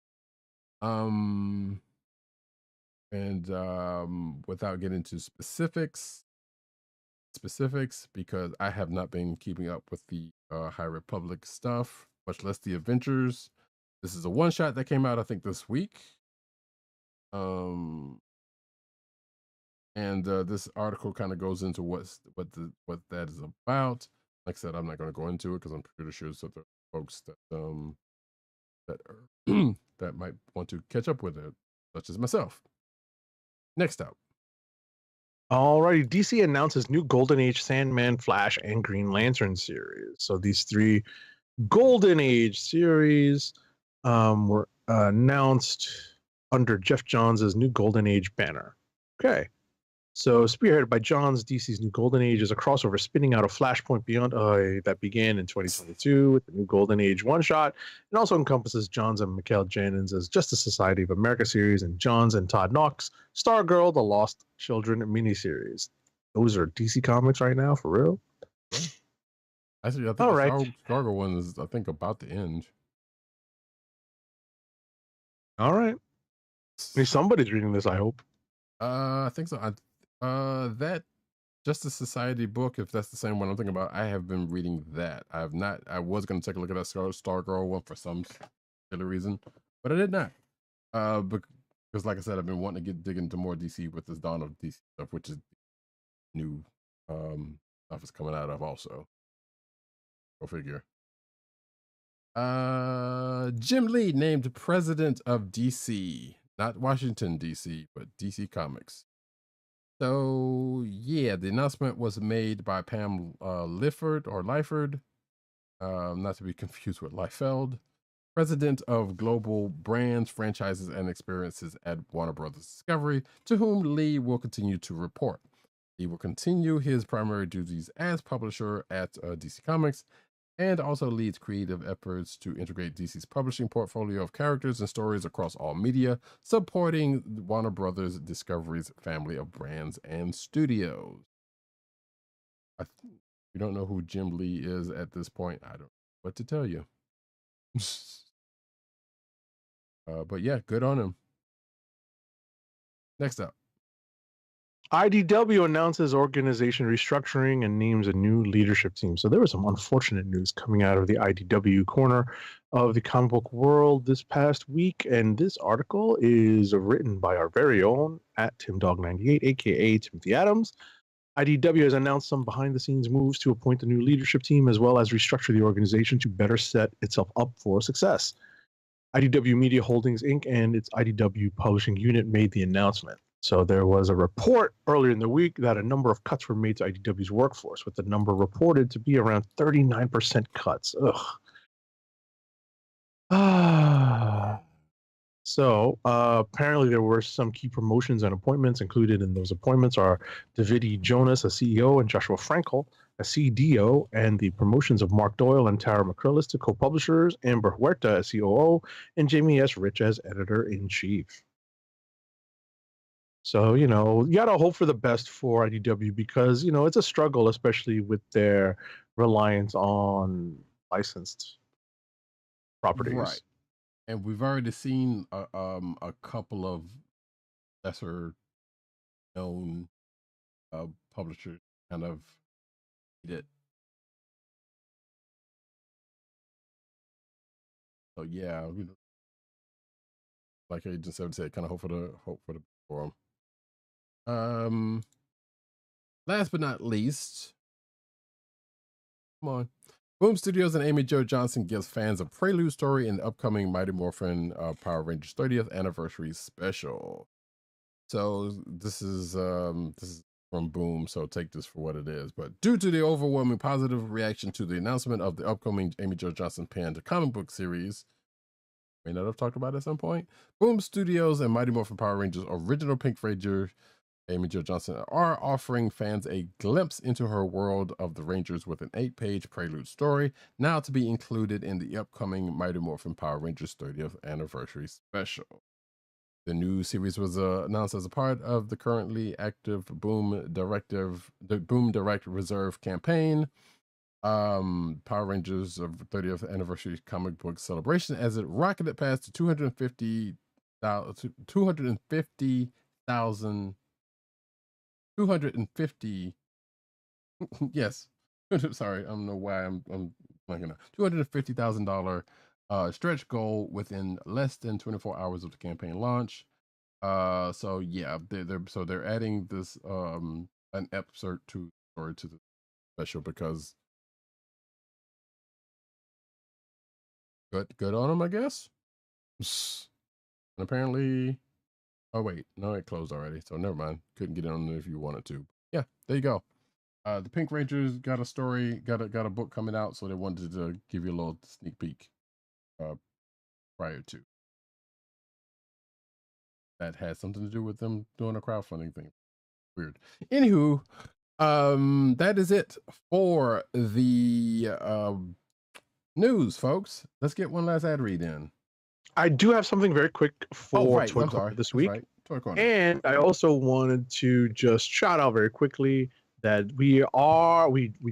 And without getting into specifics, specifics because I have not been keeping up with the High Republic stuff, much less the Adventures. This is a one shot that came out, I think, this week. And this article kind of goes into what that is about. Like I said, I'm not going to go into it because I'm pretty sure that there are folks that that might want to catch up with it, such as myself. Next up. Alrighty, DC announces new Golden Age Sandman, Flash, and Green Lantern series. So these three Golden Age series were announced under Jeff Johns' new Golden Age banner. Okay. So spearheaded by Johns, DC's new Golden Age is a crossover spinning out of Flashpoint Beyond that began in 2022 with the new Golden Age one-shot. It also encompasses Johns and Mikhail Janin's Justice Society of America series and Johns and Todd Knox, Stargirl, The Lost Children miniseries. Those are DC Comics right now, for real? Actually, I think All the right. Stargirl one is, I think, about to end. All right. Somebody's reading this, I hope. I think so. That Justice Society book, if that's the same one I'm thinking about, I have been reading that. I have not. I was going to take a look at that Stargirl one for some silly reason, but I did not. Because like I said, I've been wanting to dig into more DC with this Dawn of DC stuff, which is new stuff is coming out of also. Go figure. Jim Lee named president of DC, not Washington DC, but DC Comics. So yeah, the announcement was made by Pam Lyford, not to be confused with Liefeld, president of global brands, franchises, and experiences at Warner Brothers Discovery, to whom Lee will continue to report. He will continue his primary duties as publisher at DC Comics, and also leads creative efforts to integrate DC's publishing portfolio of characters and stories across all media, supporting Warner Brothers Discovery's family of brands and studios. You don't know who Jim Lee is at this point. I don't know what to tell you. But yeah, good on him. Next up. IDW announces organization restructuring and names a new leadership team. So there was some unfortunate news coming out of the IDW corner of the comic book world this past week. And this article is written by our very own at TimDog98, aka Timothy Adams. IDW has announced some behind-the-scenes moves to appoint a new leadership team, as well as restructure the organization to better set itself up for success. IDW Media Holdings, Inc. and its IDW publishing unit made the announcement. So there was a report earlier in the week that a number of cuts were made to IDW's workforce, with the number reported to be around 39% cuts. Ugh. So apparently there were some key promotions and appointments. Included in those appointments are Davide Jonas, a CEO, and Joshua Frankel, a CDO, and the promotions of Mark Doyle and Tara McCrillis to co-publishers, Amber Huerta as COO, and Jamie S. Rich as editor-in-chief. So, you gotta hope for the best for IDW because, it's a struggle, especially with their reliance on licensed properties. Right. And we've already seen a couple of lesser known publishers kind of eat it. So yeah, like Agent 7 said, kind of hope for the for them. Last but not least, come on. Boom Studios and Amy Jo Johnson gives fans a prelude story in the upcoming Mighty Morphin Power Rangers 30th anniversary special. So this is from Boom, so take this for what it is. But due to the overwhelming positive reaction to the announcement of the upcoming Amy Jo Johnson penned comic book series, may not have talked about at some point, Boom Studios and Mighty Morphin Power Rangers original Pink Ranger Amy Jo Johnson are offering fans a glimpse into her world of the Rangers with an 8-page prelude story, now to be included in the upcoming Mighty Morphin Power Rangers 30th anniversary special. The new series was announced as a part of the currently active Boom Direct Reserve campaign, Power Rangers of 30th anniversary comic book celebration, as it rocketed past the 250,000 250 Yes. Sorry, I don't know why I'm blanking out. $250,000 stretch goal within less than 24 hours of the campaign launch. So yeah, they're adding this an excerpt to the special because good on them, I guess. And apparently, oh wait, no, it closed already, so never mind. Couldn't get on it if you wanted to. Yeah, there you go. The Pink Rangers got a story, got a book coming out, so they wanted to give you a little sneak peek prior to. That had something to do with them doing a crowdfunding thing. Weird. Anywho, that is it for the news, folks. Let's get one last ad read in. I do have something very quick for Toy Corner this week. Right. Toy Corner. And I also wanted to just shout out very quickly that we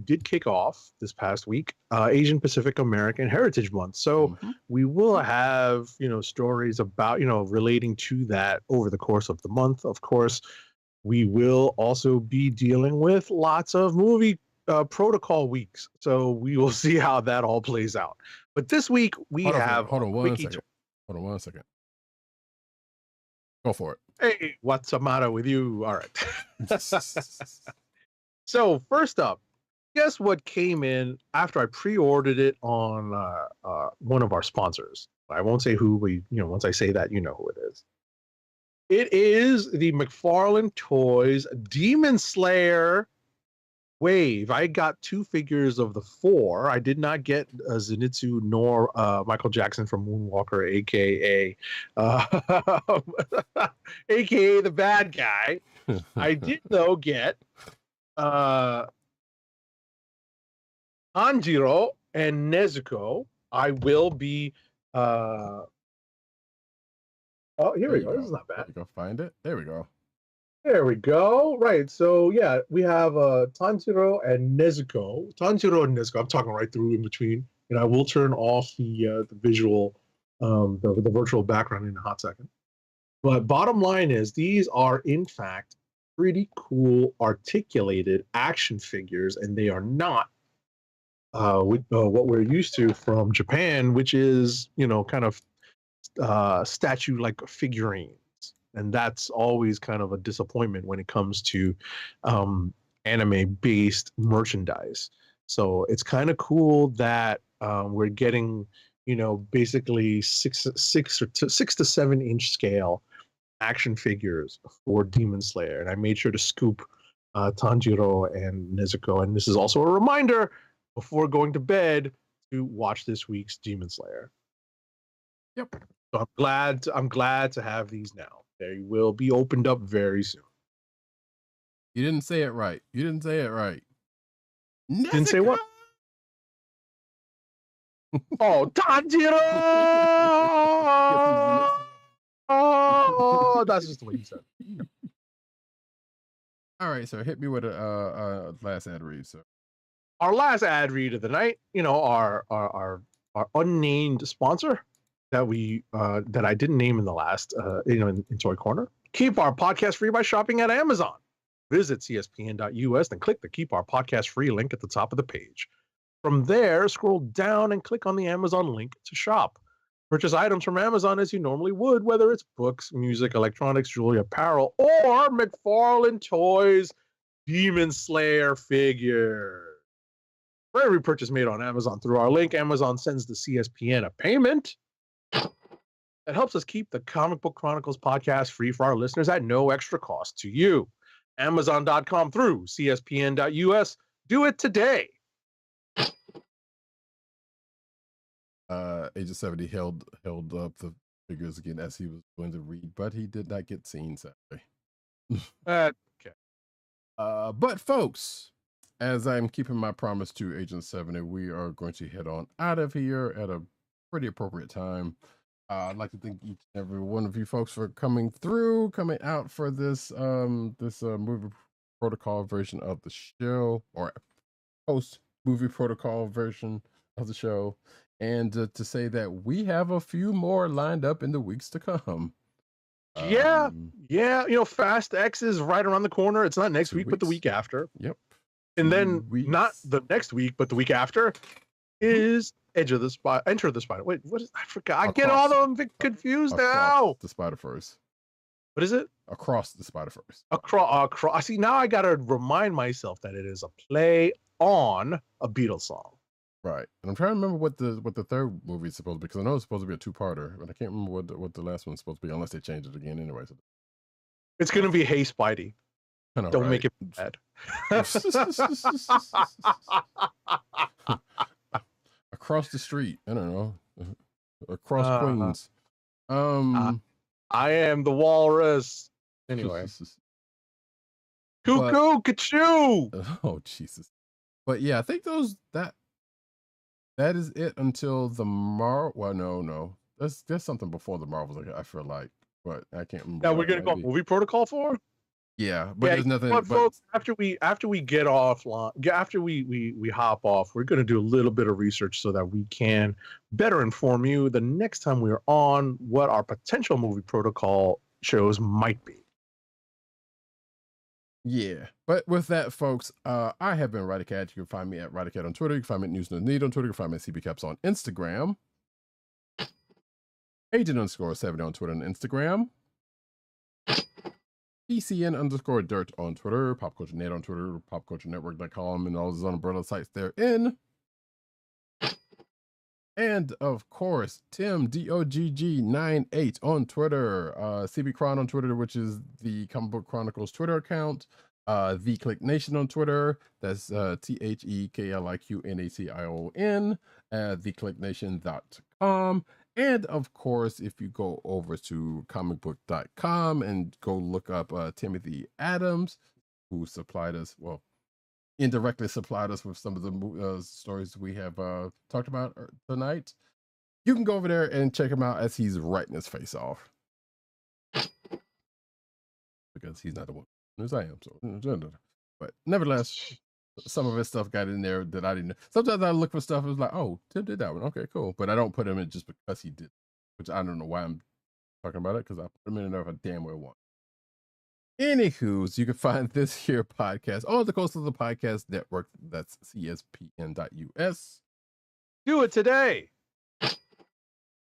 did kick off this past week Asian Pacific American Heritage Month. So we will have, stories about, relating to that over the course of the month. Of course, we will also be dealing with lots of movie protocol weeks. So we will see how that all plays out. But this week hold on one second. Go for it. Hey, what's the matter with you? All right. So first up, guess what came in after I pre-ordered it on one of our sponsors. I won't say who, but once I say that, you know who it is. It is the McFarlane Toys Demon Slayer Wave. I got 2 figures of the 4. I did not get Zenitsu nor Michael Jackson from Moonwalker, aka aka the bad guy. I did though get Tanjiro and Nezuko. I will be oh, here we go. This is not bad. Go find it. There we go. There we go. Right. So yeah, we have Tanjiro and Nezuko. Tanjiro and Nezuko. I'm talking right through in between, and I will turn off the visual, the virtual background in a hot second. But bottom line is, these are in fact pretty cool articulated action figures, and they are not with what we're used to from Japan, which is kind of statue like figurines. And that's always kind of a disappointment when it comes to anime-based merchandise. So it's kind of cool that we're getting, basically 6 to 7 inch scale action figures for Demon Slayer. And I made sure to scoop Tanjiro and Nezuko. And this is also a reminder before going to bed to watch this week's Demon Slayer. Yep. So I'm glad to have these now. They will be opened up very soon. You didn't say it right. Didn't say what? Oh, Tanjiro! Oh, that's just the way you said it. All right, so hit me with a last ad read, sir. Our last ad read of the night, our unnamed sponsor that that I didn't name in the last, in Toy Corner. Keep our podcast free by shopping at Amazon. Visit cspn.us and click the Keep Our Podcast Free link at the top of the page. From there, scroll down and click on the Amazon link to shop. Purchase items from Amazon as you normally would, whether it's books, music, electronics, jewelry, apparel, or McFarlane Toys Demon Slayer figures. For every purchase made on Amazon through our link, Amazon sends the CSPN a payment that helps us keep the Comic Book Chronicles podcast free for our listeners at no extra cost to you. Amazon.com through CSPN.us. Do it today. Agent 70 held up the figures again as he was going to read, but he did not get seen, sadly. Okay. But folks, as I'm keeping my promise to Agent 70, we are going to head on out of here at a pretty appropriate time. I'd like to thank each and every one of you folks for coming out for this movie protocol version of the show, or post movie protocol version of the show, and to say that we have a few more lined up in the weeks to come. Yeah. Fast X is right around the corner. It's not next week, but the week after. Yep. And then weeks. not the next week, but the week after is Enter the Spider. Wait, what is? I forgot. I get all of them confused now. The Spider-Verse. What is it? Across the Spider-Verse. Across. See, now I gotta remind myself that it is a play on a Beatles song. Right. And I'm trying to remember what the third movie is supposed to be, because I know it's supposed to be a two-parter, but I can't remember what the last one's supposed to be, unless they change it again anyway. So. It's gonna be Hey Spidey. Know, Don't right? make it bad. Across the street. I don't know. Across Queens. I am the walrus. Anyway. Cuckoo, Kachoo. Oh, Jesus. But yeah, I think that is it until the Well, no. There's something before the Marvels, I feel like, but I can't remember. Now we're gonna go movie protocol for? Yeah, but there's nothing. But folks, after we get offline, after we hop off, we're gonna do a little bit of research so that we can better inform you the next time we're on what our potential movie protocol shows might be. Yeah, but with that, folks, I have been Roddykat. You can find me at Roddykat on Twitter. You can find me at News No Need on Twitter. You can find me at CBCaps on Instagram. Agent_70 on Twitter and Instagram. PCN_dirt on Twitter. Pop Culture Net on Twitter. PopCultureNetwork.com and all those umbrella sites therein. And of course, Tim DOGG98 on Twitter, CB Chron on Twitter, which is the Comic Book Chronicles Twitter account, the Kliq Nation on Twitter, that's TheKliqnation, thekliqnation.com. And of course, if you go over to comicbook.com and go look up Timothy Adams, who supplied us, well, indirectly supplied us with some of the stories we have talked about tonight. You can go over there and check him out as he's writing his face off. Because he's not the one as I am. So, but nevertheless, some of his stuff got in there that I didn't know. Sometimes I look for stuff and it's like, oh, Tim did that one. Okay, cool. But I don't put him in just because he did, which I don't know why I'm talking about it, because I put him in there if I damn well want. Anywho, you can find this here podcast on the Coast of the Podcast Network. That's CSPN.us. Do it today. You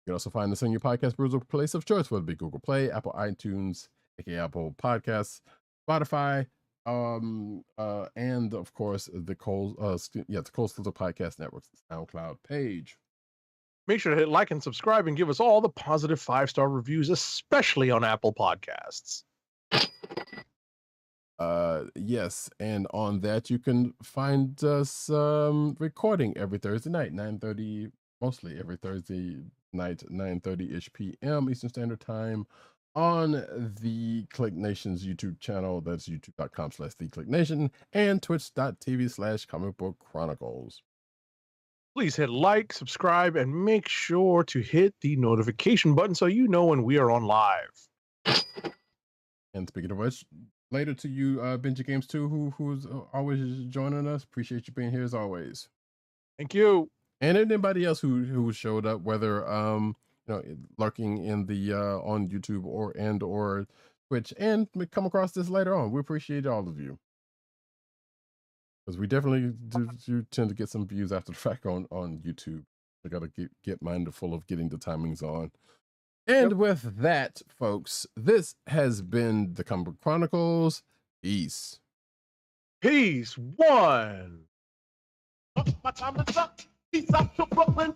can also find us on your podcast browser place of choice, whether it be Google Play, Apple iTunes, aka Apple Podcasts, Spotify, and of course the Coast of the Podcast Network's SoundCloud page. Make sure to hit like and subscribe and give us all the positive 5-star reviews, especially on Apple Podcasts. Yes, and on that you can find us recording every Thursday night, 9:30, mostly every Thursday night, 9:30-ish p.m. Eastern Standard Time on the Kliq Nation's YouTube channel. That's youtube.com/thekliqnation and twitch.tv/Comic Book Chronicles. Please hit like, subscribe, and make sure to hit the notification button so you know when we are on live. And speaking of which, later to you, Benji Games 2, who's always joining us. Appreciate you being here as always. Thank you. And anybody else who showed up, whether lurking in the on YouTube or Twitch, and come across this later on. We appreciate all of you, because we definitely do tend to get some views after the fact on YouTube. I gotta get mindful of getting the timings on. And with that, folks, this has been the Comic Book Chronicles. Peace. Peace. One. My time is up. Peace out to Brooklyn.